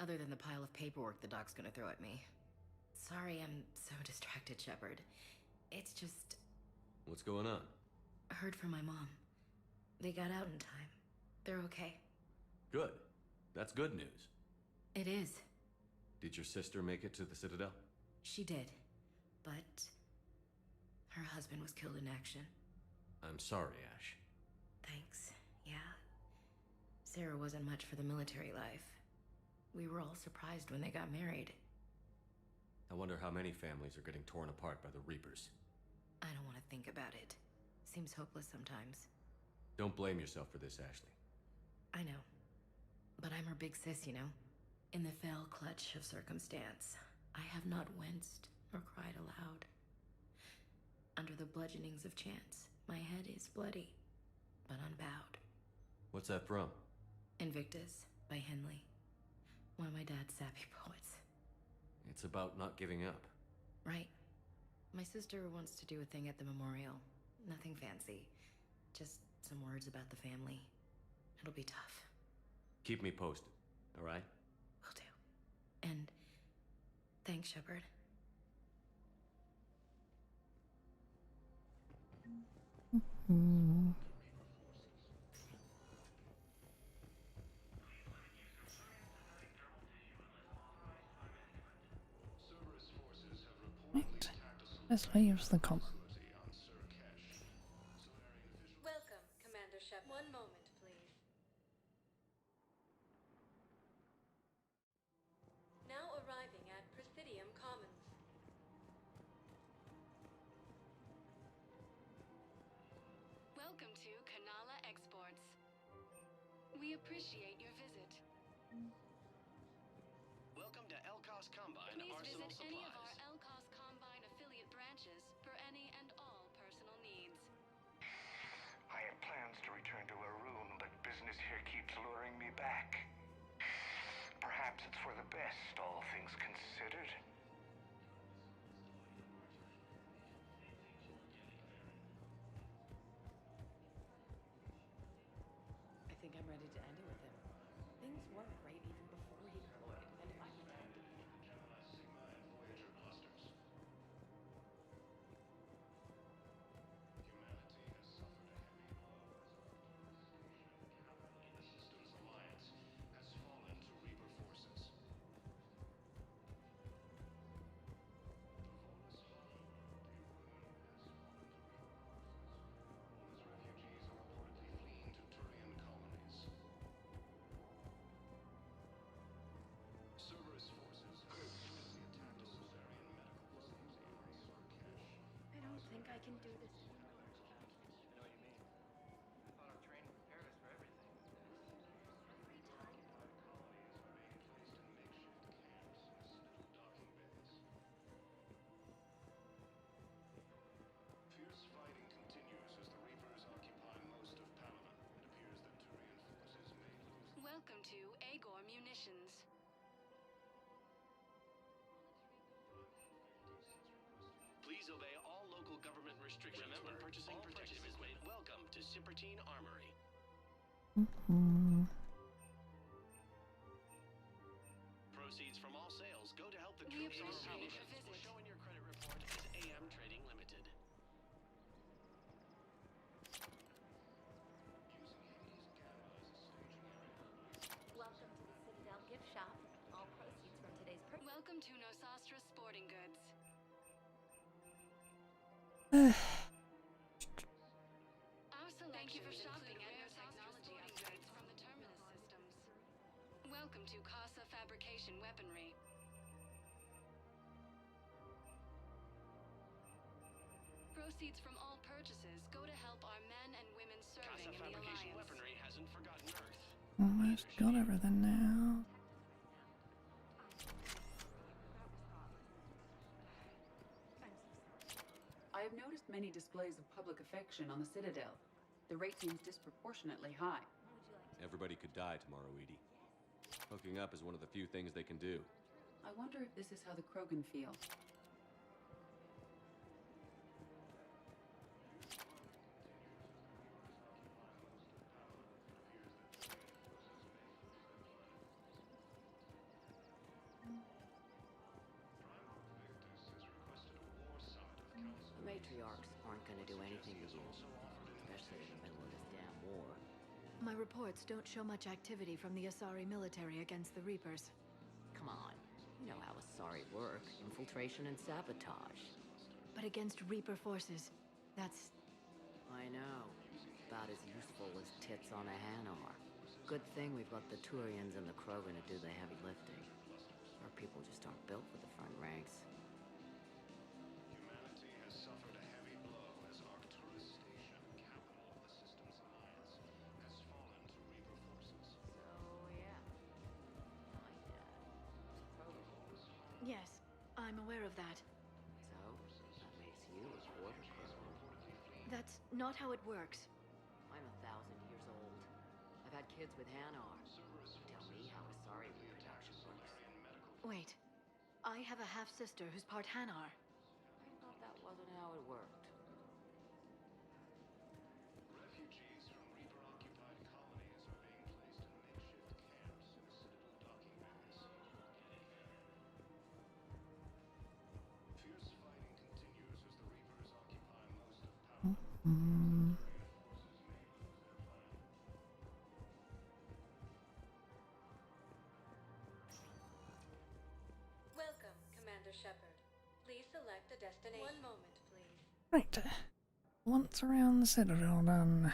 Other than the pile of paperwork the doc's gonna throw at me. Sorry I'm so distracted, Shepard. It's just... What's going on? I heard from my mom. They got out in time. They're okay. Good. That's good news. It is. Did your sister make it to the Citadel? She did. But... her husband was killed in action. I'm sorry, Ash. Thanks. Yeah. Sarah wasn't much for the military life. We were all surprised when they got married. I wonder how many families are getting torn apart by the Reapers. I don't want to think about it. Seems hopeless sometimes. Don't blame yourself for this, Ashley. I know. But I'm her big sis, you know? In the fell clutch of circumstance, I have not winced or cried aloud. Under the bludgeonings of chance, my head is bloody, but unbowed. What's that from? Invictus by Henley. One of my dad's sappy poets. It's about not giving up. Right. My sister wants to do a thing at the memorial. Nothing fancy. Just some words about the family. It'll be tough. Keep me posted, all right? Will do. And thanks, Shepard. Right. Let's leave the common. Welcome, Commander Shep. One moment, please. Now arriving at Presidium Commons. Welcome to Kanala Exports. We appreciate your visit. Welcome to Elcos Combine Please Arsenal visit any of Supplies. our Elcos Combine affiliate branches for any and all personal needs. I had plans to return to Arun, but business here keeps luring me back. Perhaps it's for the best, all things considered. I think I'm ready to end it with him. Things weren't great even before he deployed, and if I pretend... I don't think I can do this. I know what you mean. I thought our training prepared us for everything. Fierce fighting continues as the Reapers occupy most of Palaven. It appears that Turian forces may lose. Welcome to Agor Munitions. Please obey all local government restrictions. Remember, purchasing protection is made. Welcome to Sippertine Armory. Proceeds from all sales go to help the We troops on appreciate Palaven. your visit. Show in your credit report as AM Trading Limited. Welcome to the Citadel gift shop. All proceeds from today's purchase. Welcome to Nosastra Sporting Goods. Our Thank you for shopping at Nosastra Sporting Goods from the Terminus Systems. Welcome to Casa Fabrication Weaponry. proceeds from all purchases go to help our men and women serving Casa in the Fabrication Alliance. Weaponry hasn't forgotten Earth. Almost got everything now. I have noticed many displays of public affection on the Citadel. The rate seems disproportionately high. Everybody could die tomorrow, Edie. Hooking up is one of the few things they can do. I wonder if this is how the Krogan feel. The matriarchs aren't gonna do anything to you, especially in the middle of this damn war. My reports don't show much activity from the Asari military against the Reapers. Come on, you know how Asari work. Infiltration and sabotage. But against Reaper forces, that's... I know. About as useful as tits on a Hanar. Good thing we've got the Turians and the Krogan to do the heavy lifting. Our people just aren't built for the front ranks. Humanity has suffered a heavy blow as Arcturus Station, capital of the Systems Alliance, has fallen to Reaper forces. So, yeah. My dad. Krogan. Yes, I'm aware of that. So, that makes you a quarter Krogan. That's not how it works. I'm 1,000 years old. I've had kids with Hanar. Tell me how Asari reproduction works. Wait, I have a half-sister who's part Hanar. I thought that wasn't how it worked. Refugees from Reaper-occupied colonies are being placed in makeshift camps in the Citadel docking bays. Fierce fighting continues as the Reapers occupy most of power. Welcome, Commander Shepard. Please select a destination. One moment, please. Right. Once around the Citadel done.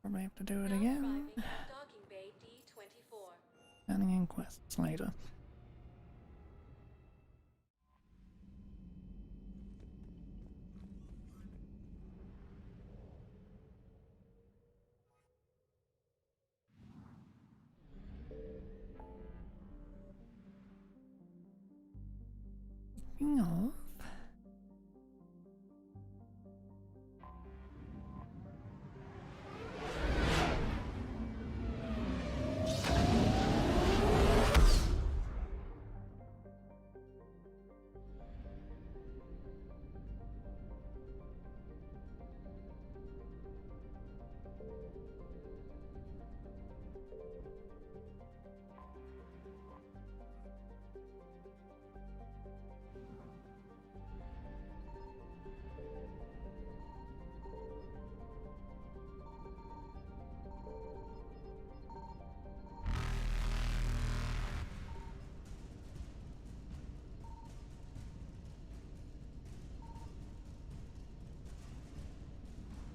Probably have to do it again. Arriving at Docking Bay D24. Turning in quests later. Speaking of,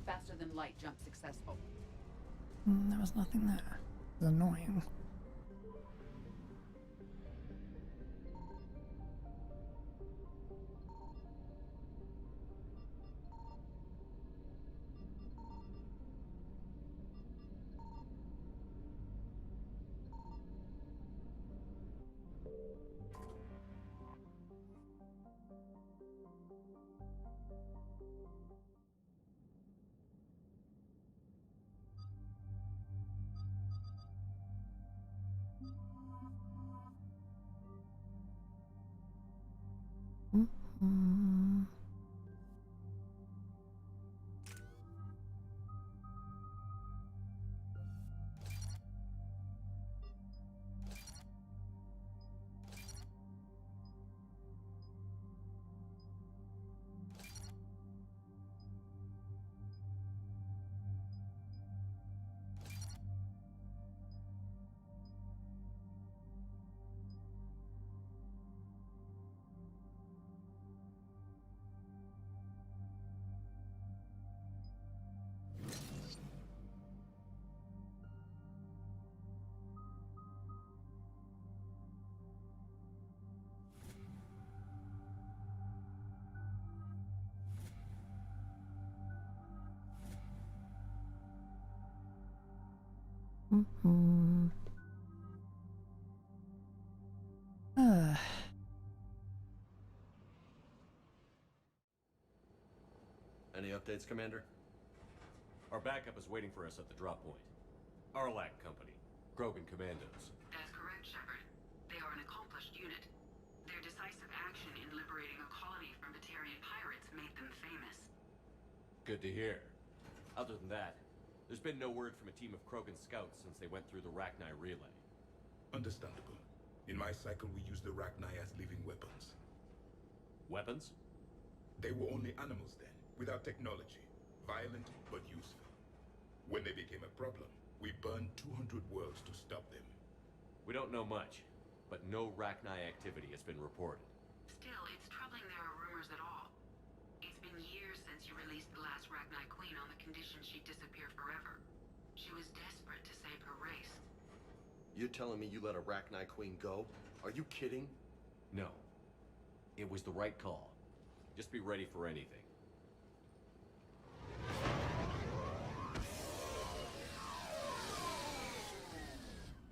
Faster than light jump successful. there was nothing there. It was annoying. Mm-hmm. Mm-hmm. Any updates, Commander? Our backup is waiting for us at the drop point. Arlac Company. Krogan Commandos. That's correct, Shepard. They are an accomplished unit. Their decisive action in liberating a colony from Batarian pirates made them famous. Good to hear. Other than that, there's been no word from a team of Krogan scouts since they went through the Rachni relay. Understandable. In my cycle, we use the Rachni as living weapons. Weapons? They were only animals then, without technology. Violent, but useful. When they became a problem, we burned 200 worlds to stop them. We don't know much, but no Rachni activity has been reported. Still, it's troubling there are rumors at all. It's been years since you released the last Rachni Queen on the condition she'd disappear forever. She was desperate to save her race. You're telling me you let a Rachni Queen go? Are you kidding? No. It was the right call. Just be ready for anything.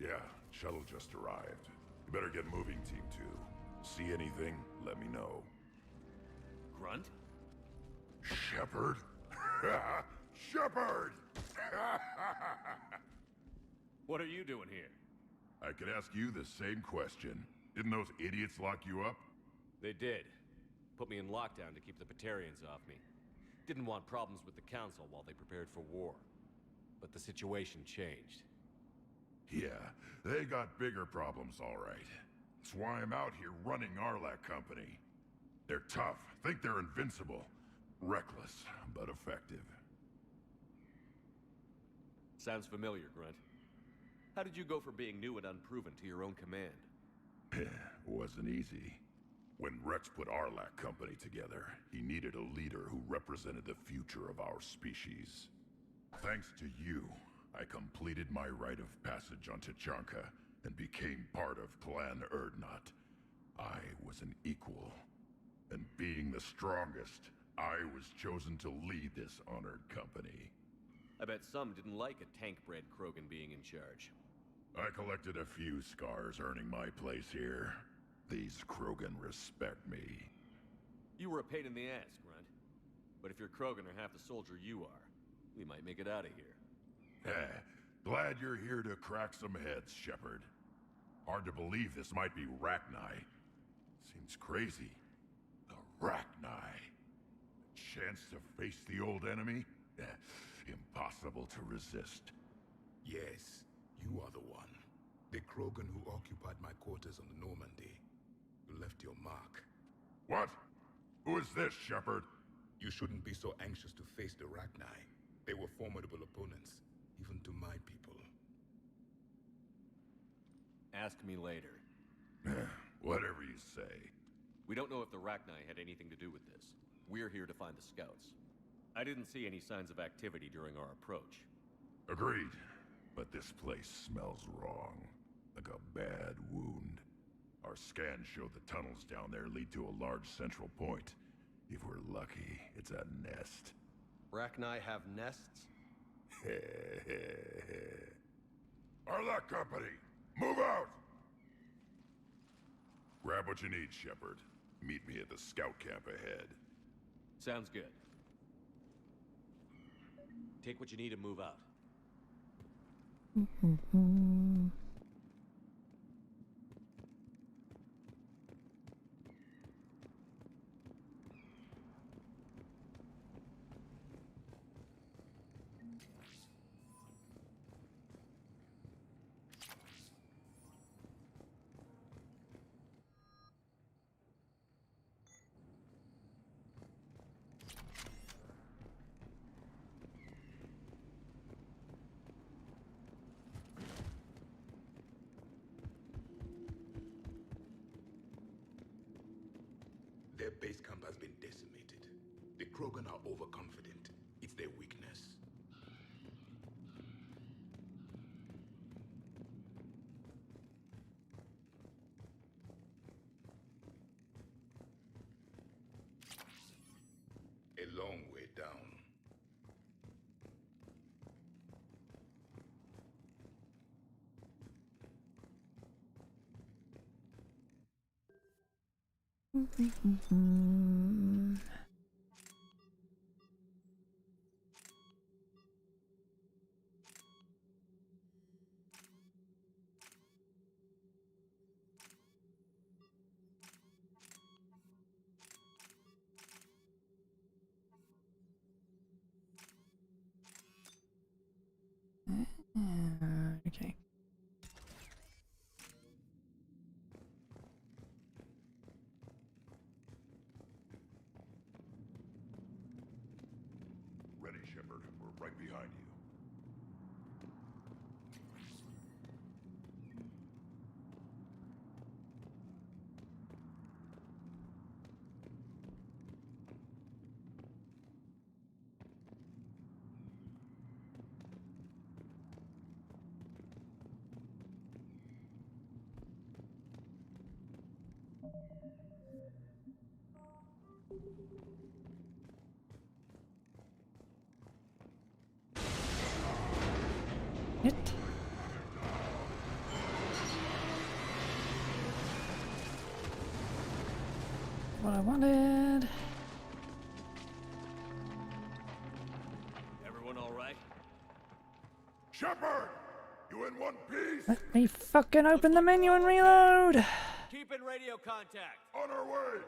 Yeah, shuttle just arrived. You better get moving, Team 2. See anything, let me know. Grunt? Shepard? Shepard! What are you doing here? I could ask you the same question. Didn't those idiots lock you up? They did. Put me in lockdown to keep the Batarians off me. Didn't want problems with the Council while they prepared for war. But the situation changed. Yeah, they got bigger problems, all right. That's why I'm out here running Arlac Company. They're tough, think they're invincible. Reckless, but effective. Sounds familiar, Grunt. How did you go from being new and unproven to your own command? Wasn't easy. When Rex put Arlac Company together, he needed a leader who represented the future of our species. Thanks to you, I completed my rite of passage on Tachanka and became part of Clan Erdnot. I was an equal, and being the strongest, I was chosen to lead this honored company. I bet some didn't like a tank-bred Krogan being in charge. I collected a few scars earning my place here. These Krogan respect me. You were a pain in the ass, Grunt. But if your Krogan are half the soldier you are, we might make it out of here. Glad you're here to crack some heads, Shepard. Hard to believe this might be Rachni. Seems crazy. The Rachni. A chance to face the old enemy? Impossible to resist. Yes, you are the one. The Krogan who occupied my quarters on the Normandy. You left your mark. What? Who is this, Shepard? You shouldn't be so anxious to face the Rachni. They were formidable opponents, even to my people. Ask me later. Whatever you say. We don't know if the Rachni had anything to do with this. We're here to find the scouts. I didn't see any signs of activity during our approach. Agreed. But this place smells wrong. Like a bad wound. Our scans show the tunnels down there lead to a large central point. If we're lucky, it's a nest. Rachni have nests? Arlac Company, move out! Grab what you need, Shepard. Meet me at the scout camp ahead. Sounds good. Take what you need and move out. Their base camp has been decimated. The Krogan are overconfident. It's their weakness. A long way down. Okay. Ready, Shepard. We're right behind you. It. What I wanted. Everyone all right? Shepard! You in one piece? Let me fucking open the menu and reload! Keep in radio contact. On our way!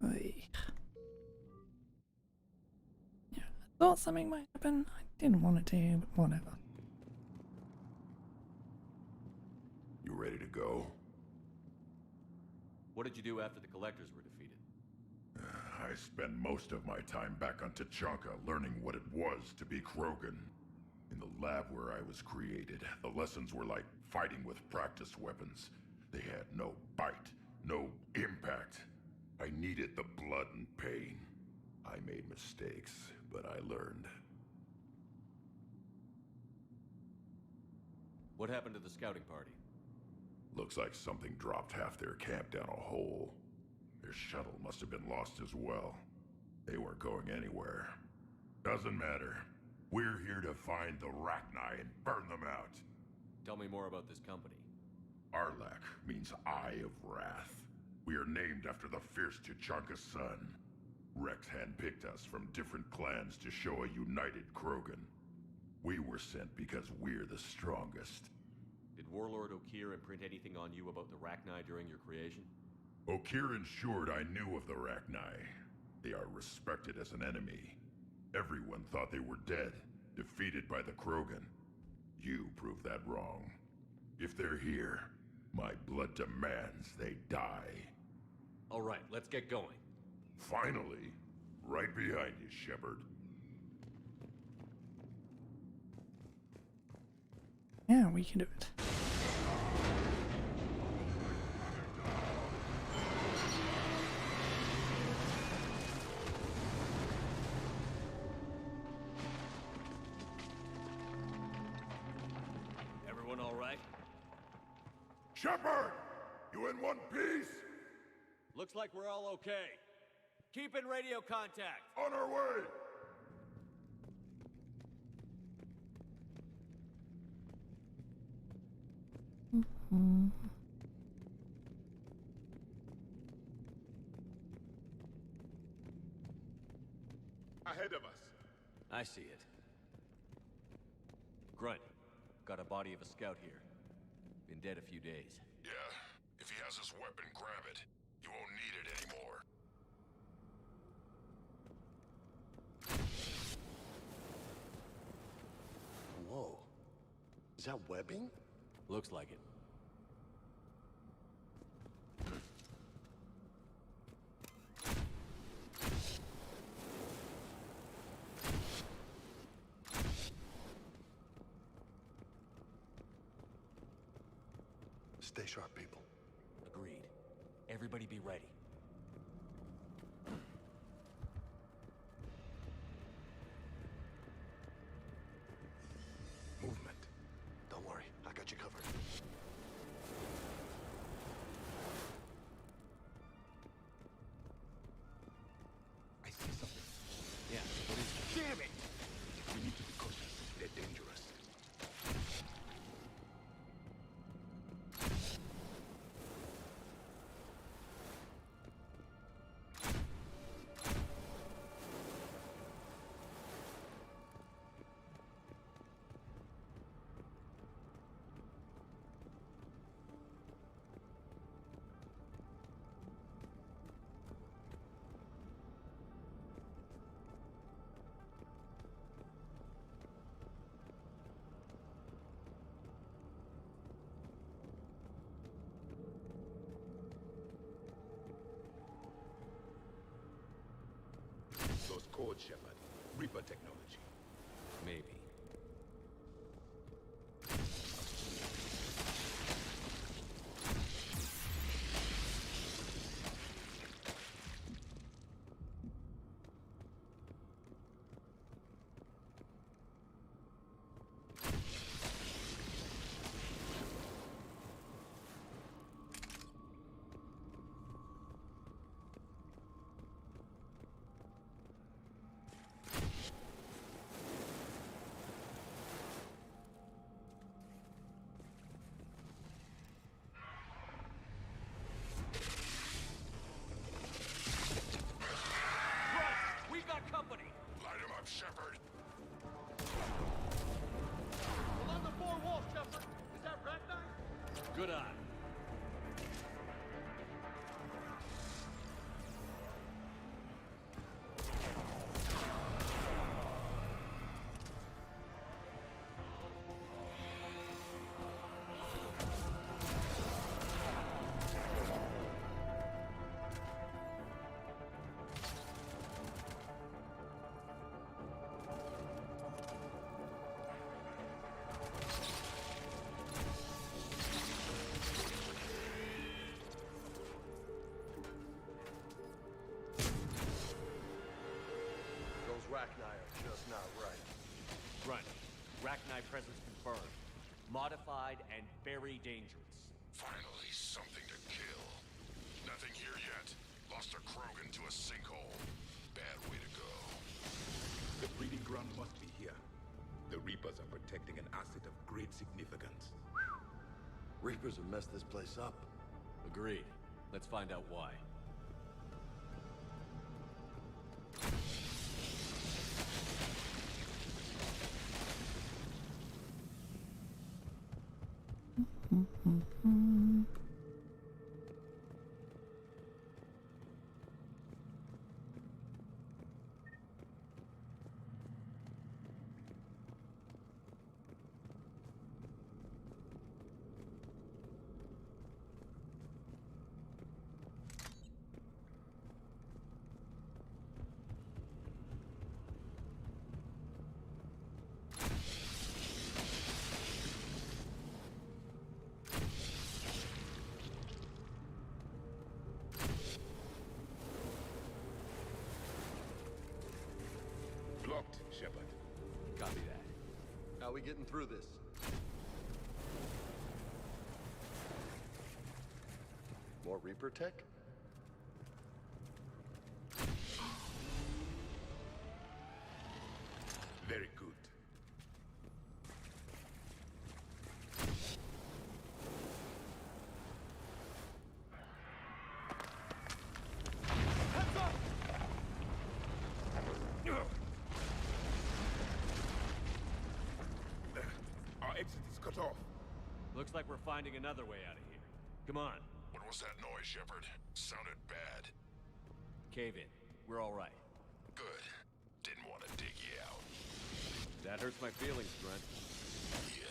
Oy. Yeah, I thought something might happen. I didn't want it to, but whatever. You ready to go? What did you do after the collectors were defeated? I spent most of my time back on Tachanka learning what it was to be Krogan. In the lab where I was created, the lessons were like fighting with practice weapons. They had no bite, no impact. I needed the blood and pain. I made mistakes, but I learned. What happened to the scouting party? Looks like something dropped half their camp down a hole. Their shuttle must have been lost as well. They weren't going anywhere. Doesn't matter. We're here to find the Rachni and burn them out. Tell me more about this company. Arlak means Eye of Wrath. We are named after the fierce Tachanka son. Rex handpicked us from different clans to show a united Krogan. We were sent because we're the strongest. Did Warlord Okir imprint anything on you about the Rachni during your creation? Okir ensured I knew of the Rachni. They are respected as an enemy. Everyone thought they were dead, defeated by the Krogan. You proved that wrong. If they're here, my blood demands they die. All right, let's get going. Finally, right behind you, Shepard. Yeah, we can do it. Everyone all right? Shepard! You in one piece? Looks like we're all okay. Keep in radio contact. On our way! Ahead of us. I see it. Grunt, got a body of a scout here. Been dead a few days. Yeah, if he has his weapon, grab it. You won't need it anymore. Whoa. Is that webbing? Looks like it. Stay sharp, people. Agreed. Everybody be ready. Movement. Don't worry, I got you covered. I see something. Yeah, what is it? Damn it! We need to be cautious. They're dangerous. code, Shepard. Reaper technology. Maybe. Shepard. Along the four walls, Shepard. Is that Ragnar? Good eye. Ragni are just not right. Grunt. Ragni presence confirmed. Modified and very dangerous. Finally, something to kill. Nothing here yet. Lost a krogan to a sinkhole. Bad way to go. The breeding ground must be here. The Reapers are protecting an asset of great significance. Reapers have messed this place up. Agreed. Let's find out why. Blocked, Shepard. Copy that. How we getting through this? More Reaper tech? Very good. Our exit is cut off. Looks like we're finding another way out of here. Come on. What was that noise, Shepard? Sounded bad. Cave in. We're all right. Good. Didn't want to dig you out. That hurts my feelings, Grunt. Yeah.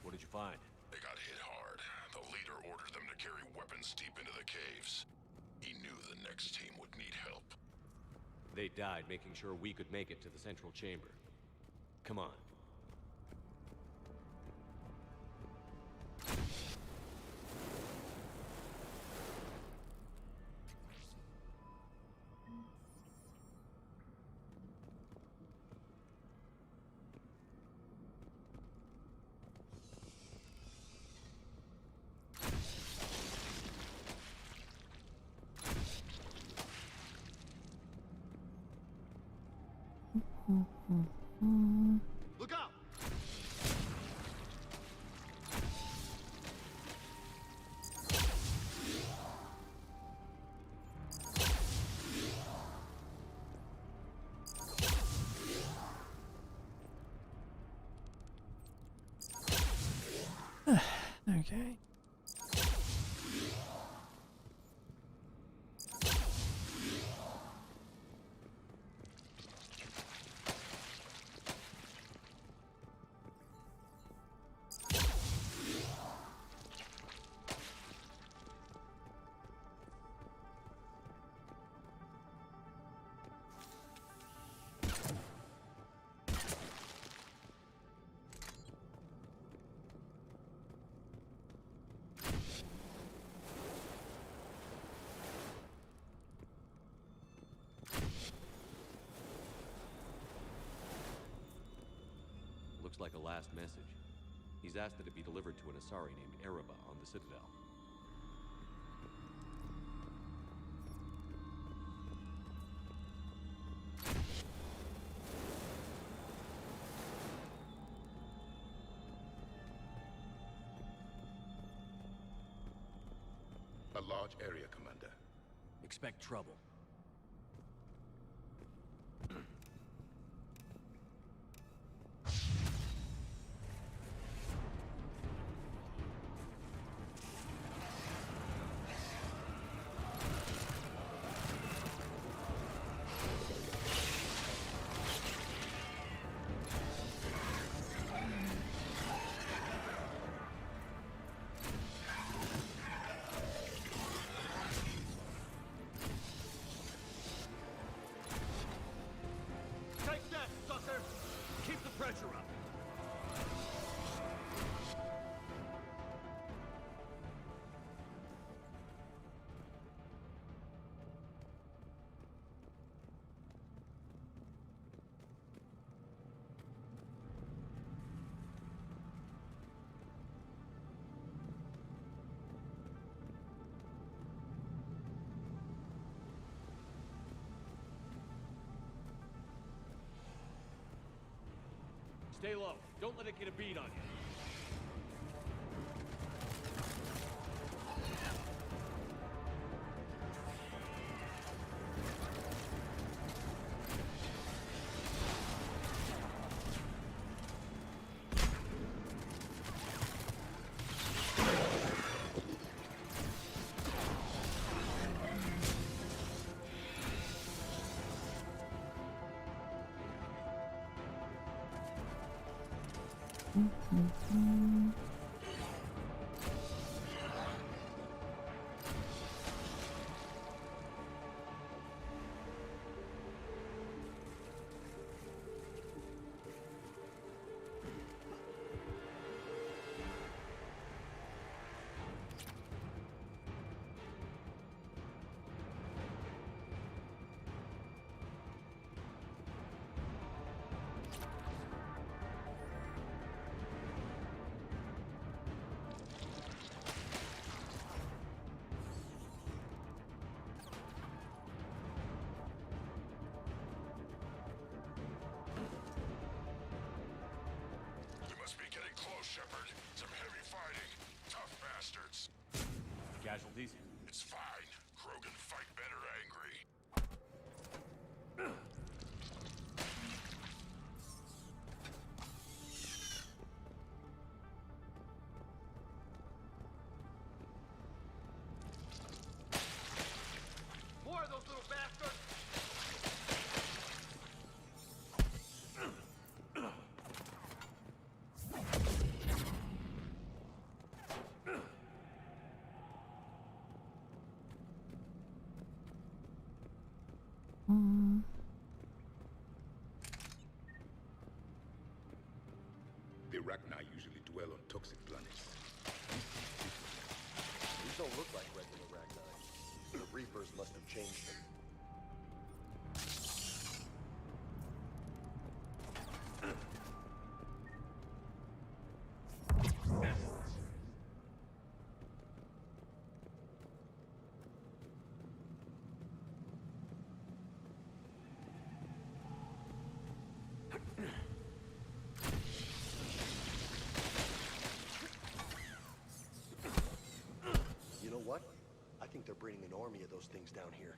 What did you find? They got hit hard. The leader ordered them to carry weapons deep into the caves. He knew the next team would need help. They died making sure we could make it to the central chamber. Come on. Look out! Okay. Looks like a last message. He's asked that it be delivered to an Asari named Ereba on the Citadel. A large area, Commander. Expect trouble. Take that, sucker! Keep the pressure up. Stay low. Don't let it get a bead on you. Must be getting close, Shepard. Some heavy fighting. Tough bastards. Casualties? It's fine. Krogan fight better angry. More of those little bastards! The Rachni usually dwell on toxic planets. These don't look like regular Rachni. The Reapers must have changed them. You know what? I think they're breeding an army of those things down here.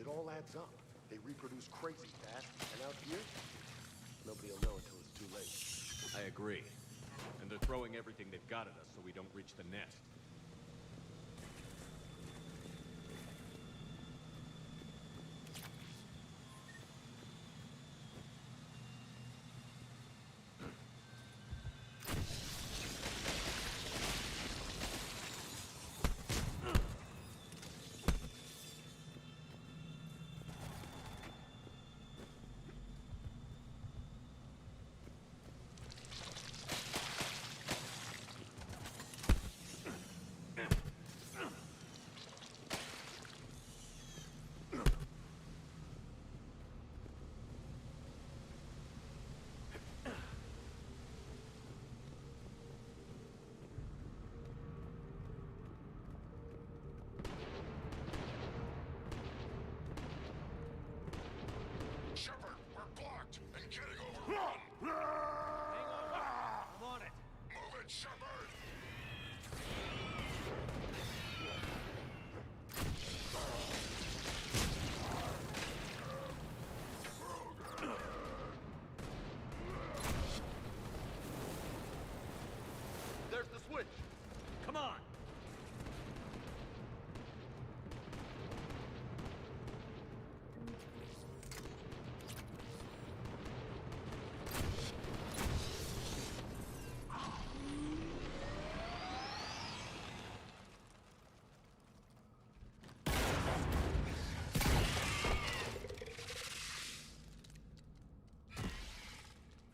It all adds up. They reproduce crazy fast, and out here, nobody will know until it's too late. I agree. And they're throwing everything they've got at us so we don't reach the nest. Shepard, we're blocked and getting overrun! Hang on. I'm on it. Move it, Shepard! There's the switch. Come on.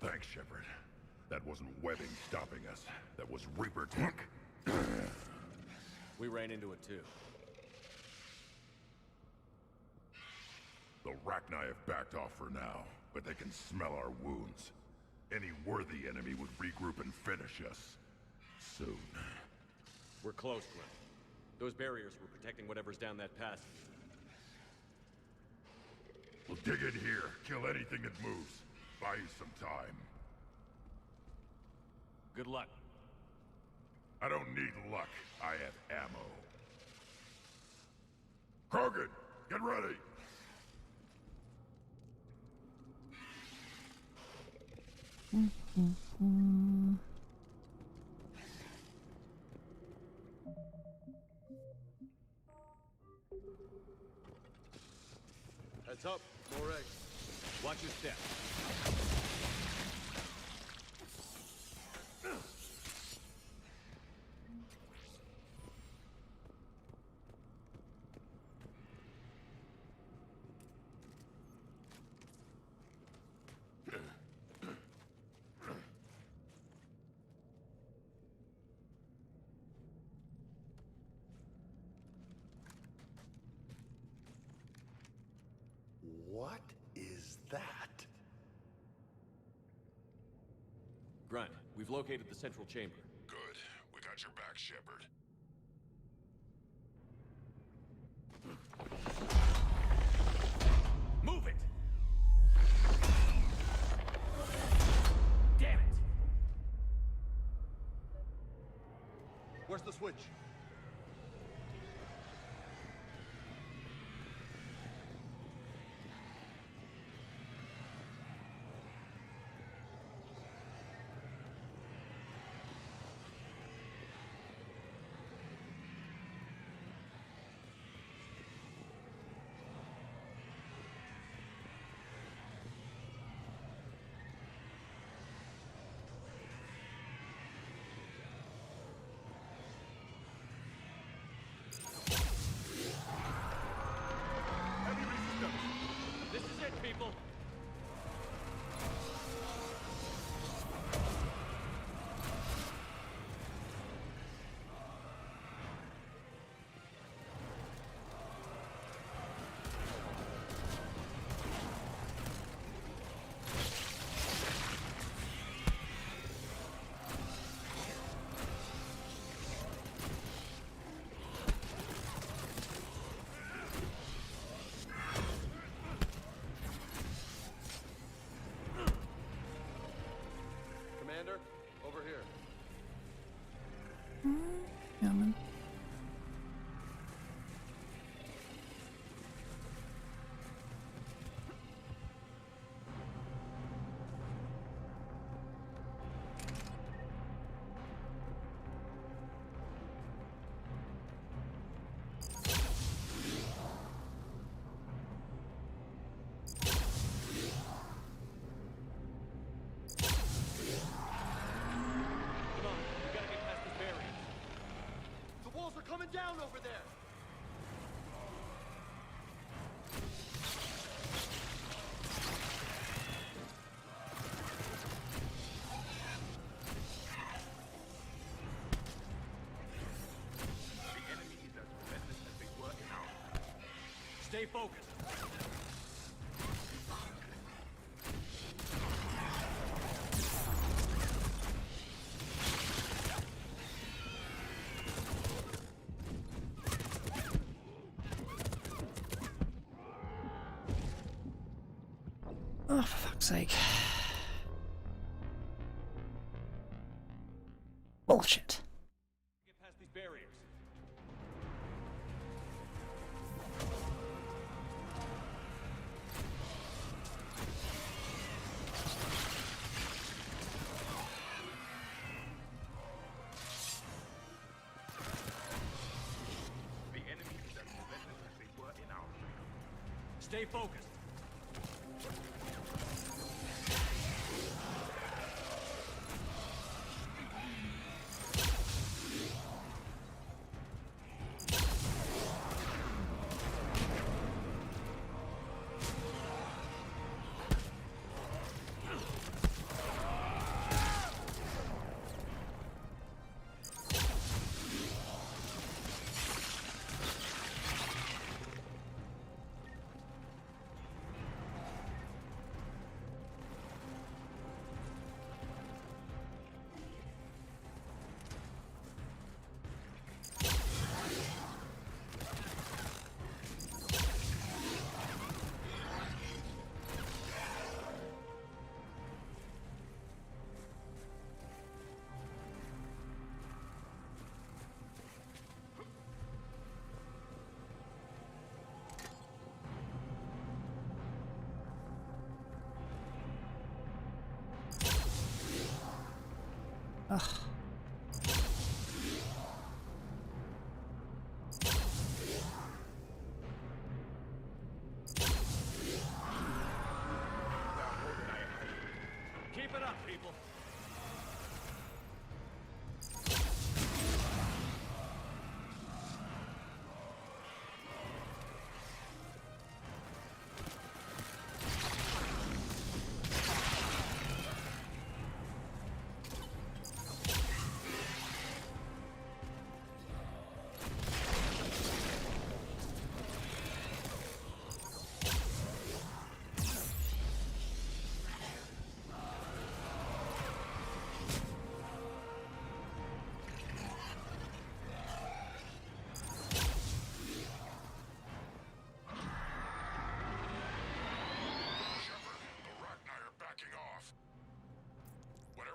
Thanks, Shepard. That wasn't webbing stopping us. That was Reaper tech. We ran into it too. The Rachni have backed off for now, but they can smell our wounds. Any worthy enemy would regroup and finish us. Soon. We're close, Grunt. Those barriers were protecting whatever's down that passage. We'll dig in here, kill anything that moves. Buy you some time. Good luck. I don't need luck. I have ammo. Krogan, get ready! Heads up. More eggs. Watch your step. What is that? Grunt, we've located the central chamber. Good. We got your back, Shepard. Move it! Damn it! Where's the switch? This is it, people! Commander, over here. Coming. down over there! The enemy is as relentless as they were in our time. Stay focused. Oh, for fuck's sake. Bullshit. Get past these barriers. The enemy is as relentless as they were in our time. Stay focused. Ugh. Keep it up, people.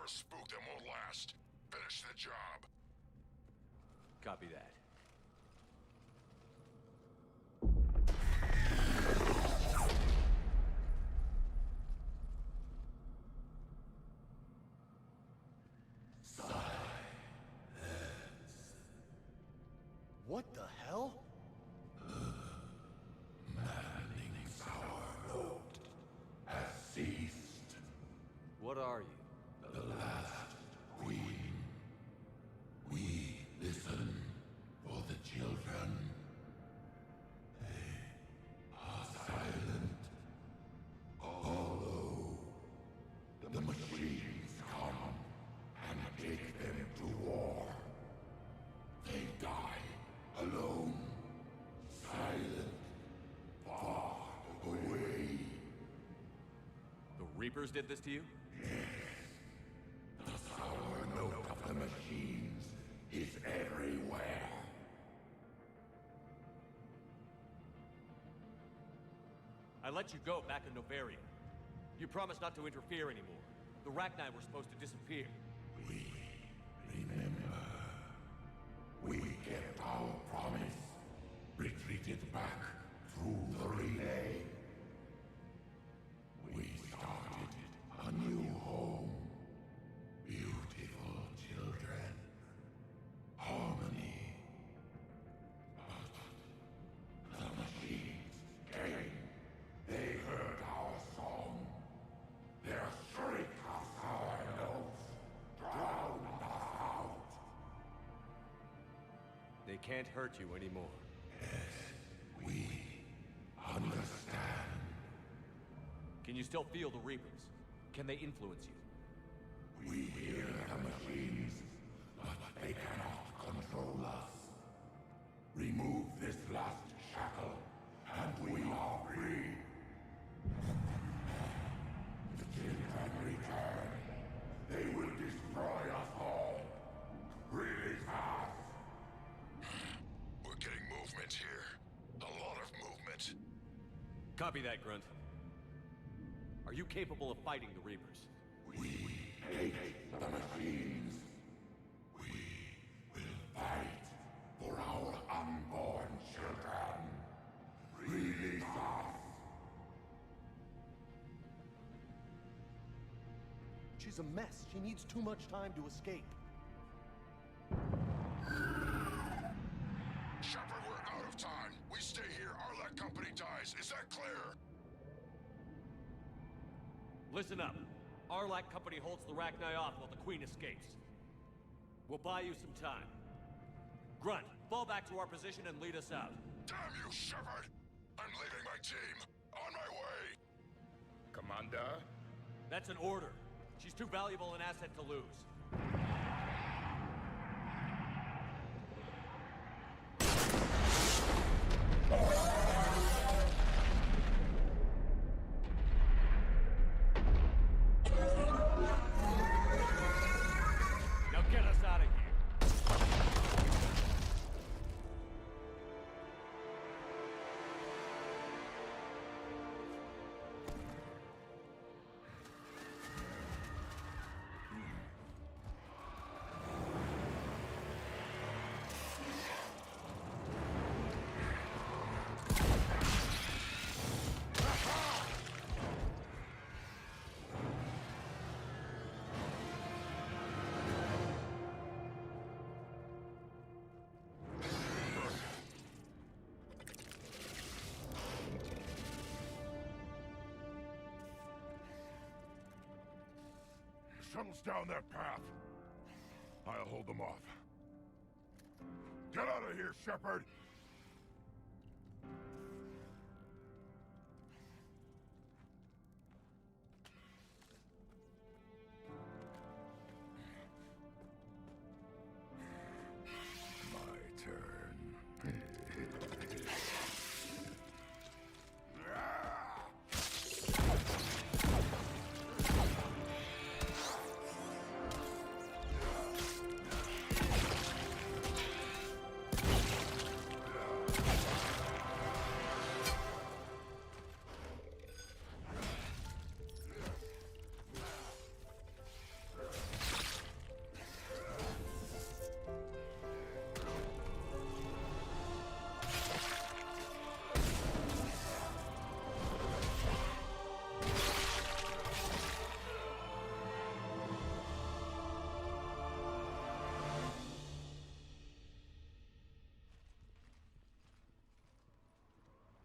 Spook them won't last. Finish the job. Copy that. What the hell? Maddening's our road has ceased. What are you? The last queen. We listen for the children. They are silent. Although the machines come and take them to war, they die alone, silent, far away. The Reapers did this to you? The sour note of the machines is everywhere. I let you go back in Novaria. You promised not to interfere anymore. The Rachni were supposed to disappear. Remember, we kept our promise, retreated back through the relay. We started a new home. Beautiful children. Harmony. But the machines came. They heard our song. Their shriek of our notes. They can't hurt you anymore. We understand. Can you still feel the Reapers? Can they influence you? We hear the machines, but they cannot control us. Remove this last shackle, and we are free. The children return. They will destroy us all. Release us. We're getting movement here. A lot of movement. Copy that, Grunt. Are you capable of fighting the Reapers? We hate the machines. We will fight for our unborn children. Release us. She's a mess. She needs too much time to escape. Shepard, we're out of time. We stay here, Arlec Company dies. Is that clear? Listen up. Arlec Company holds the Rachni off while the Queen escapes. We'll buy you some time. Grunt, fall back to our position and lead us out. Damn you, Shepard! I'm leaving my team. On my way. Commander? That's an order. She's too valuable an asset to lose. Now get us out of here. Shuttle's down that path. I'll hold them off. Get out of here, Shepard! My turn.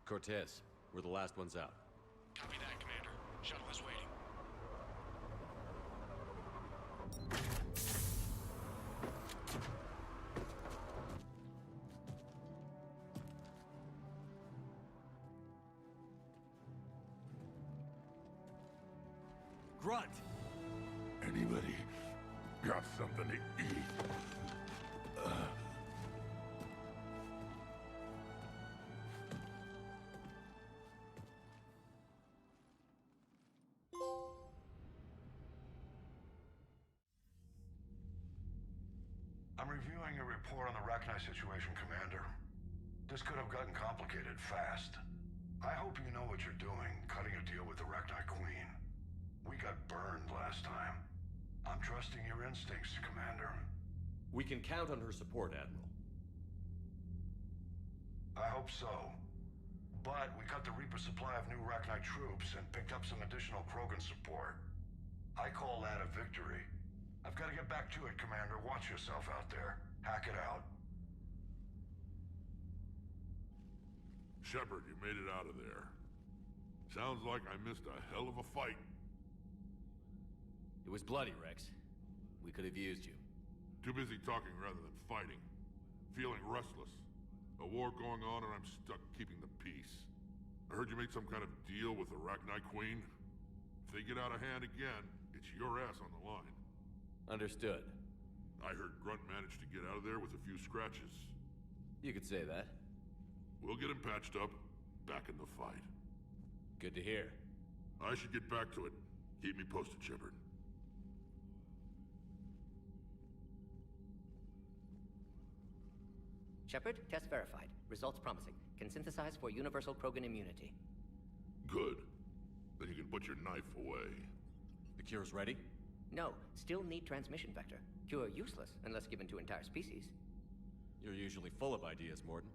Cortez, we're the last ones out. Copy that, Commander. Shuttle is waiting. Grunt! Anybody got something to eat? I'm reviewing your report on the Rachni situation, Commander. This could have gotten complicated fast. I hope you know what you're doing, cutting a deal with the Rachni Queen. We got burned last time. I'm trusting your instincts, Commander. We can count on her support, Admiral. I hope so. But we cut the Reaper supply of new Rachni troops and picked up some additional Krogan support. I call that a victory. I've got to get back to it, Commander. Watch yourself out there. Hack it out. Shepard, you made it out of there. Sounds like I missed a hell of a fight. It was bloody, Rex. We could have used you. Too busy talking rather than fighting. Feeling restless. A war going on and I'm stuck keeping the peace. I heard you made some kind of deal with the Arachnite Queen. If they get out of hand again, it's your ass on the line. Understood. I heard Grunt managed to get out of there with a few scratches. You could say that. We'll get him patched up, back in the fight. Good to hear. I should get back to it. Keep me posted, Shepard. Shepard, test verified. Results promising. Can synthesize for universal Krogan immunity. Good. Then you can put your knife away. The cure's ready? No, still need transmission vector. Cure useless unless given to entire species. You're usually full of ideas, Mordin.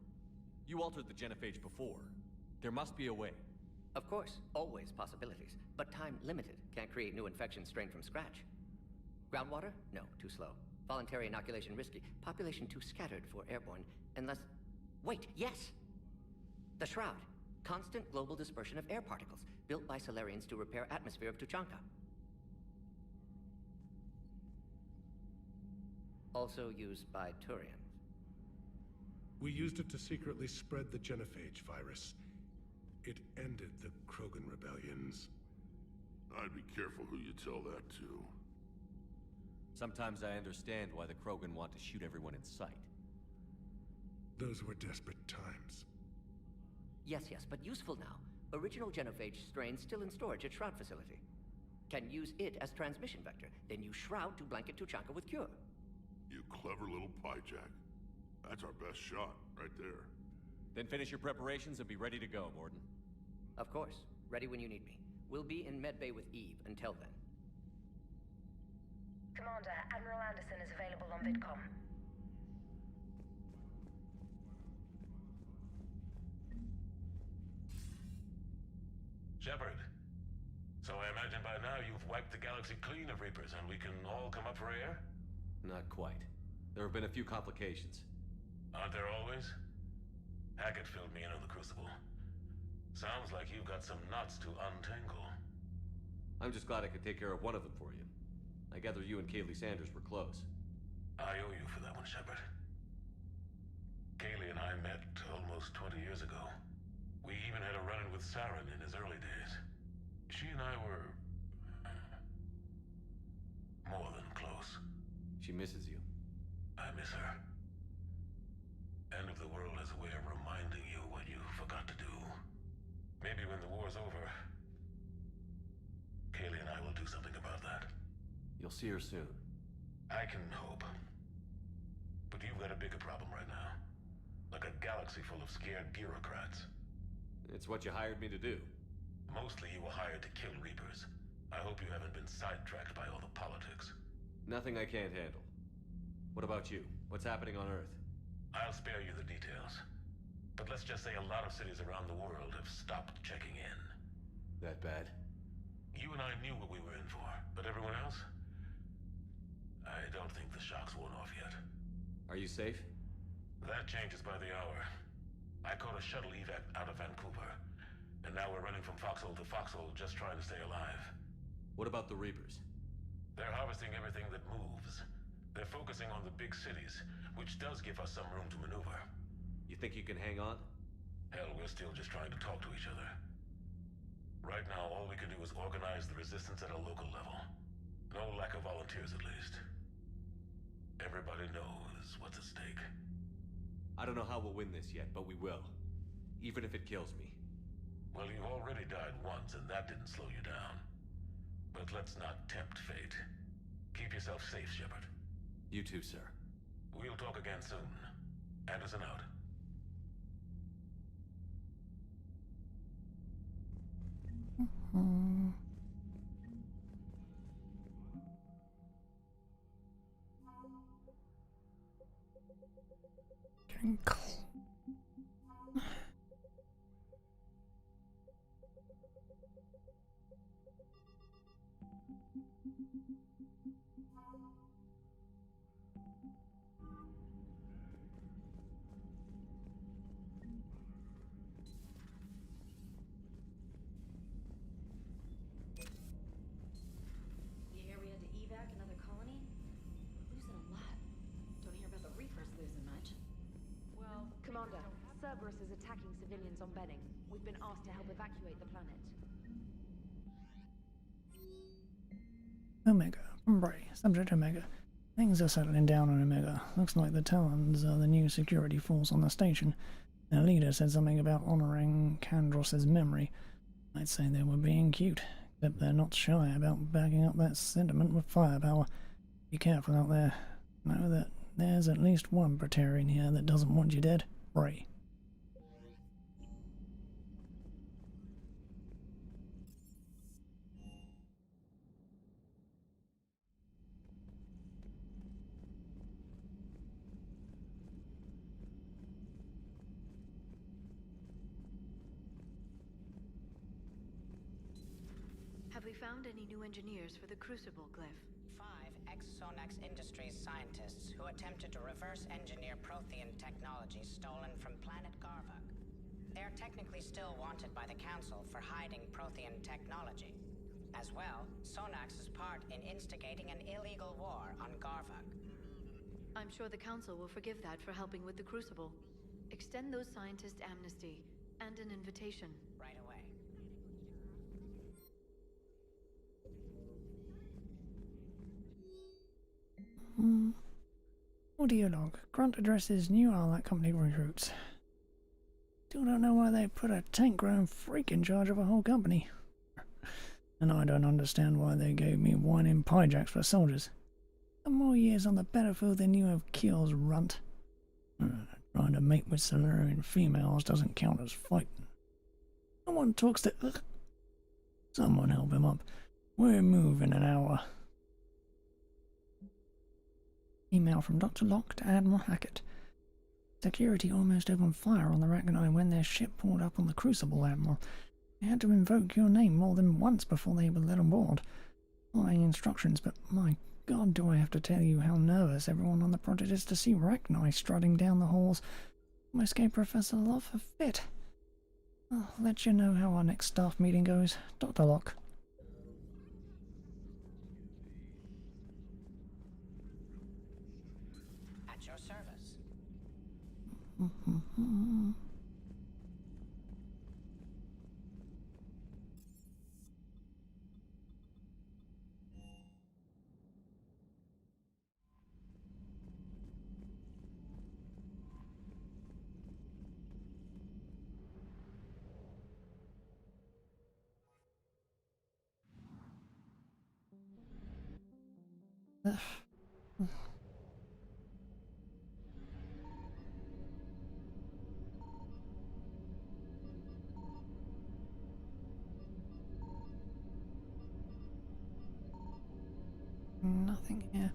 You altered the genophage before. There must be a way. Of course, always possibilities, but time limited. Can't create new infection strain from scratch. Groundwater? No, too slow. Voluntary inoculation risky. Population too scattered for airborne, unless... Wait, yes! The Shroud. Constant global dispersion of air particles, built by Solarians to repair atmosphere of Tuchanka. Also used by Turians. We used it to secretly spread the genophage virus. It ended the Krogan rebellions. I'd be careful who you tell that to. Sometimes I understand why the Krogan want to shoot everyone in sight. Those were desperate times. Yes, but useful now. Original genophage strain still in storage at Shroud facility. Can use it as transmission vector, then use Shroud to blanket Tuchanka with cure. You clever little pyjack. That's our best shot, right there. Then finish your preparations and be ready to go, Mordin. Of course. Ready when you need me. We'll be in medbay with Eve until then. Commander, Admiral Anderson is available on VidCom. Shepard. So I imagine by now you've wiped the galaxy clean of Reapers and we can all come up for air? Not quite. There have been a few complications. Aren't there always? Hackett filled me in on the Crucible. Sounds like you've got some knots to untangle. I'm just glad I could take care of one of them for you. I gather you and Kaylee Sanders were close. I owe you for that one, Shepard. Kaylee and I met almost 20 years ago. We even had a run-in with Saren in his early days. She and I were... more than close. She misses you. I miss her. End of the world has a way of reminding you what you forgot to do. Maybe when the war's over, Kaylee and I will do something about that. You'll see her soon. I can hope. But you've got a bigger problem right now. Like a galaxy full of scared bureaucrats. It's what you hired me to do. Mostly you were hired to kill Reapers. I hope you haven't been sidetracked by all the politics. Nothing I can't handle. What about you? What's happening on Earth? I'll spare you the details. But let's just say a lot of cities around the world have stopped checking in. That bad? You and I knew what we were in for, but everyone else? I don't think the shock's worn off yet. Are you safe? That changes by the hour. I caught a shuttle evac out of Vancouver, and now we're running from foxhole to foxhole just trying to stay alive. What about the Reapers? They're harvesting everything that moves. They're focusing on the big cities, which does give us some room to maneuver. You think you can hang on? Hell, we're still just trying to talk to each other. Right now, all we can do is organize the resistance at a local level. No lack of volunteers, at least. Everybody knows what's at stake. I don't know how we'll win this yet, but we will. Even if it kills me. Well, you've already died once, and that didn't slow you down. But let's not tempt fate. Keep yourself safe, Shepard. You too, sir. We'll talk again soon. Anderson out. Getting cold. You hear we had to evac another colony? We're losing a lot. Don't hear about the Reapers losing much. Cerberus is attacking civilians on Benning. We've been asked to help evacuate the planet. Omega, from Bray, subject Omega. Things are settling down on Omega. Looks like the Talons are the new security force on the station. Their leader said something about honouring Kandros' memory. I'd say they were being cute, except they're not shy about backing up that sentiment with firepower. Be careful out there. Know that there's at least one Praetorian here that doesn't want you dead. Bray. Have we found any new engineers for the Crucible glyph? 5 ex-Sonax Industries scientists who attempted to reverse engineer Prothean technology stolen from planet Garvuk. They are technically still wanted by the Council for hiding Prothean technology. As well, Sonax's part in instigating an illegal war on Garvuk. I'm sure the Council will forgive that for helping with the Crucible. Extend those scientists amnesty and an invitation. Right away. Audio log. Grunt addresses new Arlac company recruits. Still don't know why they put a tank-grown freak in charge of a whole company. And I don't understand why they gave me whining pyjacks for soldiers. The more years on the battlefield than you have kills, runt. Trying to mate with Solarian females doesn't count as fighting. Someone talks to... Someone help him up. We're moving an hour. Email from Dr. Locke to Admiral Hackett. Security almost opened fire on the Rachni when their ship pulled up on the Crucible, Admiral. They had to invoke your name more than once before they were let on board. Following instructions, but my God, do I have to tell you how nervous everyone on the project is to see Rachni strutting down the halls. Almost gave Professor Love a fit. I'll let you know how our next staff meeting goes. Dr. Locke. At your service. Nothing here.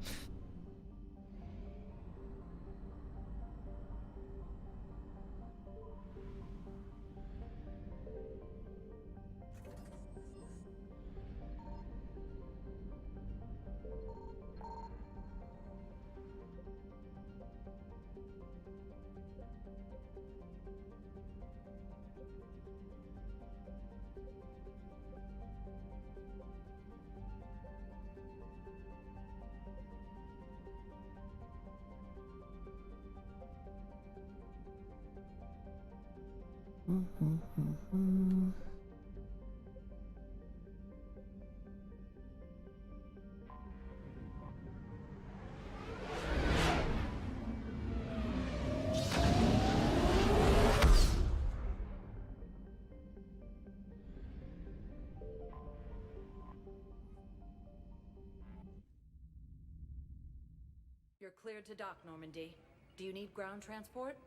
You're cleared to dock, Normandy. Do you need ground transport?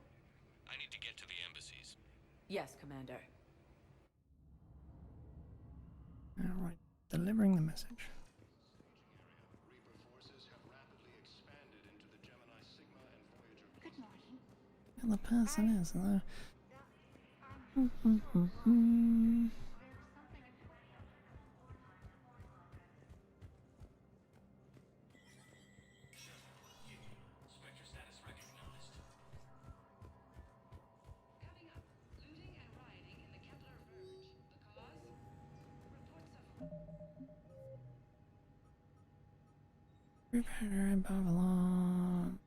I need to get to the embassies. Yes, Commander. Alright, delivering the message. Good morning. And the person is though. Prepare in Babylon.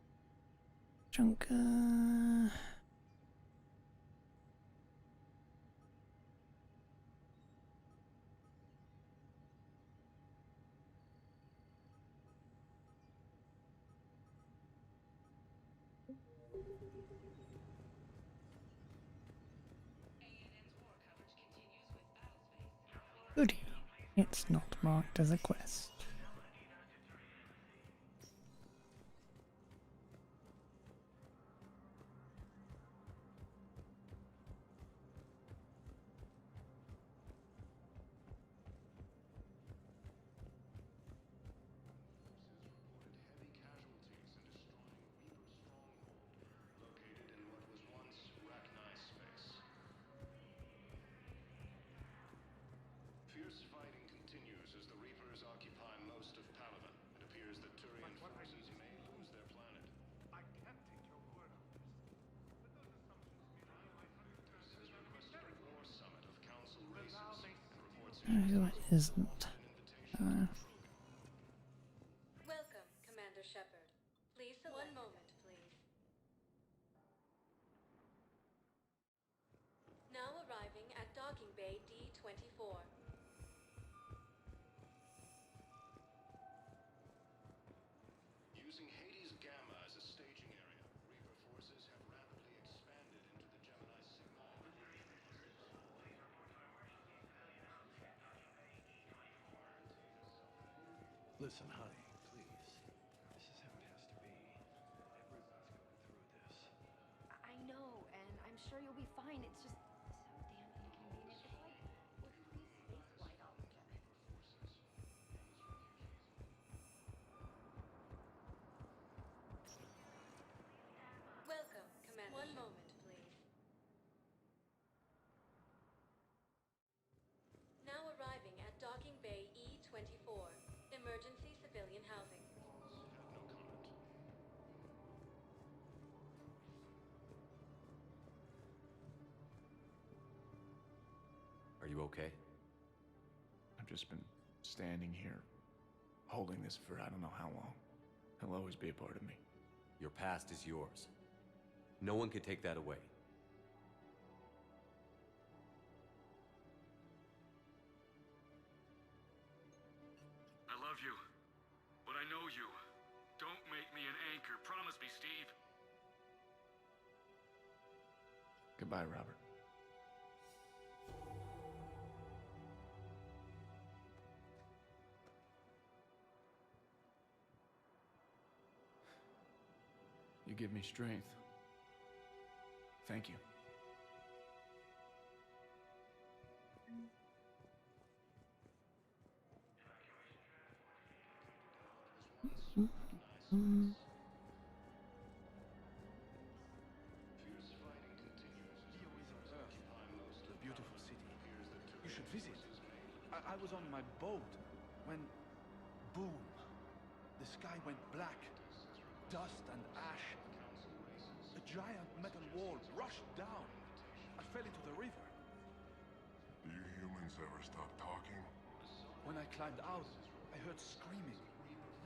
Junker. Good. It's not marked as a quest. Fierce fighting continues as the Reapers occupy most of Palaven. It appears that Turian forces may lose their planet. I can't take your word on this. But those assumptions Has requested a war summit of council races and reports Who isn't? Welcome, Commander Shepard. Please select. One moment, please. Now arriving at docking bay D-24. Using Hades Gamma as a staging area, Reaper forces have rapidly expanded into the Gemini Sigma. Listen, honey, please. This is how it has to be. Everyone's going through this. I know, and I'm sure you'll be fine. It's just so damn inconvenient. It's like we're pre-spaceflight all over. Welcome, Commander. One moment, please. Now arriving at docking bay E-24. Emergency civilian housing. Are you okay? I've just been standing here, holding this for I don't know how long. He'll always be a part of me. Your past is yours. No one can take that away. I love you, but I know you. Don't make me an anchor. Promise me, Steve. Goodbye, Robert. You give me strength. Thank you. The beautiful city. You should visit. I was on my boat when, boom, the sky went black. Dust and ash. A giant metal wall rushed down. I fell into the river. Do you humans ever stop talking? When I climbed out, I heard screaming.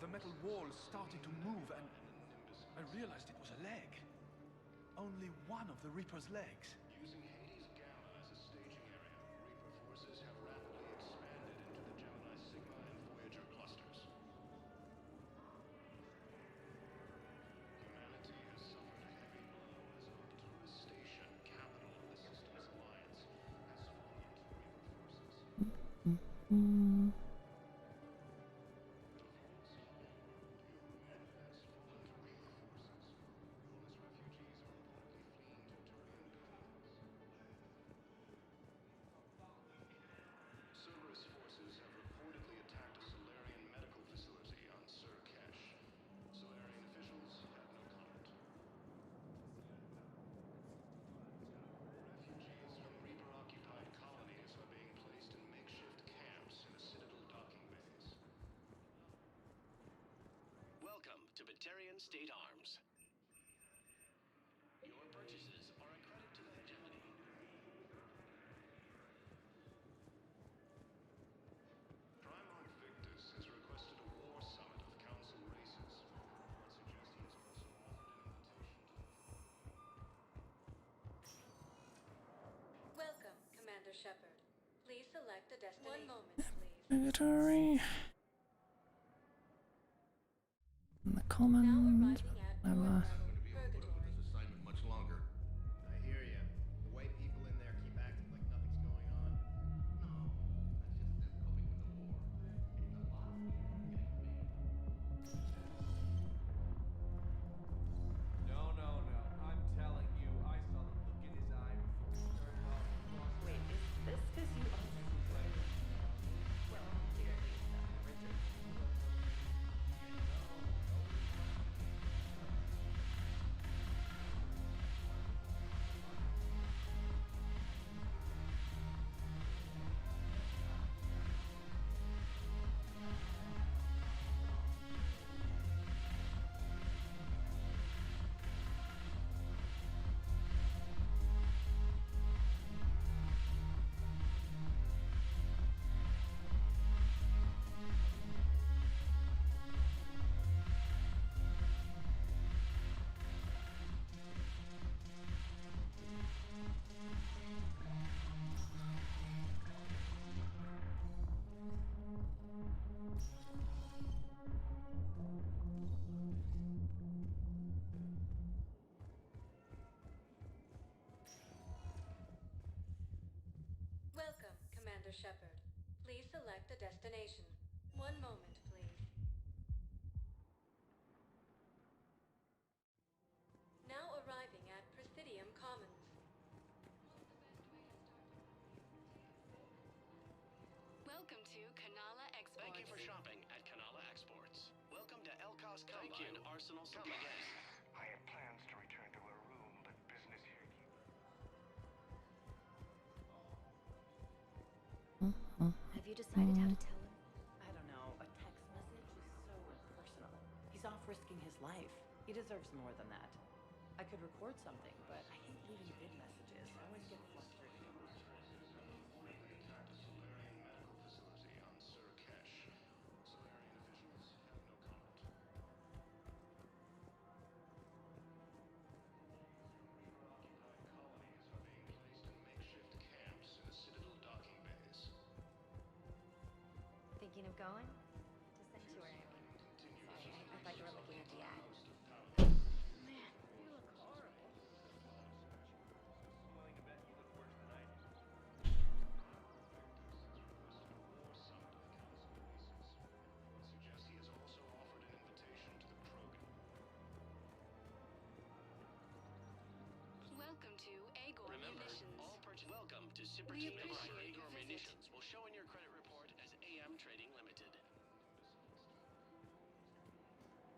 The metal wall started to move and I realized it was a leg. Only one of the Reaper's legs. Using Hades Gamma as a staging area, Reaper forces have rapidly expanded into the Gemini Sigma and Voyager clusters. Humanity has suffered a heavy blow as Arcturus Station, capital of the Systems Alliance, has fallen to Reaper forces. Cerberus forces have reportedly attacked a Solarian medical facility on Sur Kesh. Solarian officials have no comment. Refugees from Reaper-occupied colonies are being placed in makeshift camps in the Citadel docking bays. Welcome to Batarian State Arms. Your purchases are a credit to the hegemony. Primarch Victus has requested a war summit of council races. Reports suggest he has also offered an invitation to... Welcome, Commander Shepard. Please select a destination. One moment, please. Purgatory. In the commons. Whatever. Commander Shepard. Please select a destination. One moment, please. Now arriving at Presidium Commons. Welcome to Kanala Exports. Thank you for shopping at Kanala Exports. Welcome to Elkos Combine Arsenal Supplies. I had plans to return to our room, but business here. Have you decided how to tell him? I don't know. A text message is so impersonal. He's off risking his life. He deserves more than that. I could record something, but I hate leaving bid messages. I always get flustered. Thinking of going? To Sanctuary, I mean. Sorry, I thought you were looking at the ad. Man, you look horrible. Welcome to Agor Remember, Munitions. welcome to Super We Team member appreciate Agor your visit. Munitions will show in your credit report as AM Trading Limited.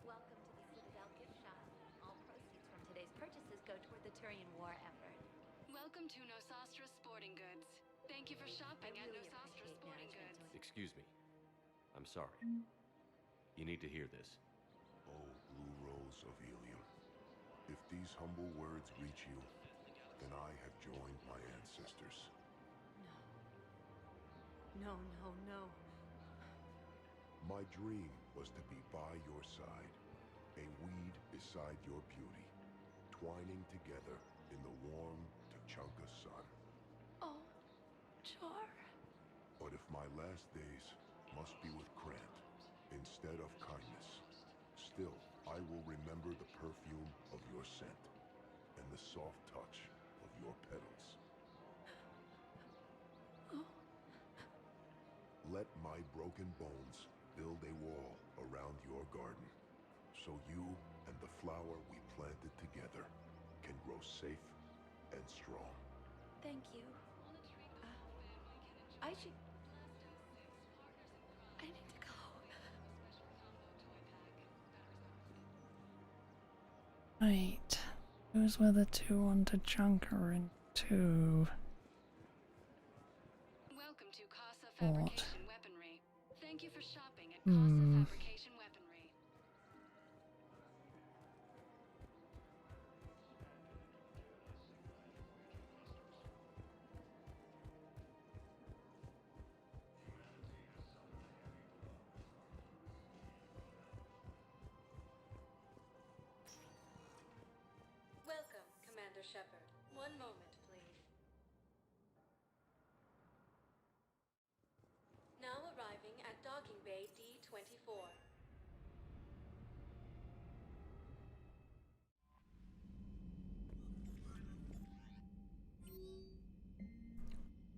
Welcome to the Citadel gift shop. All proceeds from today's purchases go toward the Turian war effort. Welcome to Nosastra Sporting Goods. Thank you for shopping I at really Nosastra appreciate Sporting management Goods. Excuse me. I'm sorry. You need to hear this. Oh, Blue Rose of Helium. If these humble words reach you, then I have joined my ancestors. No, no, no. My dream was to be by your side, a weed beside your beauty, twining together in the warm Tuchanka sun. Oh, Char. But if my last days must be with Grant instead of kindness, still I will remember the perfume of your scent and the soft touch of your petals. Let my broken bones build a wall around your garden, so you and the flower we planted together can grow safe and strong. Thank you. I should... I need to go. Right. Those were the two on Tachanka and two. Welcome to Casa What? Fabrication Weaponry. Thank you for shopping at Casa Fabrication Weaponry. Welcome, Commander Shepard. One moment, please. Now arriving at Docking Bay D-24.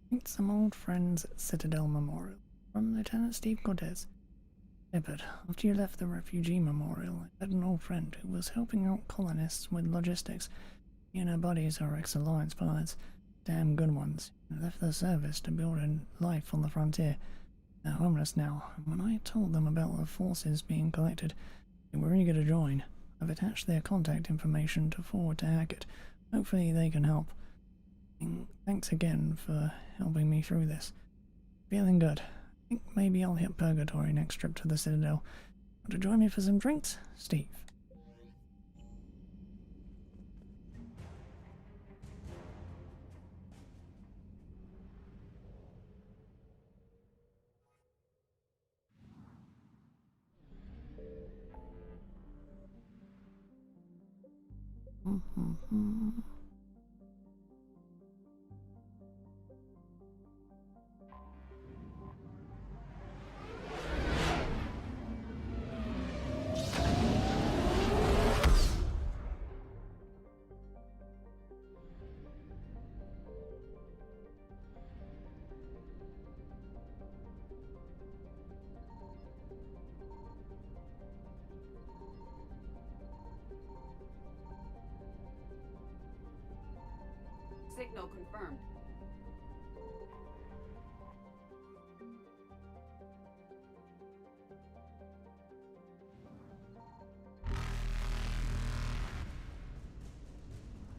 Meet some old friends at Citadel Memorial. From Lieutenant Steve Cortez. Shepard, after you left the refugee memorial, I met an old friend who was helping out colonists with logistics. He and her buddies are ex-Alliance pilots. Damn good ones. They left the service to build a life on the frontier. They're homeless now, and when I told them about the forces being collected, they were eager to join. I've attached their contact information to forward to Hackett. Hopefully they can help. Thanks again for helping me through this. Feeling good. I think maybe I'll hit Purgatory next trip to the Citadel. Want to join me for some drinks? Steve. Signal confirmed.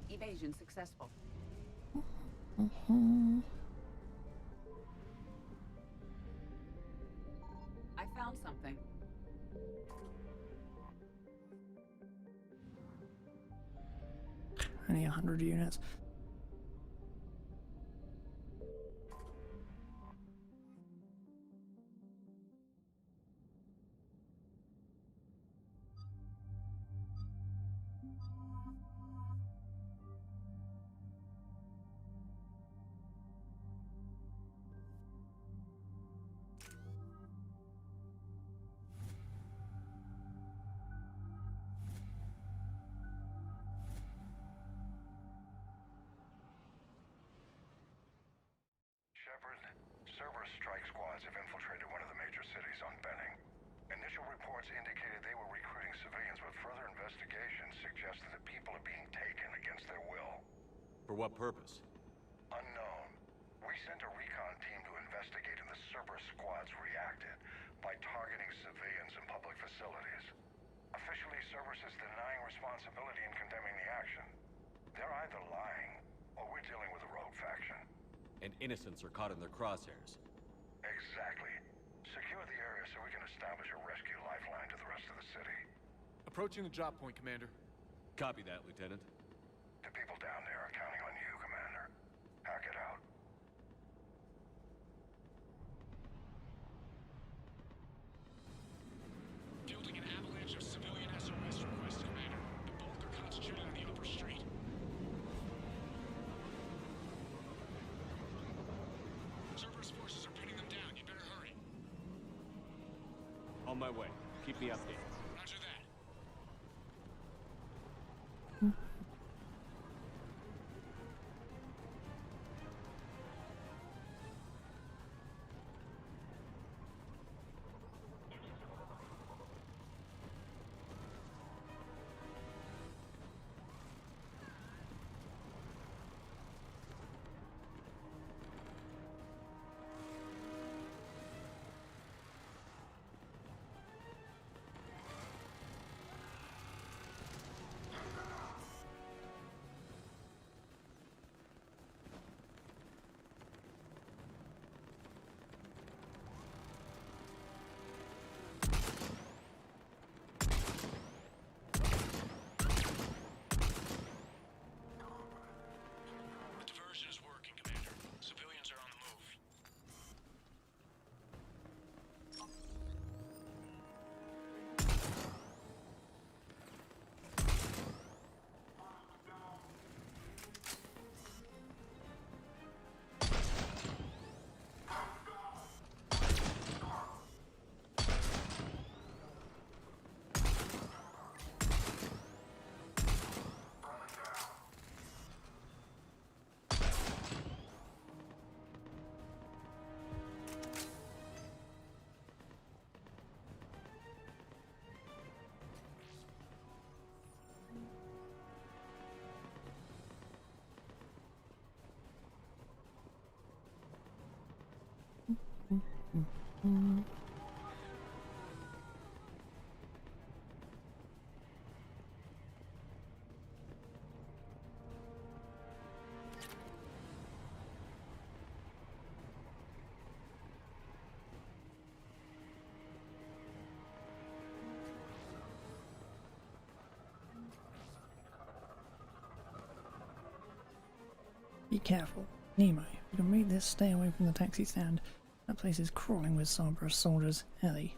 Evasion successful. I found something. Only 100 units. Shepard, Cerberus strike squads have infiltrated one of the major cities on Benning. Initial reports indicated they were recruiting civilians, but further investigation suggests that the people are being taken against their will. For what purpose? Unknown. We sent a recon team to investigate, and the Cerberus squads reacted by targeting civilians in public facilities. Officially, Cerberus is denying responsibility and condemning the action. They're either lying, or we're dealing with a rogue faction. And innocents are caught in their crosshairs. Exactly. Secure the area so we can establish a rescue lifeline to the rest of the city. Approaching the drop point, Commander. Copy that, Lieutenant. The people down there are counting on you, Commander. Hack it out. Fielding an avalanche of civilian SOS requests, Commander. The bulk are concentrated on the upper street. Cerberus forces are pinning them down. You better hurry. On my way. Keep me updated. Roger that. Be careful. Nemo, you can read this, stay away from the taxi stand. That place is crawling with Cerberus soldiers. Ellie.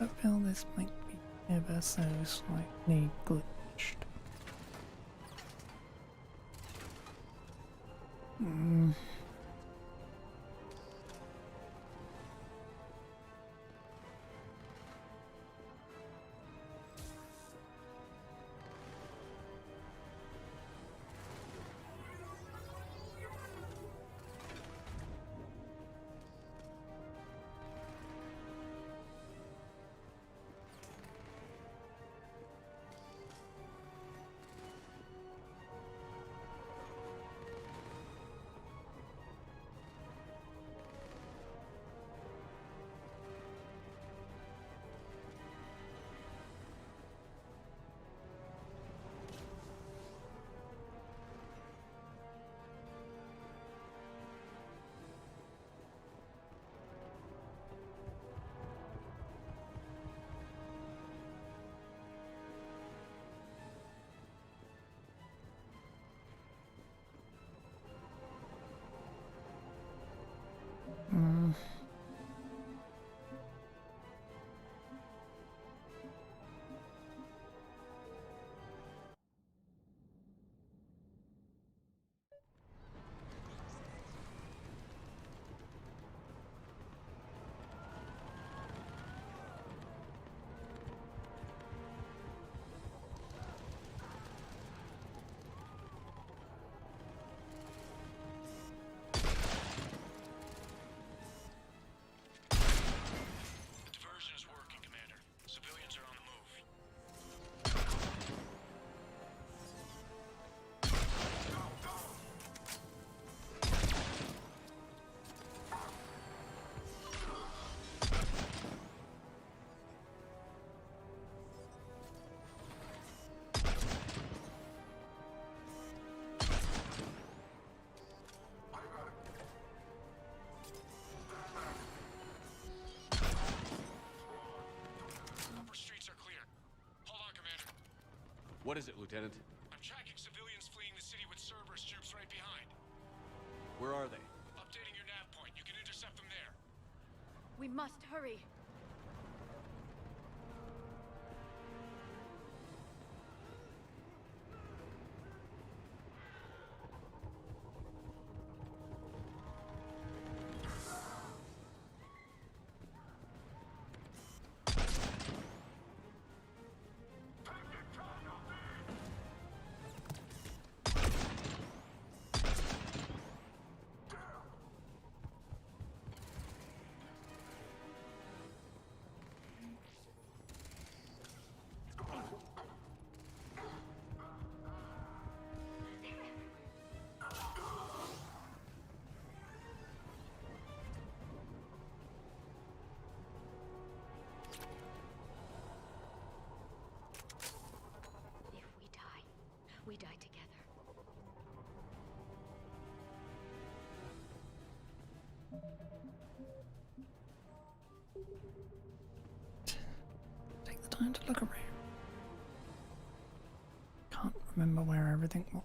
I feel this might be ever so slightly glitched. Diversion is working, Commander. Civilians are on the move. Upper streets are clear. Hold on, Commander. What is it, Lieutenant? I'm tracking civilians fleeing the city with Cerberus troops right behind. Where are they? Updating your nav point. You can intercept them there. We must hurry. Take the time to look around. Can't remember where everything was.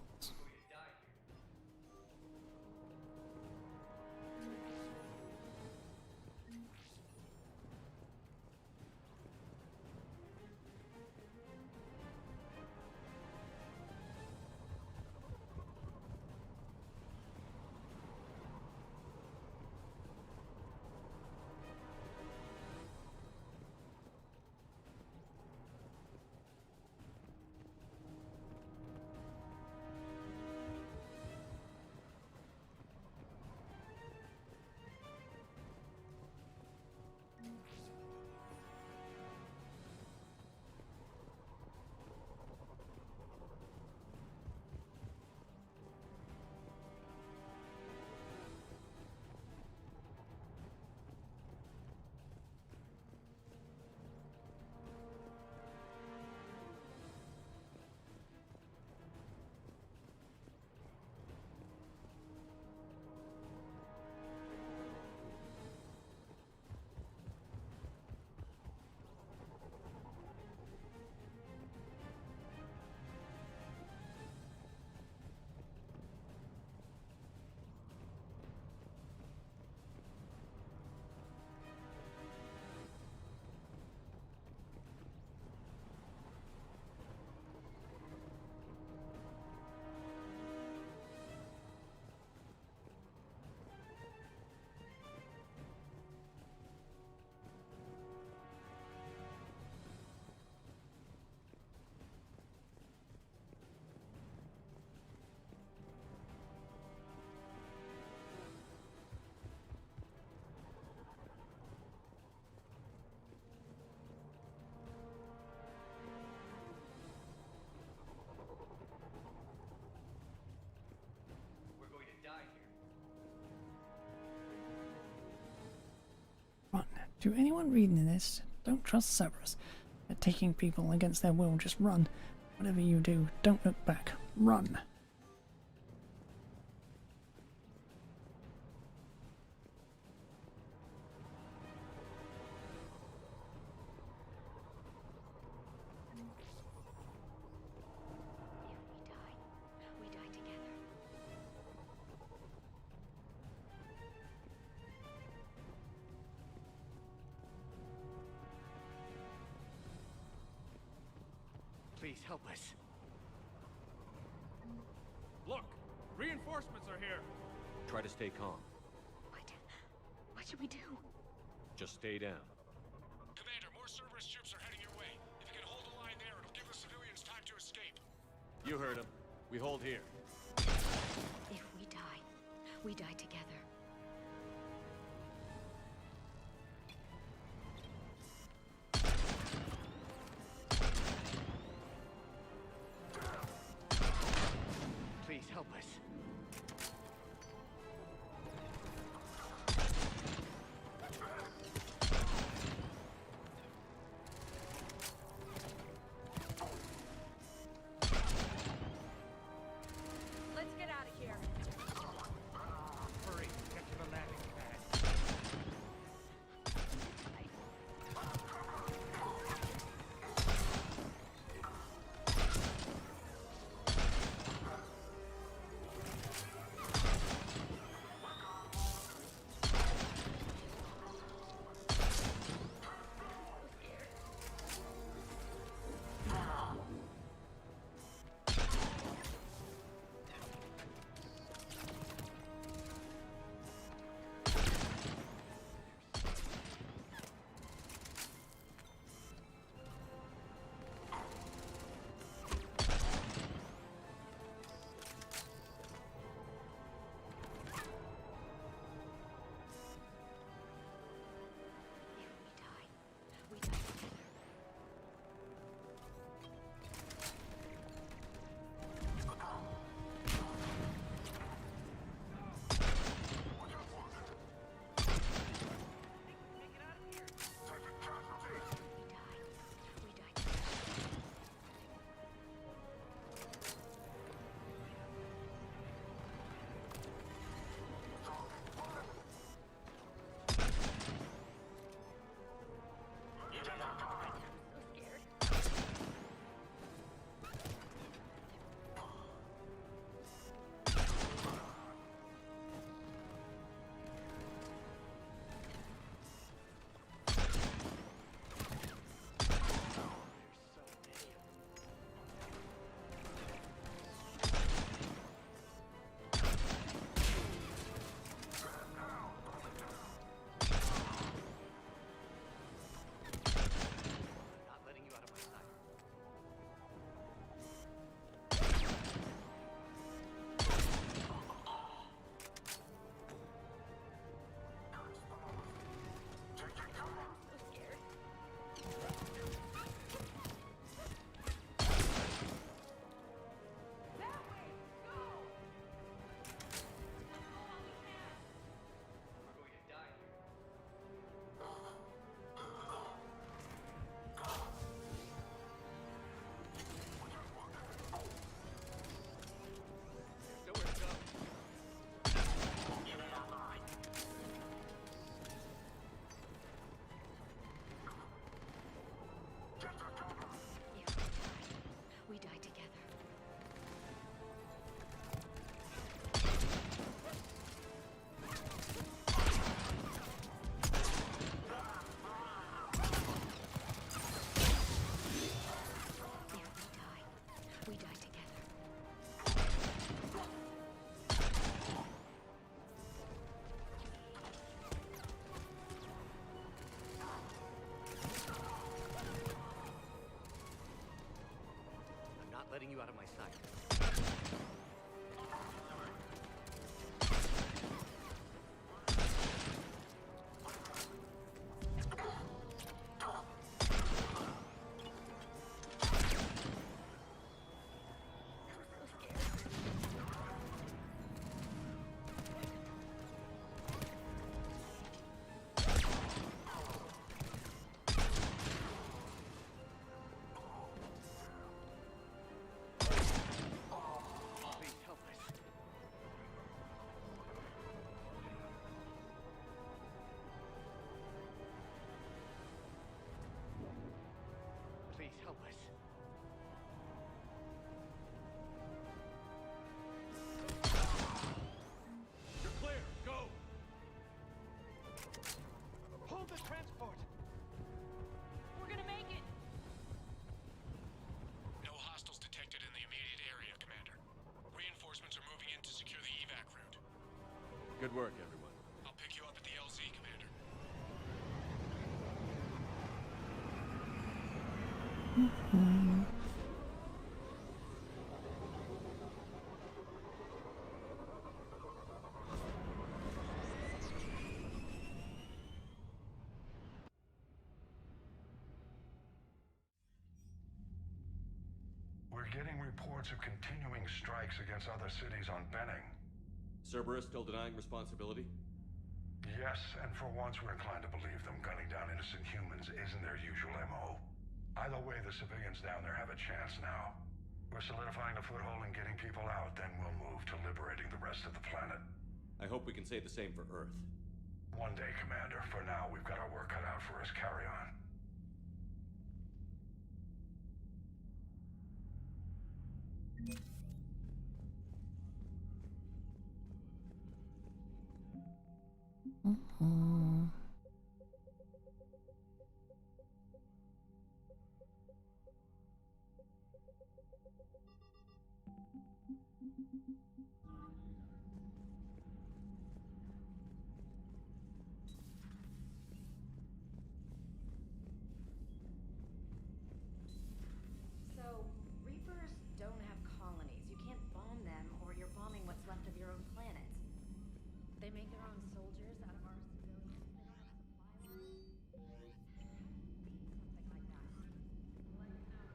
Right, to anyone reading this, don't trust Cerberus. They're taking people against their will. Just run. Whatever you do, don't look back. Run. We die together. Please help us. Look! Reinforcements are here! Try to stay calm. What should we do? Just stay down. Commander, more Cerberus troops are heading your way. If you can hold the line there, it'll give the civilians time to escape. You heard him. We hold here. If we die together. Please help us. Let's get out of here. Hurry, get to the landing pad. of my sight. Please help us. You're clear. Go. Hold the transport. We're gonna make it. No hostiles detected in the immediate area, Commander. Reinforcements are moving in to secure the evac route. Good work, everyone. I'll pick you up at the LZ, Commander. We're getting reports of continuing strikes against other cities on Benning. Cerberus still denying responsibility? Yes, and for once we're inclined to believe them. Gunning down innocent humans isn't their usual MO. Either way, the civilians down there have a chance now. We're solidifying a foothold and getting people out, then we'll move to liberating the rest of the planet. I hope we can say the same for Earth. One day, Commander. For now, we've got our work cut out for us. Carry on. So, Reapers don't have colonies. You can't bomb them, or you're bombing what's left of your own planet. They make their own soldiers out of our civilians that don't have supply lines? Something like that.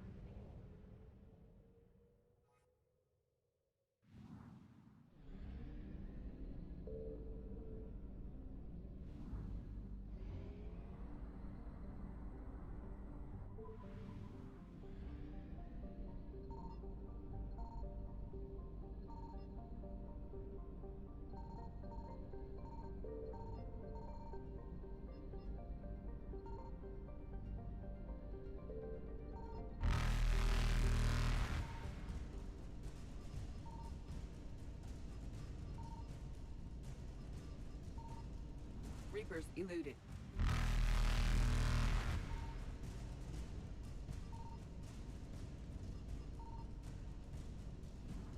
Reapers eluded.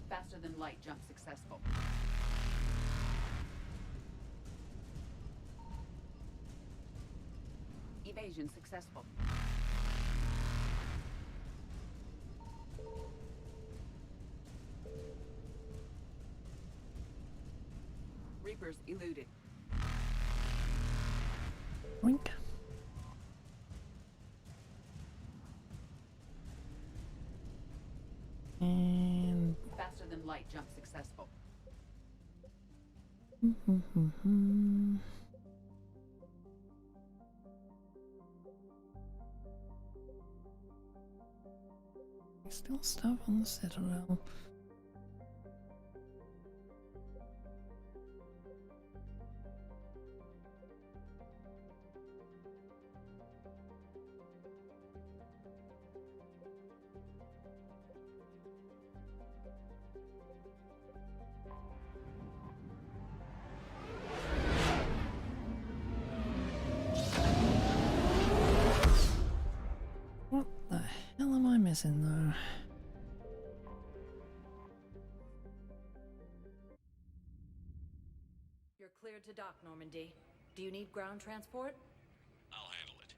Faster than light jump successful. Evasion successful. Reapers eluded. Wink. And Faster than light jump successful. Still stuff on the Citadel. What the hell am I missing though? You're cleared to dock, Normandy. Do you need ground transport? I'll handle it.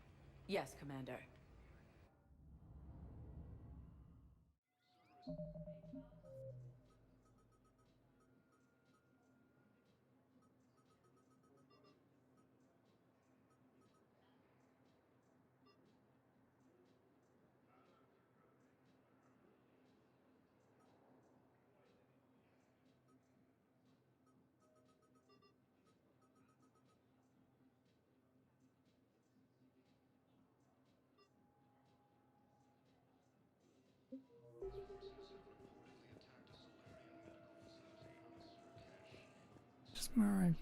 Yes, Commander. Just Mara.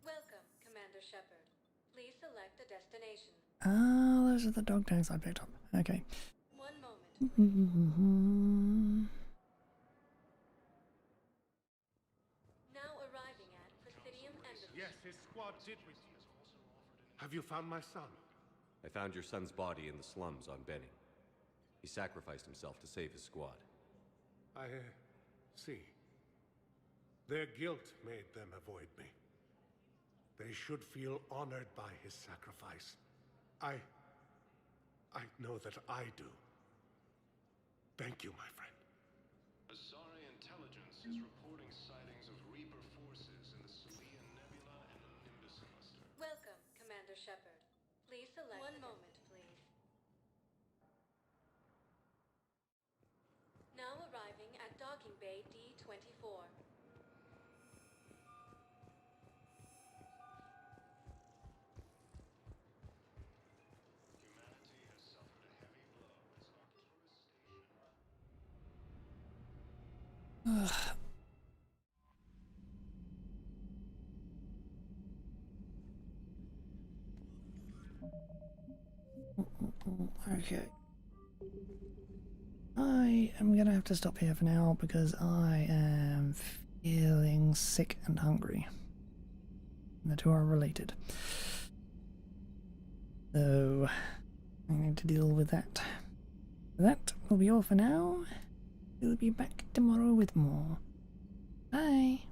Welcome, Commander Shepard. Please select a destination. Ah, those are the dog tags I picked up. Okay. 1 moment. Now arriving at Presidium Embassy. Yes, his squad did with you. Have you found my son? I found your son's body in the slums on Benning. He sacrificed himself to save his squad. I see. Their guilt made them avoid me. They should feel honored by his sacrifice. I know that I do. Thank you, my friend. Asari intelligence is reporting sightings of Reaper forces in the Salian Nebula and the Nimbus cluster. Welcome, Commander Shepard. Please select 1 moment, please. Now arriving at Docking Bay D-24. Humanity has suffered a heavy blow as Arcturus Station. Okay. I am gonna have to stop here for now because I am feeling sick and hungry. And the two are related. So I need to deal with that. That will be all for now. We'll be back tomorrow with more. Bye.